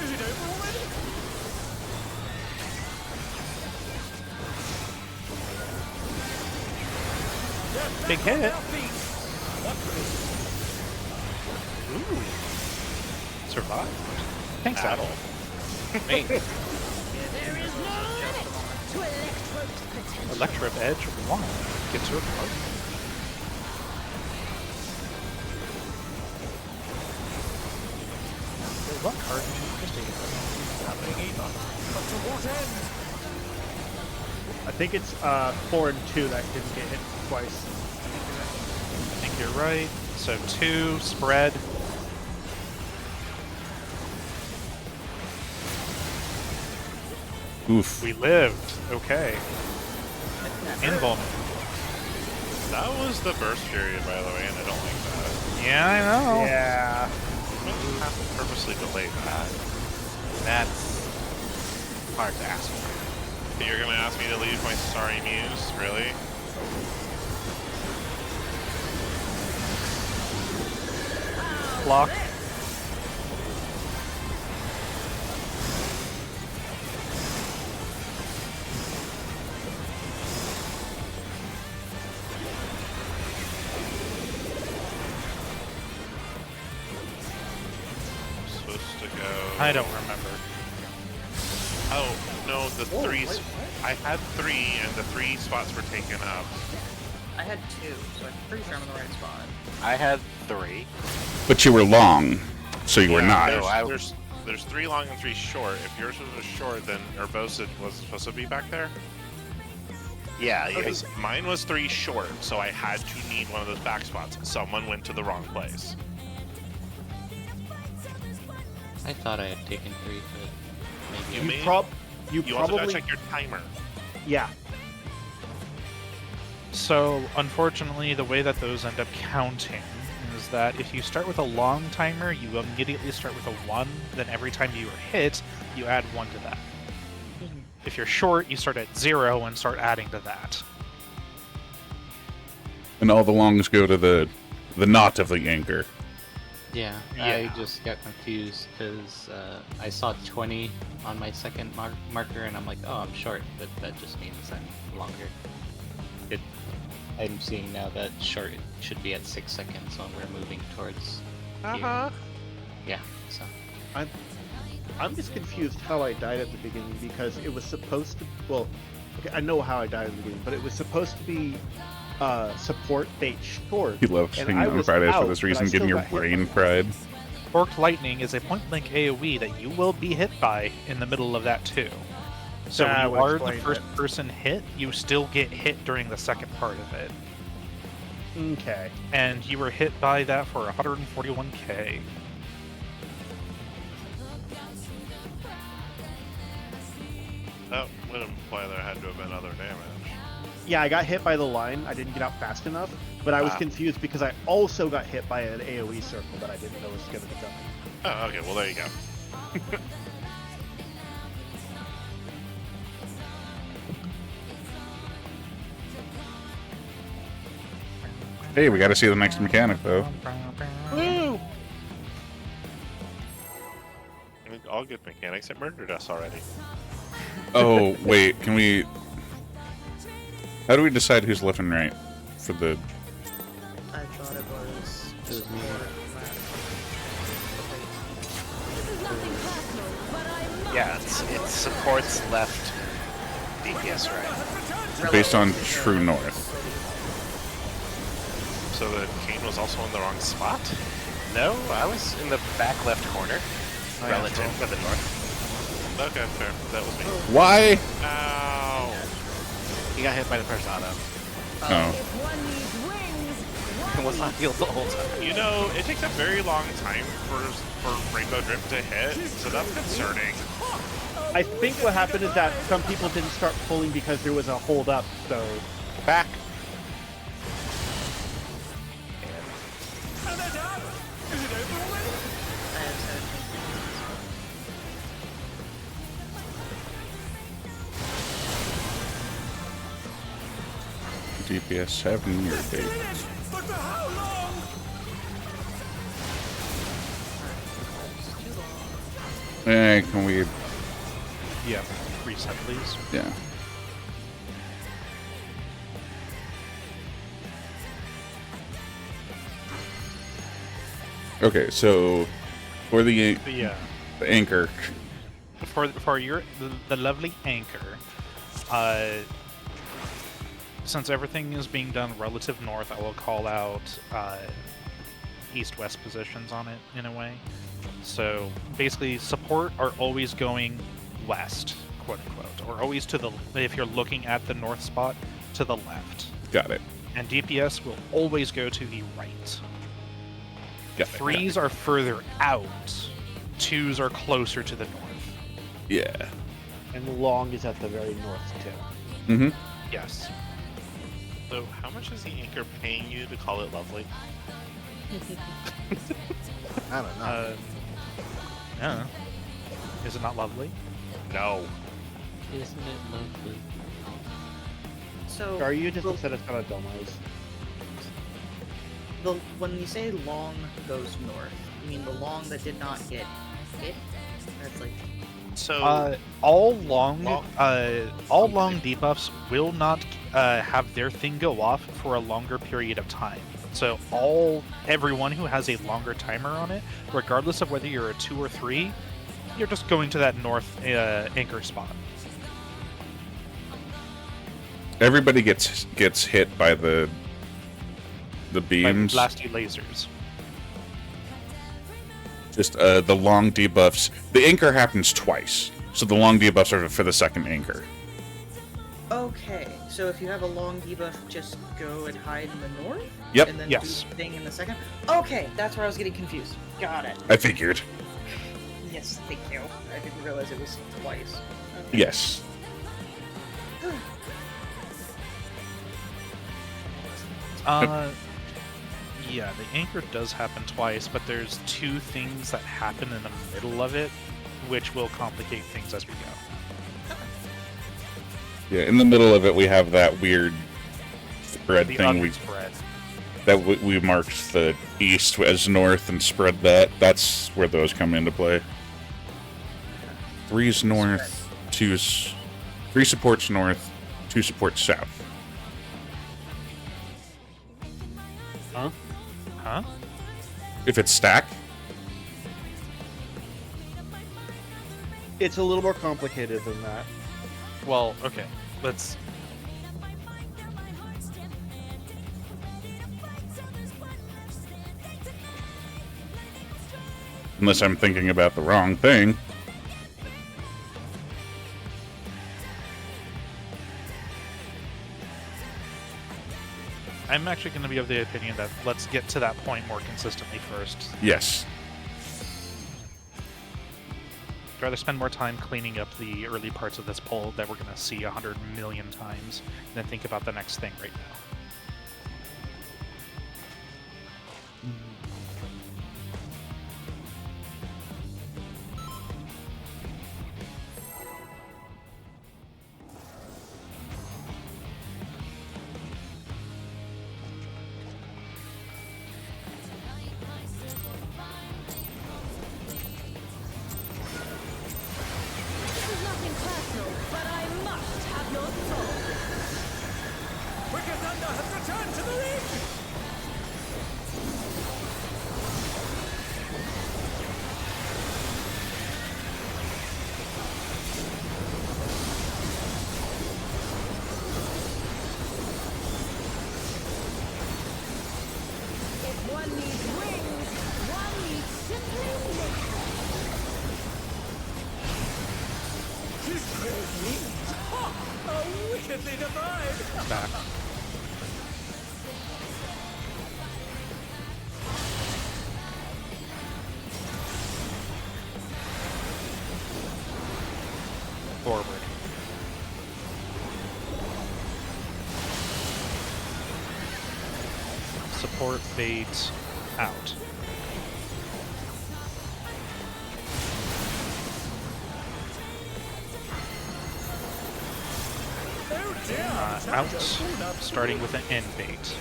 Is it over already? Big hit. Ooh. Survived. Tank saddle. There is no limit to Electro's potential. Electric Edge 1 gets her part. What card did you just take? Nothing either. But to what end? I think it's 4 and 2 that didn't get hit twice. I think you're right. So 2, spread. Oof. We lived. Okay. Invulnerable. That was the burst period, by the way, and I don't like that. Yeah, I know. Yeah. You might have to purposely delay that. That's hard to ask for. You're gonna ask me to leave my sorry muse? Really? Block. supposed to go. I don't remember. Oh no, the Whoa, threes. wait, what? I had 3, and the 3 spots were taken up. I had 2, so I'm pretty sure I'm in the right spot. I had 3. But you were long, so you were not. There's 3 long and 3 short. If yours was short, then Urbosa was supposed to be back there. Yeah, Because mine was 3 short, so I had to need one of those back spots. Someone went to the wrong place. I thought I had taken 3, but maybe You I- may- You You also probably gotta check your timer. yeah. So, unfortunately, the way that those end up counting is that if you start with a long timer, you immediately start with a 1, then every time you are hit, you add 1 to that. If you're short, you start at 0 and start adding to that. And all the longs go to the knot of the anchor. Yeah, I just got confused because I saw 20 on my second marker, and I'm like, oh, I'm short, but that just means I'm longer. I'm seeing now that short should be at 6 seconds when we're moving towards here. Yeah, so. I'm just confused how I died at the beginning because it was supposed to. Well, okay, I know how I died at the beginning, but it was supposed to be support bait short. You love and singing I on was Fridays out, for this but I reason, still getting your got hit. brain fried. Forked Lightning is a point-blank AoE that you will be hit by in the middle of that too. So That when you would are the explain first it. person hit, you still get hit during the second part of it. Okay. And you were hit by that for 141k. That would imply there had to have been other damage. Yeah, I got hit by the line. I didn't get out fast enough, but I was confused because I also got hit by an AoE circle that I didn't know was going to be coming. Oh, okay, well there you go. Hey, we got to see the next mechanic though. Woo! I mean, all good mechanics. It murdered us already. Oh wait, can we? How do we decide who's left and right for the? I thought it was. It was me. This is nothing personal, but I must. Yeah, it supports left, DPS right. Based on true north. So the cane was also in the wrong spot? No, I was in the back left corner, yeah, relative to the north. Okay, fair. That was me. Why? Ow! He got hit by the first auto. Oh. If one needs wings, And was not healed the whole time. You know, it takes a very long time for Rainbow Drip to hit, so that's concerning. I think what happened is that some people didn't start pulling because there was a hold up, so Back. Are they done? Is it over already? I had 17. DPS 7 your date. Finished! But for how long? Can we? Yeah, reset please. Yeah. Okay, so for the Yeah. anchor, For your the lovely anchor, since everything is being done relative north, I will call out east-west positions on it in a way. So basically, support are always going west, quote unquote, or always to the, if you're looking at the north spot, to the left. got it. And DPS will always go to the right. Got it. Threes are further out. Twos are closer to the north. Yeah. and long is at the very north tip. Mm-hmm. Yes. So, how much is the anchor paying you to call it lovely? I don't know. Yeah. Is it not lovely? No. Isn't it lovely? So Are you just the- upset it's kind of dumb eyes? when you say long goes north, you mean the long that did not get hit? That's like So, All long debuffs will not have their thing go off for a longer period of time. So everyone who has a longer timer on it, regardless of whether you're a 2 or 3, you're just going to that north anchor spot. Everybody gets hit by the beams. By blasty lasers. Just the long debuffs. The anchor happens twice, so the long debuffs are for the second anchor. Okay, so if you have a long debuff, just go and hide in the north? Yep. And then Yes. do the thing in the second? Okay, that's where I was getting confused. Got it. I figured. Yes, thank you. I didn't realize it was twice. Okay. Yes. Yeah, the anchor does happen twice, but there's 2 things that happen in the middle of it, which will complicate things as we go. Yeah, in the middle of it, we have that weird spread The thing. ugly spread. We marked the east as north and spread that. That's where those come into play. 3's north, 2's... 3 supports north, 2 supports south. Huh? If it's stack, It's a little more complicated than that. Well, okay. Let's... unless I'm thinking about the wrong thing. I'm actually going to be of the opinion that let's get to that point more consistently first. Yes. I'd rather spend more time cleaning up the early parts of this poll that we're going to see 100 million times than think about the next thing right now. This is nothing personal, but I must have your soul. Wicked Thunder has returned to the ring! If one needs wings, one needs simply make them. His great wings! Ha! Are wickedly divine! Back. Forward. Support fades out. Oh dear! Out, starting with an end bait.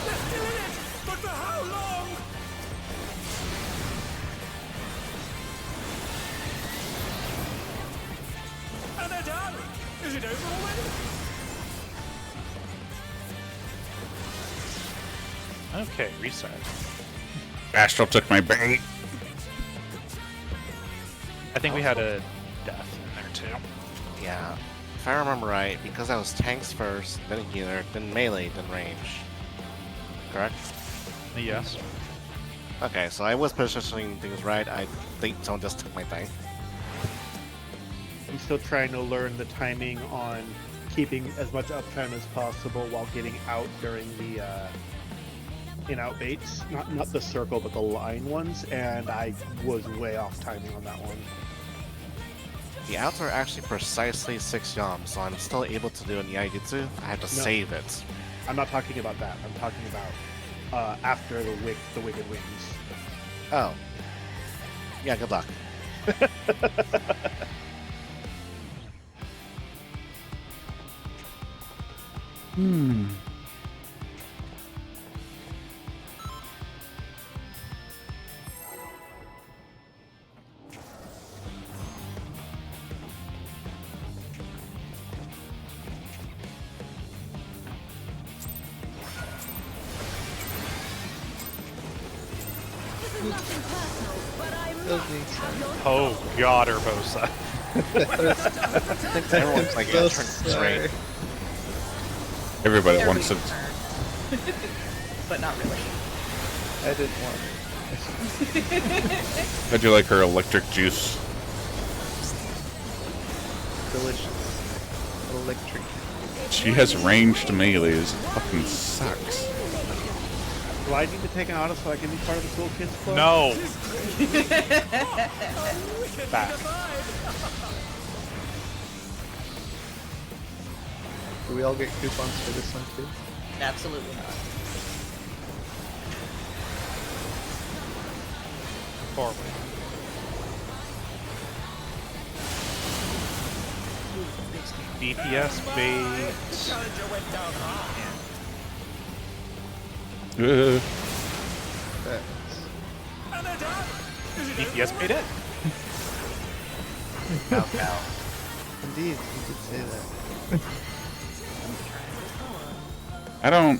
They're still in it! But for how long? And they're done! Is it over already? Okay, reset. Astral took my bait. I think we had a death in there too. Yeah. If I remember right, because I was tanks first, then healer, then melee, then range. Correct? Yes. Okay, so I was positioning things right. I think someone just took my thing. I'm still trying to learn the timing on keeping as much uptime as possible while getting out during the in-out baits. Not the circle, but the line ones, and I was way off timing on that one. The outs are actually precisely 6 yums, so I'm still able to do an Yaijutsu. I have to save it. I'm not talking about that. I'm talking about after the Wicked Wings. Oh. Yeah, good luck. nothing personal, but I Those must need have your Oh god, Urbosa. Everyone's like, yeah, So turn sorry. straight. Everybody wants to. Everybody's turn. But not really. I didn't want it. How'd you like her electric juice? Delicious. Electric. She has ranged melees. It fucking sucks. Do I need to take an auto so I can be part of the cool kids club? No. Back. Do we all get coupons for this one too? Absolutely not. Forward. DPS bait. Challenger went down hard. That's... And they're done. Is it DPS bait it. Indeed, you did say that. I don't.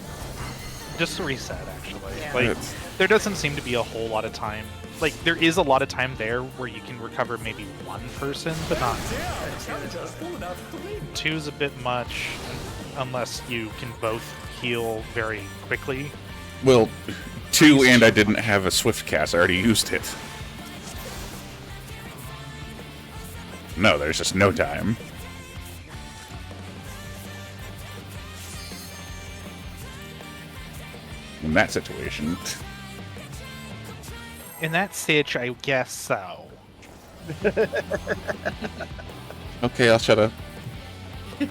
Just to reset, actually. Yeah. Like, It's- there doesn't seem to be a whole lot of time. Like, there is a lot of time there where you can recover maybe one person, but not dear, the Challenger's fallen out of the ring. two's a bit much, unless you can both heal very quickly. Well, 2 and I didn't have a swift cast. I already used it. No, there's just no time. In that situation. In that sitch, I guess so. Okay, I'll shut up. This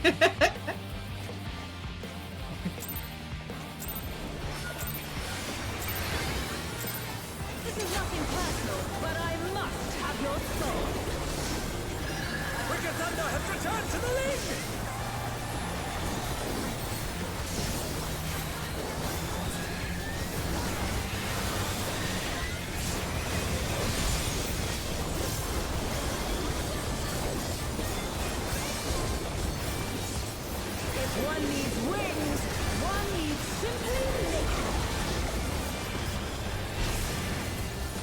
is nothing personal, but I must have your soul. Wicked Thunder has returned to the ring. If one needs wings, one needs simply nature.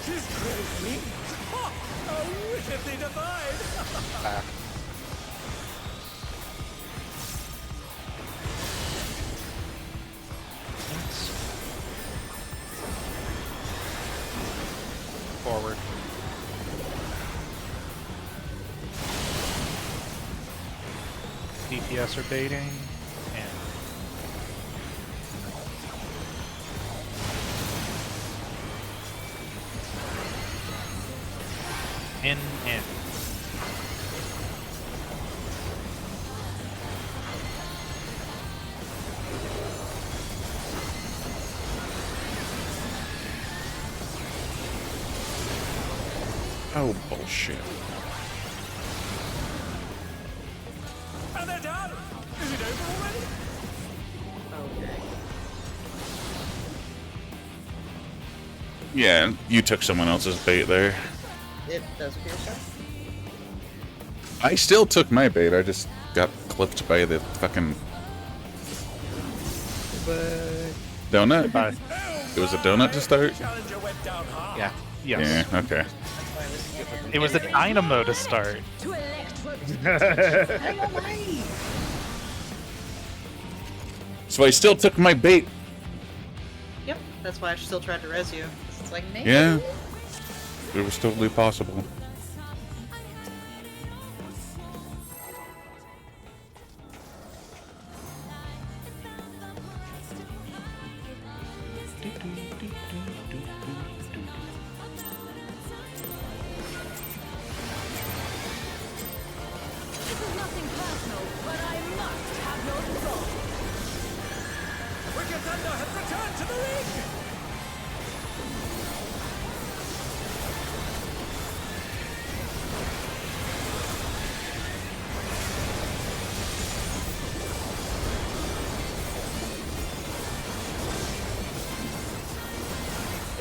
His great wings. Ha! Oh, wickedly divine. Back. Forward. DPS are baiting, and in. Oh, bullshit. And they're done. Is it over already? Okay. Yeah, you took someone else's bait there. It does appear so. I still took my bait, I just got clipped by the fucking But donut. Bye. It was a donut to start? Challenger went down hard. Yeah. Yes. Yeah, okay. That's why I was skipping. It was a dynamo to start. To electrode. So I still took my bait. Yep, that's why I still tried to res you. It's like, maybe. Yeah. It was totally possible. This is nothing personal, but I must have your soul. Wicked Thunder has returned to the ring.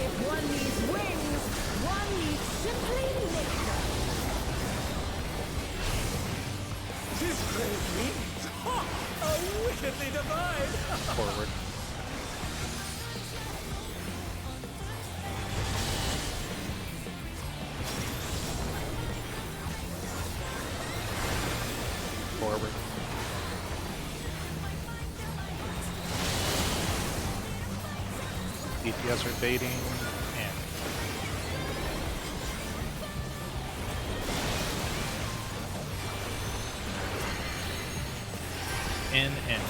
If one needs wings, one needs simply nature. His great wings. Ha! Oh, wickedly divine. Forward. DPS are baiting, and in.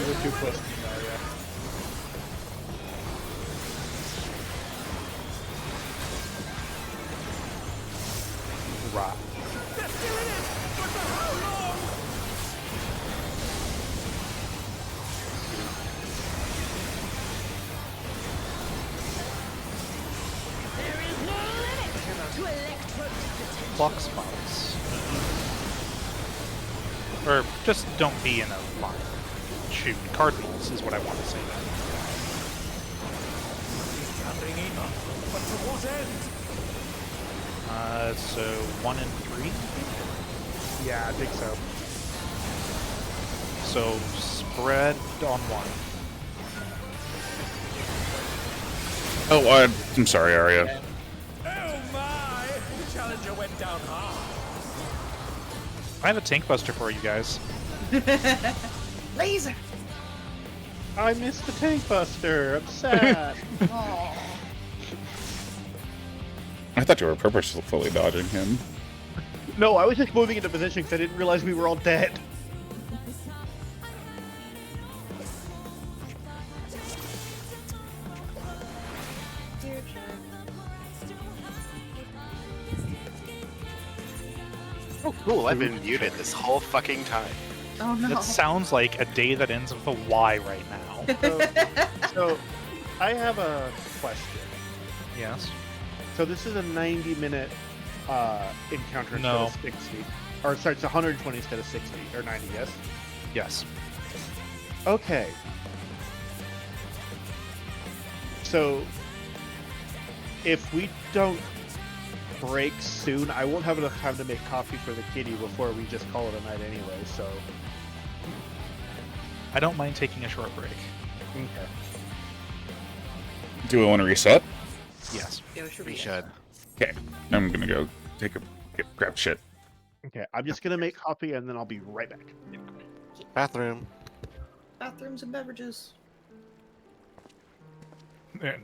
We're too close to the area. Right. They're still in it! But for how long? There is no limit to Electro's potential. Block spots. Or just don't be in a line. Shoot, cardinals is what I want to say then. He's gathering in. But to what end? So 1 and 3? Yeah, I think so. So spread on 1. Oh, I'm sorry, Arya. Oh my! The challenger went down hard. I have a tank buster for you guys. Laser. I missed the tank buster. I'm sad. Oh. I thought you were purposefully dodging him. No, I was just moving into position because I didn't realize we were all dead. Oh, cool. I've been muted this whole fucking time. Oh no. That sounds like a day that ends with a Y right now. So, I have a question. Yes. So this is a 90-minute encounter instead No. of 60. Or sorry, it's 120 instead of 60 or 90. Yes. Yes. Okay. So if we don't break soon, I won't have enough time to make coffee for the kitty before we just call it a night anyway. So I don't mind taking a short break. okay. Do we want to reset? Yes. Yeah, we should We be. should. Okay, I'm gonna go take a grab shit. Okay, I'm just gonna make coffee and then I'll be right back. Bathroom. Bathrooms and beverages.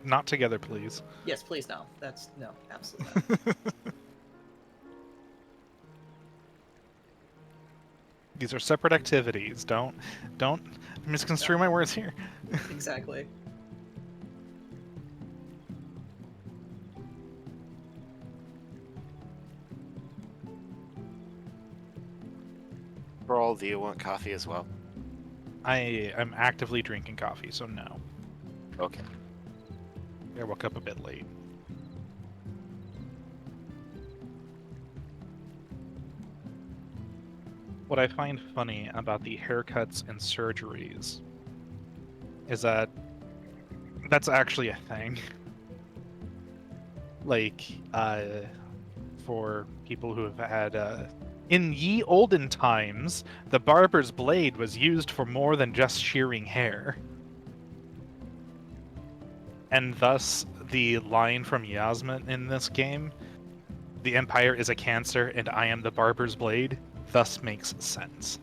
Not together, please. Yes, please no. That's no, absolutely not. These are separate activities. Don't misconstrue my words here. Exactly. Brawl, do you want coffee as well? I am actively drinking coffee, so no. Okay. I woke up a bit late. What I find funny about the haircuts and surgeries is that that's actually a thing. Like, for people who have had, in ye olden times, the barber's blade was used for more than just shearing hair. And thus, the line from Yasmin in this game, the Empire is a cancer and I am the barber's blade, thus makes sense.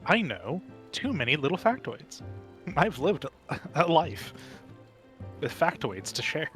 I know too many little factoids. I've lived a life with factoids to share.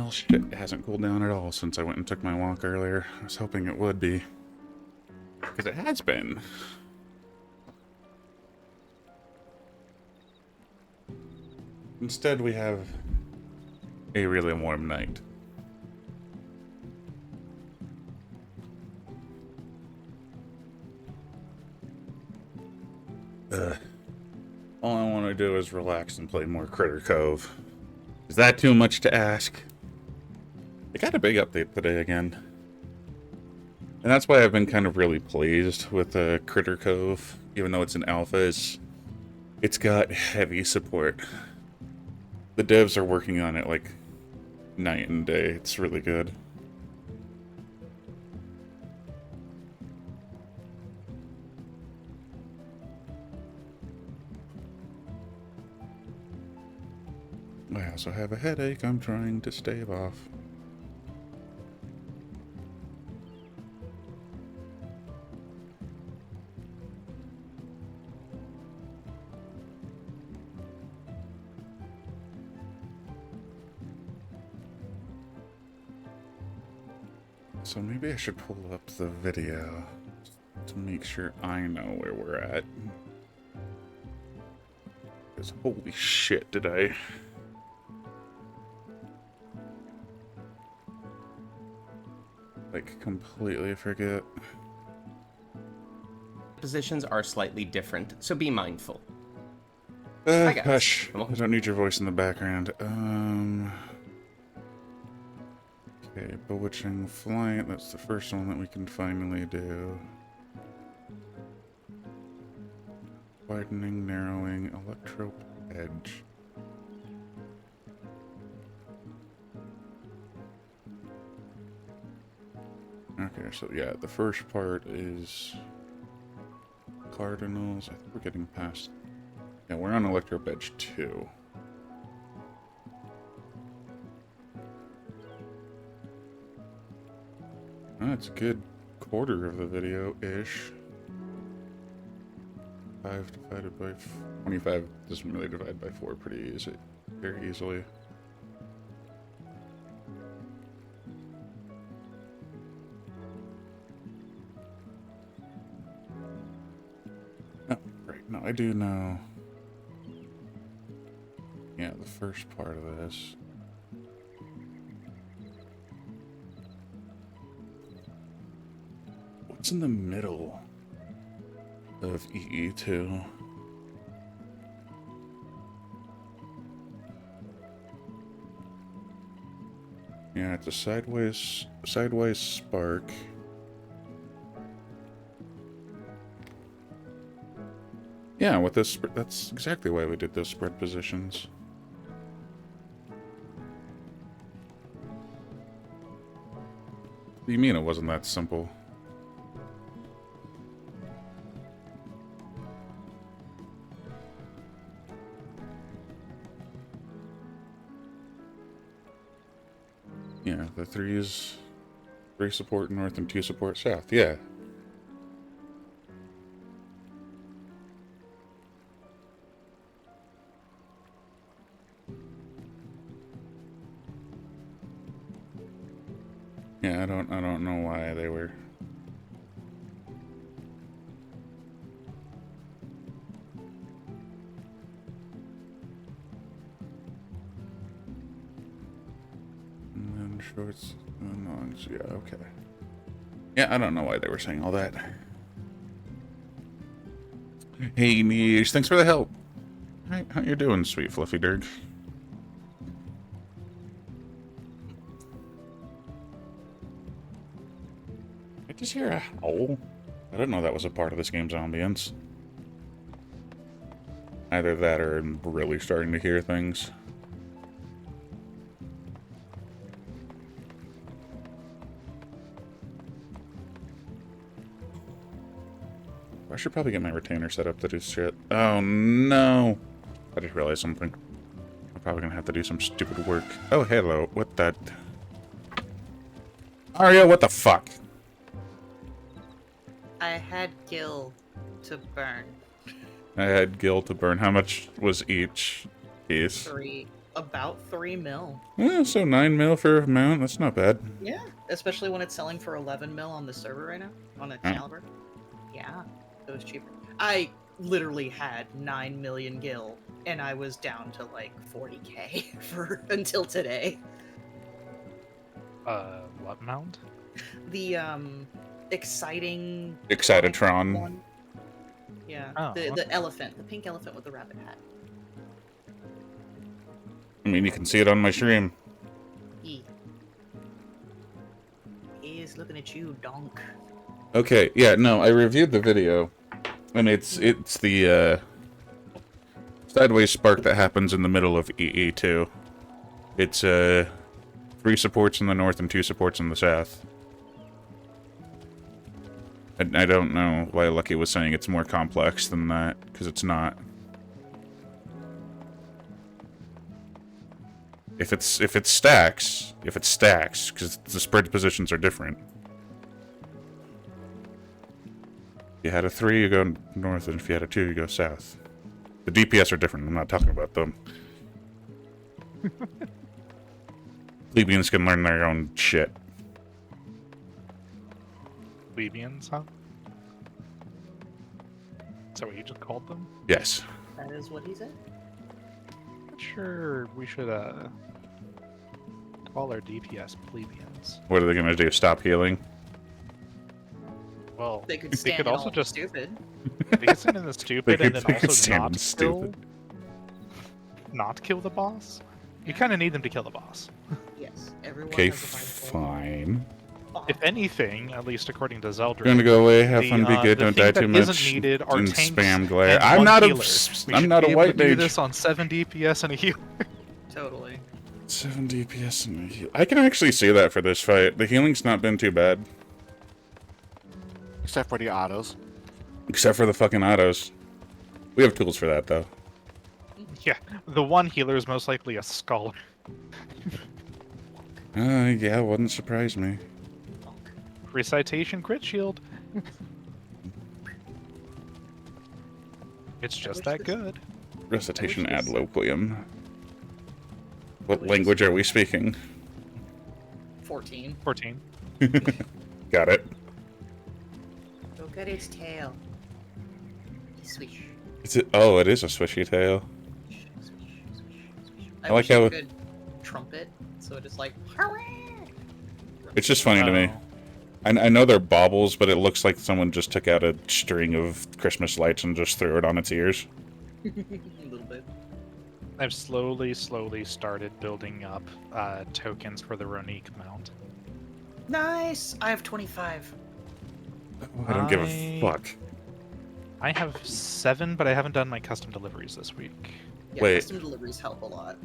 Well, shit, it hasn't cooled down at all since I went and took my walk earlier. I was hoping it would be. Because it has been. Instead, we have a really warm night. All I want to do is relax and play more Critter Cove. Is that too much to ask? They got a big update today again. And that's why I've been kind of really pleased with Critter Cove. Even though it's an alpha, it's got heavy support. The devs are working on it like night and day. It's really good. I also have a headache I'm trying to stave off. So maybe I should pull up the video to make sure I know where we're at. Because holy shit, did I... like, completely forget. Positions are slightly different, so be mindful. Hush. I don't need your voice in the background. Okay, Bewitching Flight. That's the first one that we can finally do. Widening, narrowing, Electrope Edge. Okay, so yeah, the first part is Cardinals. I think we're getting past... yeah, we're on Electrope Edge 2. That's a good quarter of the video-ish. 5 divided by 25 doesn't really divide by 4 pretty easy, very easily. Oh, right. No, I do know. Yeah, the first part of this. What's in the middle of EE2? Yeah, it's a sideways spark. Yeah, with this, that's exactly why we did those spread positions. What do you mean it wasn't that simple? Yeah, the 3 support north and 2 support south, yeah. Yeah, I don't know why they were... and then shorts and longs, yeah, okay. Yeah, I don't know why they were saying all that. Hey, Niche, thanks for the help. How you doing, sweet fluffy Dirk? I just hear a howl. I didn't know that was a part of this game's ambience. Either that or I'm really starting to hear things. I should probably get my retainer set up to do shit. Oh no! I just realized something. I'm probably gonna have to do some stupid work. Oh, hello. What that? Aria, what the fuck? I had Gil to burn. I had Gil to burn. How much was each piece? 3. about 3 mil. Yeah, so 9 mil for a mount. That's not bad. Yeah, especially when it's selling for 11 mil on the server right now, on a caliber. Yeah, it was cheaper. I literally had 9 million gil, and I was down to like 40k for until today. What mount? The exciting Excitedtron. one. Yeah, Oh, the elephant, the pink elephant with the rabbit hat. I mean, you can see it on my stream. He is looking at you, donk. Okay, yeah, no, I reviewed the video, and it's the sideways spark that happens in the middle of EE2. It's 3 supports in the north and 2 supports in the south. I don't know why Lucky was saying it's more complex than that, because it's not. If it stacks, because the spread positions are different. If you had a 3, you go north, and if you had a 2, you go south. The DPS are different. I'm not talking about them. Plebeians can learn their own shit. Plebeians, huh? Is that what you just called them? Yes. That is what he said. Not sure we should call our DPS plebeians. What are they gonna do? Stop healing? Well, they could also just stupid. They could stand in the stupid and then also stand not stupid. Not kill the boss. You kind of need them to kill the boss. Yes, everyone. Okay, has a fine. If anything, at least according to Zelda, You're gonna go away, have fun, be good, don't die too much, needed are and tanks spam glare. and I'm one not healer. a We I'm should not be a able white to do mage. this on 7 DPS and a healer. Totally. 7 DPS and a heal. I can actually see that for this fight. The healing's not been too bad. Except for the autos. Except for the fucking autos. We have tools for that, though. Yeah, the one healer is most likely a scholar. Yeah, wouldn't surprise me. Recitation crit shield. It's just that good. Recitation ad loquium. What language are we speaking? 14. 14. Got it. Look at its tail. Swish. Oh, it is a swishy tail. I like wish how it could trumpet, so it is like. it's just funny to me. I know they're baubles, but it looks like someone just took out a string of Christmas lights and just threw it on its ears. A little bit. I've slowly started building up tokens for the Ronique mount. Nice! I have 25. I don't give a fuck. I have 7, but I haven't done my custom deliveries this week. Yeah, Wait. custom deliveries help a lot.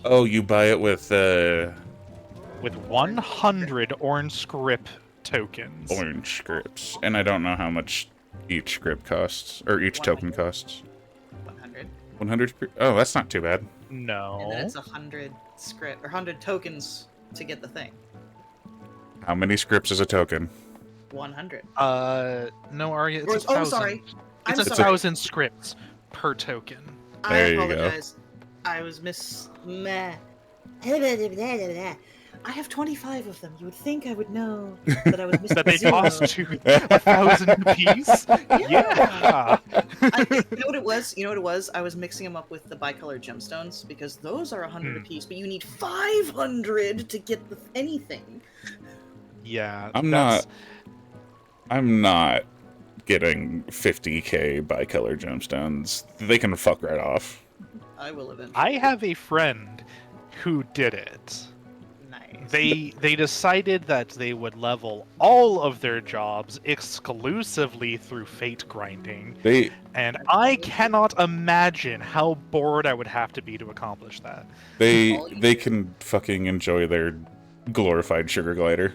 Oh, you buy it with 100 orange script tokens. orange scripts, and I don't know how much each script costs, or each token costs. 100. 100 script? Oh, that's not too bad. No. And then it's 100 script or 100 tokens to get the thing. How many scripts is a token? 100. No, Arya, it's Or- 1,000. oh, sorry. It's I'm a sorry. 1,000 scripts per token. I There you go. apologize. I was meh. I have 25 of them. You would think I would know that I was missing That they zero. cost you 1,000 apiece? Yeah. You know what it was? You know what it was? I was mixing them up with the bicolor gemstones because those are 100 apiece, but you need 500 to get anything. Yeah. I'm not getting 50k bicolor gemstones. They can fuck right off. I will eventually. I have a friend who did it. Nice. They decided that they would level all of their jobs exclusively through fate grinding. And I cannot imagine how bored I would have to be to accomplish that. They can fucking enjoy their glorified sugar glider.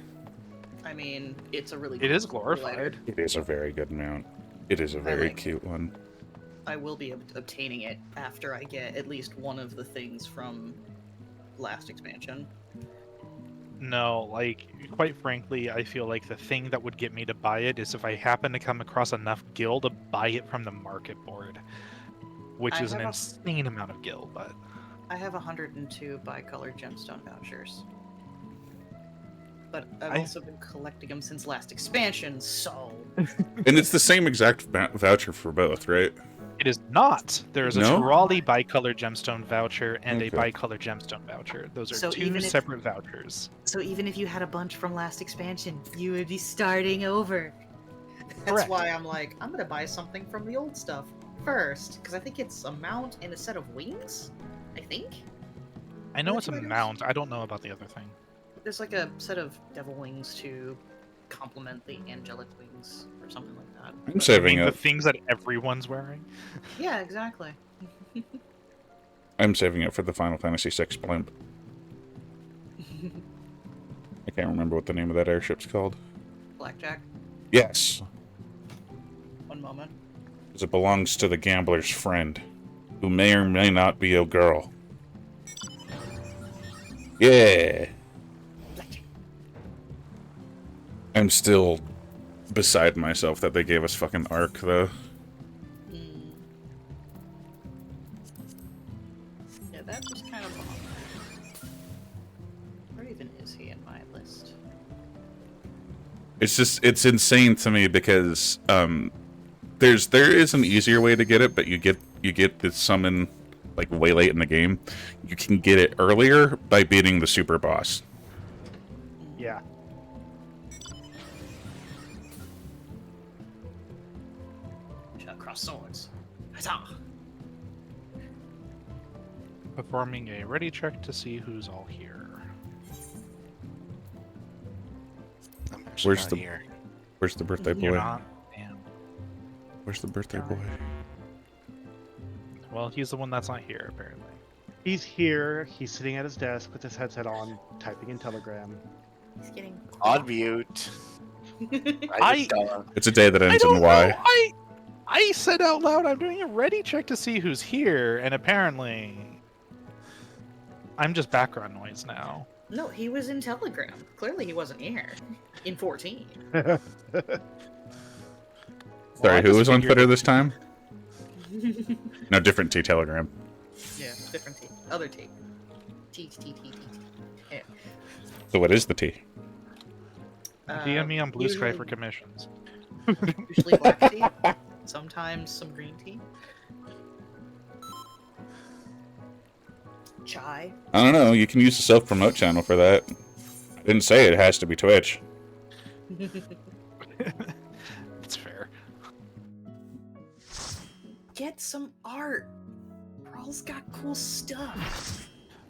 I mean, it's a really. It is cool glorified. glider. It is a very good mount. It is a very cute one. I will be obtaining it after I get at least one of the things from last expansion. No, like, quite frankly, I feel like the thing that would get me to buy it is if I happen to come across enough gil to buy it from the market board. which I is an have a- insane amount of gil, but I have 102 bicolored gemstone vouchers. But I've I- also been collecting them since last expansion, so... And it's the same exact voucher for both, right? it is not. There is a No? Terali bicolored gemstone voucher and a Okay. bicolored gemstone voucher. Those are So two even if- separate vouchers. So even if you had a bunch from last expansion, you would be starting over. That's Correct. why I'm like, I'm gonna buy something from the old stuff first, because I think it's a mount and a set of wings. I think I know Are it's a there two items? mount. I don't know about the other thing. there's like a set of devil wings to complement the angelic wings or something like that. I'm I saving mean, the up. things that everyone's wearing. Yeah, exactly. I'm saving up for the Final Fantasy VI blimp. I can't remember what the name of that airship's called. Blackjack. Yes, One moment. because it belongs to the gambler's friend, who may or may not be a girl. Yeah. Blackjack. I'm still beside myself that they gave us fucking Arc, though. Hmm. Yeah, that was kind of bummer. Where even is he in my list? It's just, it's insane to me because there is an easier way to get it, but you get the summon like way late in the game. You can get it earlier by beating the super boss. Yeah. Shall cross swords. Huzzah! Performing a ready check to see who's all here. I'm actually Where's not the- here. Where's the birthday You're boy? not. Damn. Where's the birthday boy? Well, he's the one that's not here, apparently. He's here. He's sitting at his desk with his headset on, typing in Telegram. He's getting On mute. I- It's a day that I ends don't in know. Y. I said out loud, I'm doing a ready check to see who's here, and apparently, I'm just background noise now. No, he was in Telegram. Clearly he wasn't here. In 14. Sorry, I who just was on figured- Twitter this time? No, different T Telegram. Yeah, different T. Other T. T. Yeah. So what is the T? DM me on Blue Sky usually- for commissions. Usually black tea. Sometimes some green tea. Chai. I don't know. You can use the self-promote channel for that. I didn't say it has to be Twitch. That's fair. Get some art. Brawl's got cool stuff.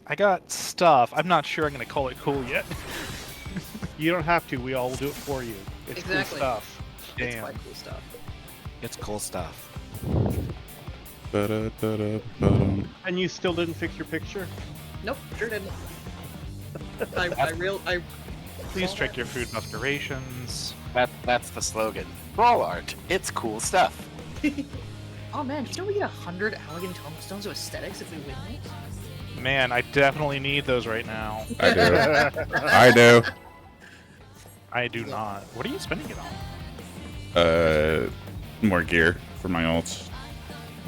I got stuff. I'm not sure I'm gonna call it cool yet. You don't have to. We all will do it for you. It's Exactly. cool stuff. It's Damn. quite cool stuff. It's cool stuff. Ba-da-da-da-ba-dum. And you still didn't fix your picture? Nope, sure didn't. Please check your food buff durations. That's the slogan. Brawl art. It's cool stuff. Oh man, you know we get 100 elegant tombstones of aesthetics if we win this? Man, I definitely need those right now. I do. I do. I do not. What are you spending it on? More gear for my ults.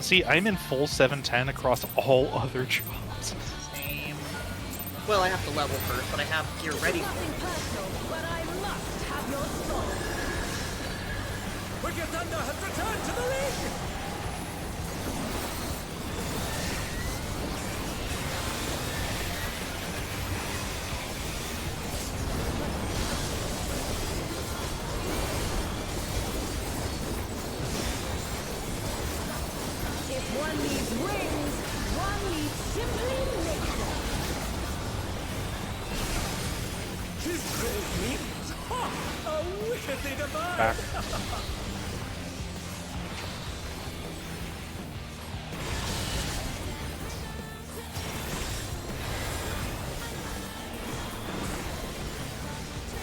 See, I'm in full 710 across all other jobs. Same. Well, I have to level first, but I have gear ready. Nothing personal, but I must have your sword. Wicked Thunder has returned to the league! If one needs wings, one needs simply make them. His great wings! Ha! A wickedly divine! Back.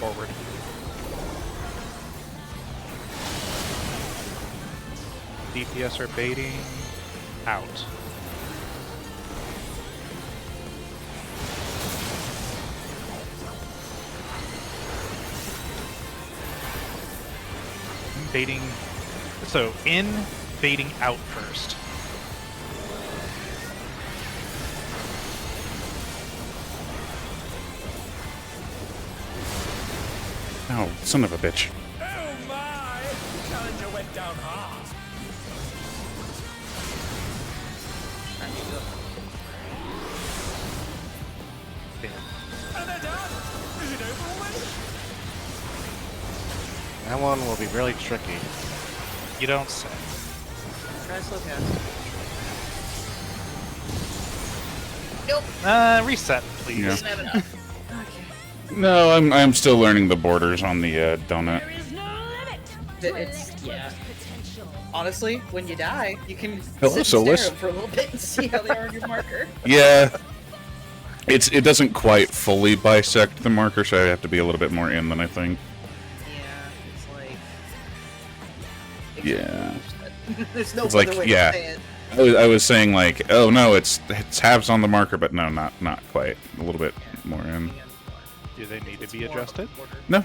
Forward. DPS are baiting. Out. Baiting. So in, baiting out first. Oh, son of a bitch. Oh my! Challenger went down hard. And they're done. Is it over already? That one will be really tricky. You don't say. Try slow cast. Nope. Reset, please. Yeah. Didn't have enough. Okay. No, I'm still learning the borders on the donut. There is no limit. It's yeah. Honestly, when you die, you can Hello, sit and Solus. stare at them for a little bit and see how they are on your marker. Yeah. It doesn't quite fully bisect the marker, so I have to be a little bit more in than I think. Yeah, it's like. Yeah. There's no It's other like, way yeah. to say it. I was saying like, oh no, it's halves on the marker, but no, not quite. A little bit more in. Do they need to It's be more adjusted? order. No.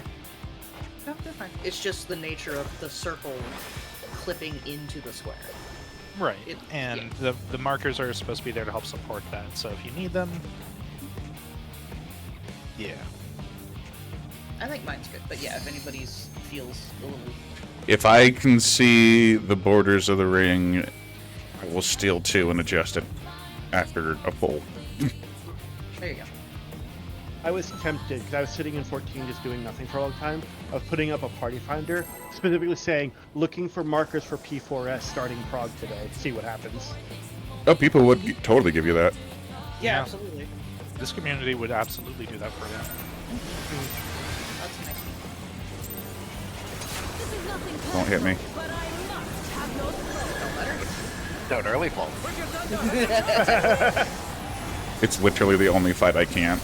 No, they're fine. It's just the nature of the circle clipping into the square. Right. It- And the markers are supposed to be there to help support that. So if you need them, yeah. I think mine's good, but yeah, if anybody's feels a little. If I can see the borders of the ring, I will steal 2 and adjust it after a pull. There you go. I was tempted because I was sitting in 14 just doing nothing for a long time of putting up a party finder specifically saying looking for markers for P4S starting prog today. See what happens. Oh, people would totally give you that. Yeah, Yeah. absolutely. This community would absolutely do that for you. That's nice. This is nothing Don't hit me. personal, but I must have your throat. Don't early fall. It's literally the only fight I can't.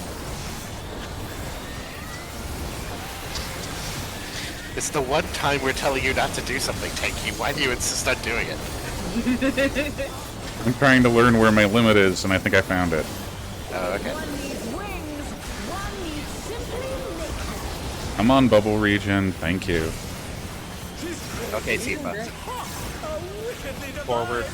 It's the one time we're telling you not to do something, Tanky. Why do you insist on doing it? I'm trying to learn where my limit is, and I think I found it. Oh, okay. One needs wings, one needs simply nakedness. I'm on bubble region, thank you. Okay, Tifa. Forward.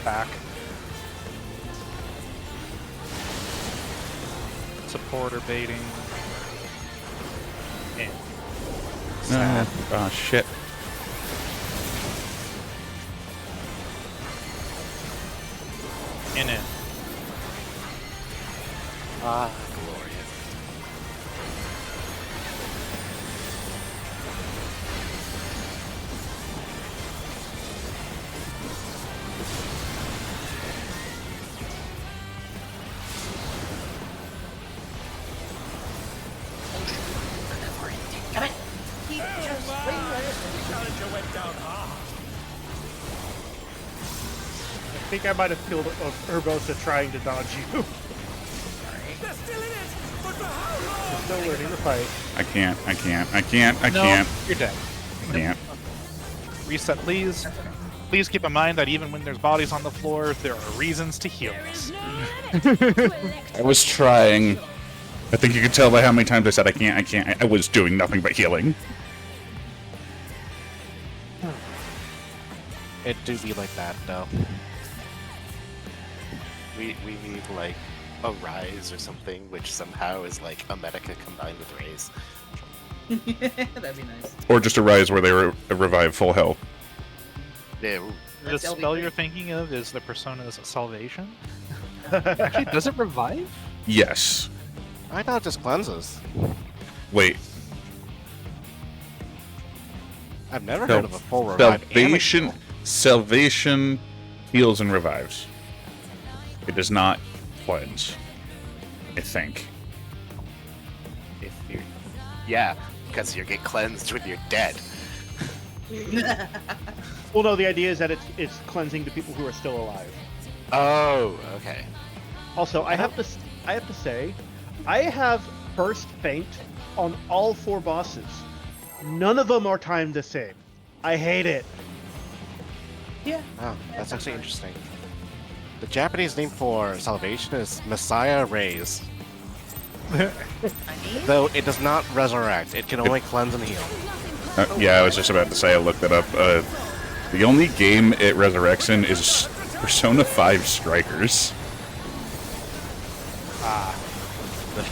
Back. Supporter baiting. In. No. Oh, shit. In. Ah, glorious. Come in. Keep just Challenger went down hard. I think I might have killed Urbosa trying to dodge you. They're still in it, but for how long? Still learning to fight. I can't. I No, can't. you're dead. I can't. Reset, please. Please keep in mind that even when there's bodies on the floor, there are reasons to heal us. I was trying. I think you could tell by how many times I said I can't. I was doing nothing but healing. It do be like that, though. We need like a rise or something, which somehow is like a Medica combined with Raise. That'd be nice. Or just a rise where they revive full health. Yeah, ooh. The That's spell LB3. you're thinking of is the Persona's Salvation. Actually, does it revive? Yes. I thought it just cleanses. Wait. I've never heard of a full revive. and a Salvation. heal. Salvation heals and revives. It does not cleanse. I think. If you, yeah, because you get cleansed when you're dead. Well, no, the idea is that it's cleansing to people who are still alive. Oh, okay. Also, I have to say, I have burst feint on all 4 bosses. None of them are timed the same. I hate it. Yeah. Oh, that's actually interesting. The Japanese name for salvation is Messiah Raise. I mean, Though it does not resurrect, it can only cleanse and heal. Yeah, I was just about to say I looked it up. The only game it resurrects in is Persona 5 Strikers. Ah.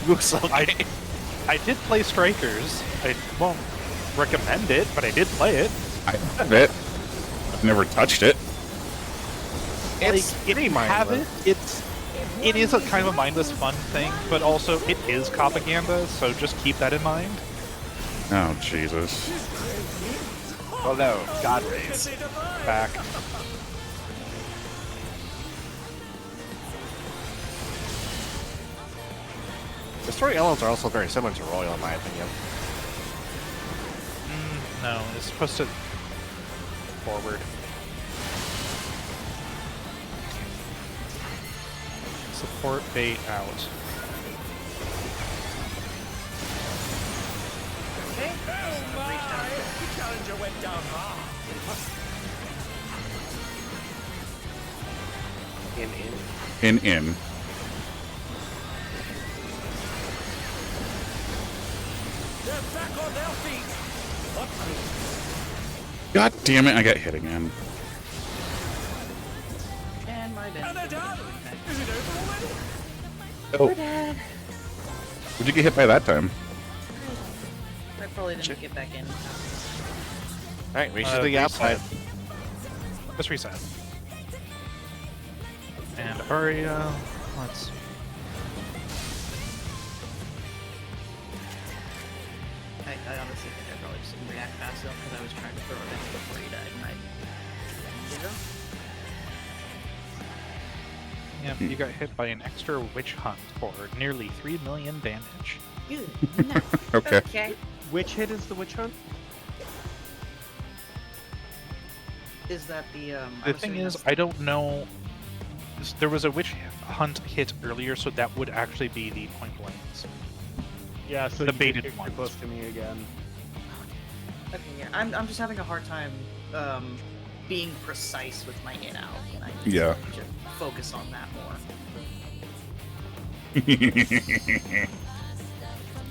Looks okay. I did play Strikers. I won't recommend it, but I did play it. I have it. I've never touched it. It's If pretty you have mindless. it is a kind of a mindless fun thing, but also it is propaganda, so just keep that in mind. Oh, Jesus. Oh no, God rays. Back. The story elements are also very similar to Royal, in my opinion. No, it's supposed to forward. Support bait out. Okay. The challenger went down hard. In. They're back on their feet. God damn it, I got hit again. And my And bad. they're done. Is it over already? Oh, We're dead. would you get hit by that time? I probably didn't get back in. Alright, reach to the Reset. outside. Let's reset. And Aria, let's... I honestly think I probably just didn't react fast enough because I was trying to throw it in before he died, and I... Yep, you got hit by an extra witch hunt for nearly 3 million damage. Good. Okay. Okay. Which hit is the witch hunt? Is that the, The I'm thing assuming is, that's I don't know... There was a witch hunt hit earlier, so that would actually be the point blanks. Yeah, so The you baited get ones. close to me again. Okay, yeah. I'm just having a hard time, being precise with my in-out, and I need Yeah. to focus on that more.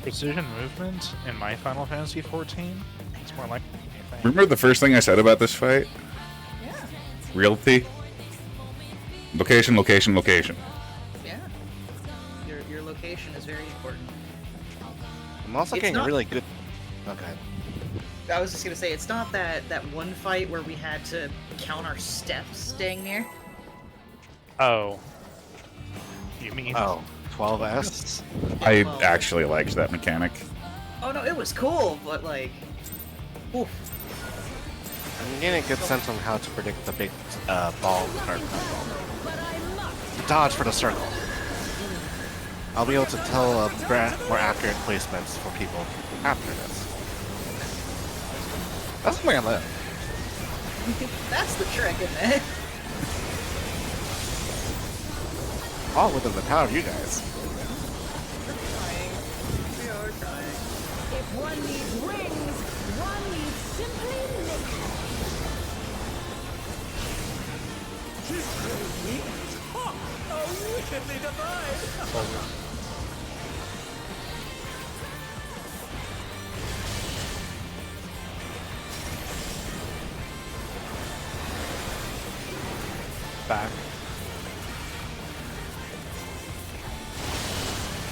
Precision movement in my Final Fantasy XIV? It's more like anything. Remember the first thing I said about this fight? Yeah. Realty? Location, location, location. Yeah. Your location is very important. I'm also It's getting not- really good. Okay. I was just gonna say, it's not that one fight where we had to count our steps staying near. Oh. You mean... Oh, 12S? I Well- actually liked that mechanic. Oh no, it was cool, but like, oof. I'm getting a good sense on how to predict the big ball, or the dodge for the circle. I'll be able to tell more accurate placements for people after this. That's the way I live. That's the trick, isn't it? All within the power of you guys. We're trying. We are trying. If one needs wings, one needs simply nature. She's great wings. Ha! Oh, wickedly divine. Back.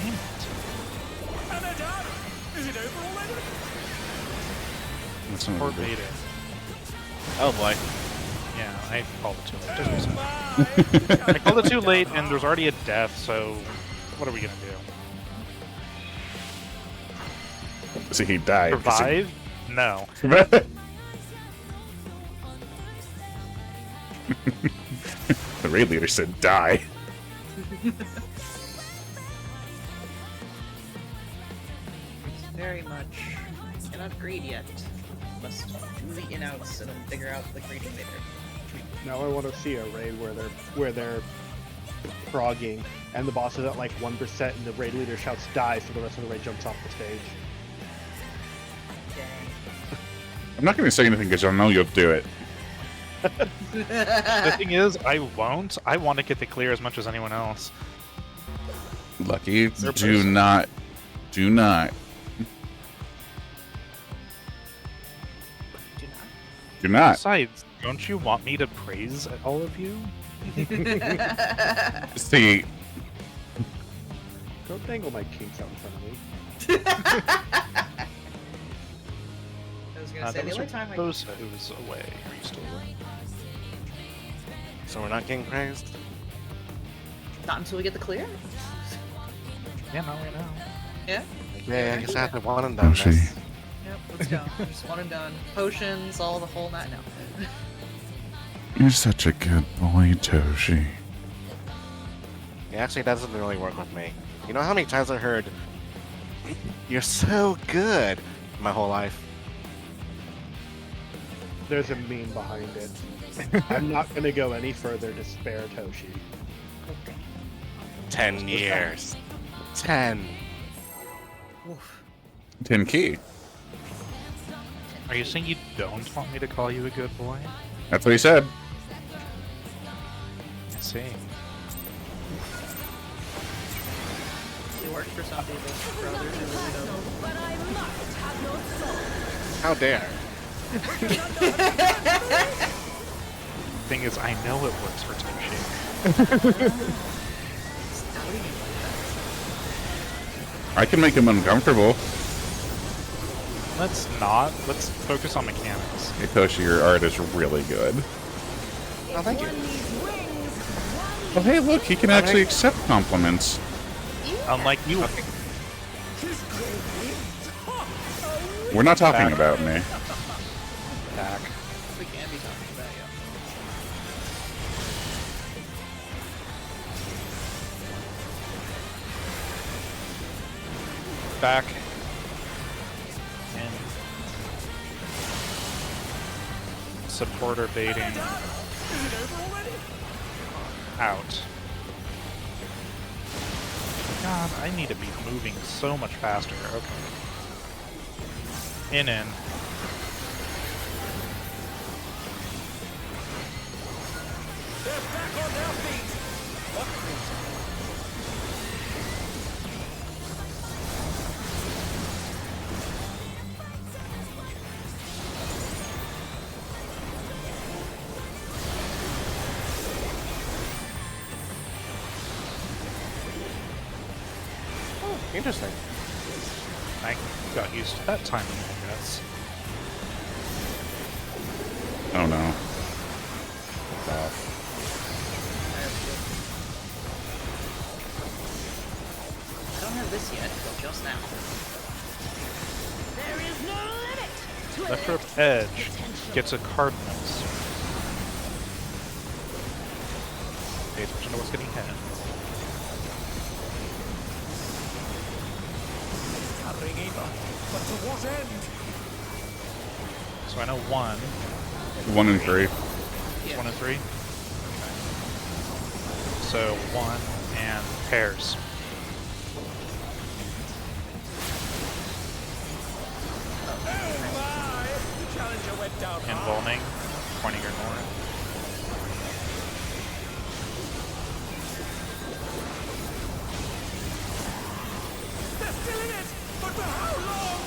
Damn it. And they're done. Is it over already? That's Or not good. beta. Oh boy. Yeah, I called it too late. Just reset. I called it too late, and there's already a death, so what are we gonna do? See, he died. 'cause he- Survive? No. The raid leader said die. It's very much cannot greed yet. Must do the in-outs and then figure out the greeting later. Now I want to see a raid where they're progging and the boss is at like 1% and the raid leader shouts die, so the rest of the raid jumps off the stage. Dang. I'm not going to say anything because I know you'll do it. The thing is, I won't. I want to get the clear as much as anyone else. Lucky, Third do person. not. Do not. Do not. Do not. Besides, Don't you want me to praise all of you? See, Don't dangle my kinks out in front of me. I was gonna say That the was only your time I bosa who was away. Are you still away? So we're not getting praised? not until we get the clear. Yeah, no, we know. Yeah. Yeah, I guess I have to one and done Toshi. this. Yep. Let's go. Just one and done. Potions, all the whole nine. No. You're such a good boy, Toshi. Yeah, actually, that doesn't really work with me. You know how many times I heard, "You're so good," my whole life. There's a meme behind it. I'm not gonna go any further to spare Toshi. 10 years. 10. 10 key. Are you saying you don't want me to call you a good boy? That's what he said. Let's see. It works for some people. For others, it really doesn't. But I must have your soul. How dare. Thing is, I know it works for Toshi. I can make him uncomfortable. Let's not. Let's focus on mechanics. Hey, Toshi, your art is really good. Oh, thank you. One needs wings, one Oh, hey, look, he can actually accept compliments. Unlike you. We're not talking about me. Back. We can be talking about you. Back. In. Supporter baiting. Out. God, I need to be moving so much faster. Okay. In. They're back on their feet. Interesting. I got used to that timing, I guess. Oh no. Off. I don't have this yet, until just now. There is no limit to Left rope edge gets a Cardinals. Pay attention to what's getting hit. Carrying Eva, but to what end? So I know 1. 1 and 3. It's 1 and 3. So 1 and pairs. Oh my! The challenger went down And hard. Volning, pointing your north. They're still in it, but for how long?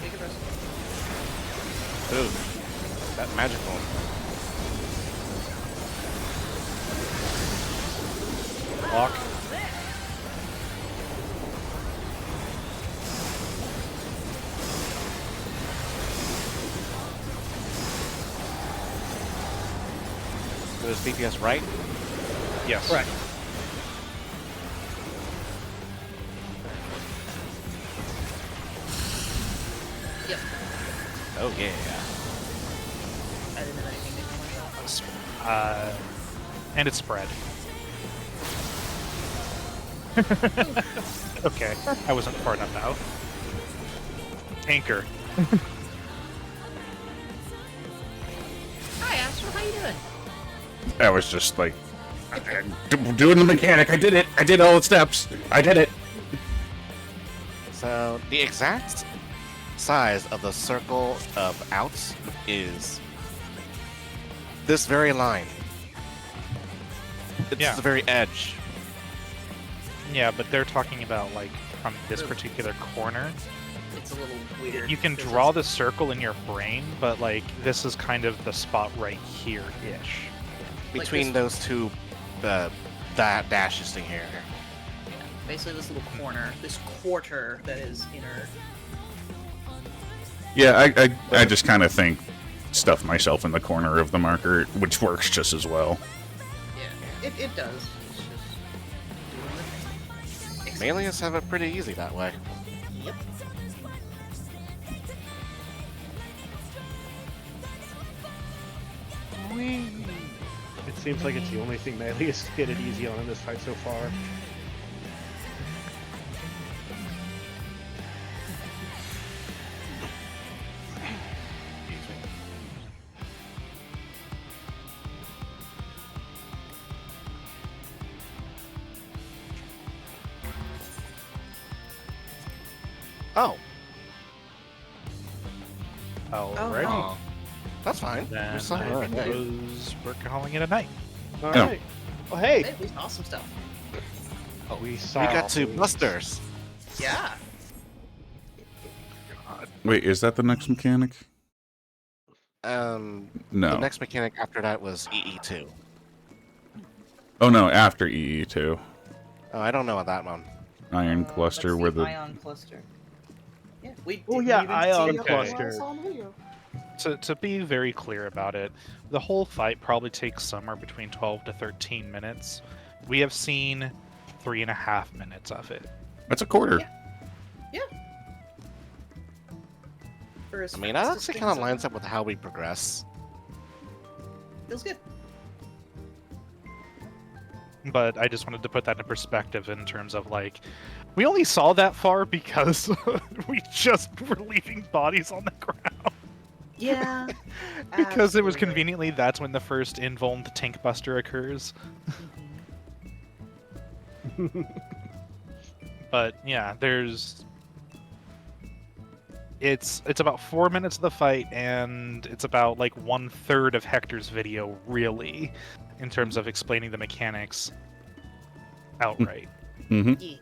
Take a rest. Ooh. That magical. Lock. So is DPS right? Yes. Correct. Yep. Oh yeah. I didn't have anything to point out. And it's spread. Okay, I wasn't far enough out. Anchor. Hi, Astro. How you doing? I was just like doing the mechanic. I did it. I did all the steps. I did it. So the exact size of the circle of outs is this very line. It's Yeah. the very edge. Yeah, but they're talking about like from this particular corner it's a little weird. You can because draw it's- the circle in your brain, but like this is kind of the spot right here-ish. Between those two dashes thing here. Yeah, basically this little corner, this quarter that is inner. Yeah, I just kind of think stuff myself in the corner of the marker, which works just as well. Yeah, it does. It's just doing the thing. Melees have it pretty easy that way. Yep. It seems like it's the only thing Melee has hit it easy on in this fight so far. Oh, Alrighty. Oh, that's fine. Then We're still I alright. suppose we're calling it a night. All Yeah. right. Oh, hey, Hey, we saw some stuff. we We saw. got two busters. Yeah. Wait, is that the next mechanic? The No. next mechanic after that was EE2. Oh no, after EE2. Oh, I don't know about that one. Iron Cluster, Let's where see, the ion cluster. Yeah, we. Oh didn't yeah, even ion see it while I cluster. saw the video. To be very clear about it, the whole fight probably takes somewhere between 12 to 13 minutes. We have seen 3.5 minutes of it. That's a quarter. Yeah. For as I mean, fast that as actually things kind of are- lines up with how we progress. Feels good. But I just wanted to put that in perspective in terms of like, we only saw that far because we just were leaving bodies on the ground. Yeah. Because it was absolutely. conveniently that's when the first invulned tank buster occurs. But yeah, it's about 4 minutes of the fight, and it's about like 1/3 of Hector's video, really, in terms of explaining the mechanics outright. Mm-hmm. Yeah.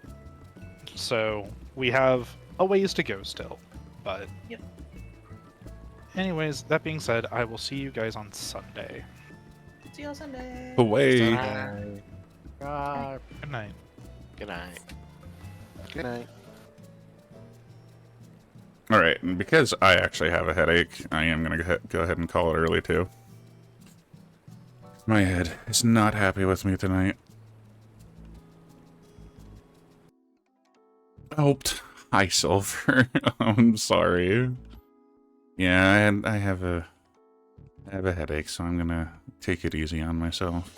So we have a ways to go still, but Yep. anyways, that being said, I will see you guys on Sunday. See you on Sunday. Away. Bye. Good night. Good night. Good night. All right, and because I actually have a headache, I am going to go ahead and call it early, too. My head is not happy with me tonight. Hoped. Hi, Silver. I'm sorry. Yeah, I have a headache, so I'm going to take it easy on myself.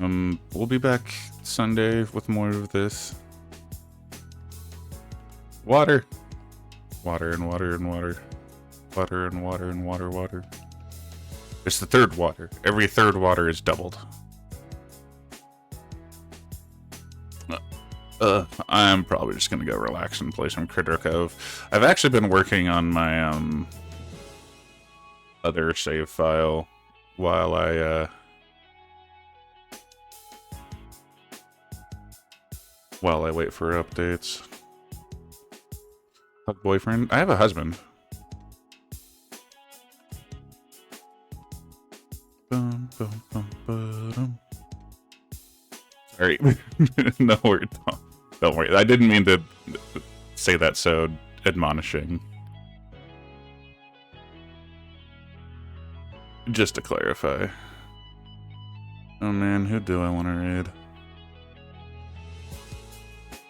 We'll be back Sunday with more of this. Water. Water and water and water. Water and water and water, water. It's the third water. Every third water is doubled. I'm probably just gonna go relax and play some Critter Cove. I've actually been working on my, other save file while I, wait for updates. Hug boyfriend? I have a husband. Bum, bum, bum, ba-dum. Sorry. No, don't worry. I didn't mean to say that so admonishing. Just to clarify. Oh man, who do I want to raid?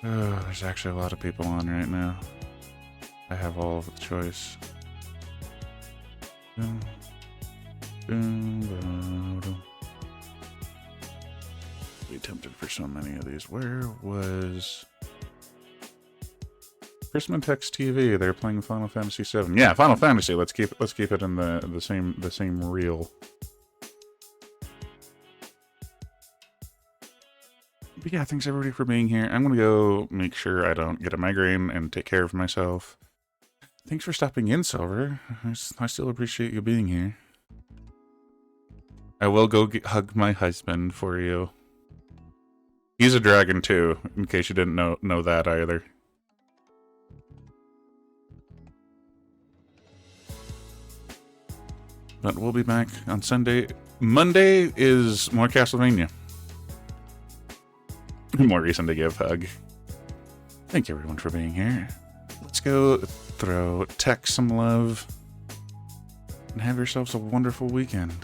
Oh, there's actually a lot of people on right now. I have all of the choice. Be tempted for so many of these. Where was Chrisman Text TV? They're playing Final Fantasy VII. Yeah, Final Fantasy. Let's keep it in the same reel. But yeah, thanks everybody for being here. I'm gonna go make sure I don't get a migraine and take care of myself. Thanks for stopping in, Silver. I still appreciate you being here. I will go hug my husband for you. He's a dragon too, in case you didn't know that either. But we'll be back on Sunday. Monday is more Castlevania. More reason to give hug. Thank you everyone for being here. Let's go throw Tech some love. And have yourselves a wonderful weekend.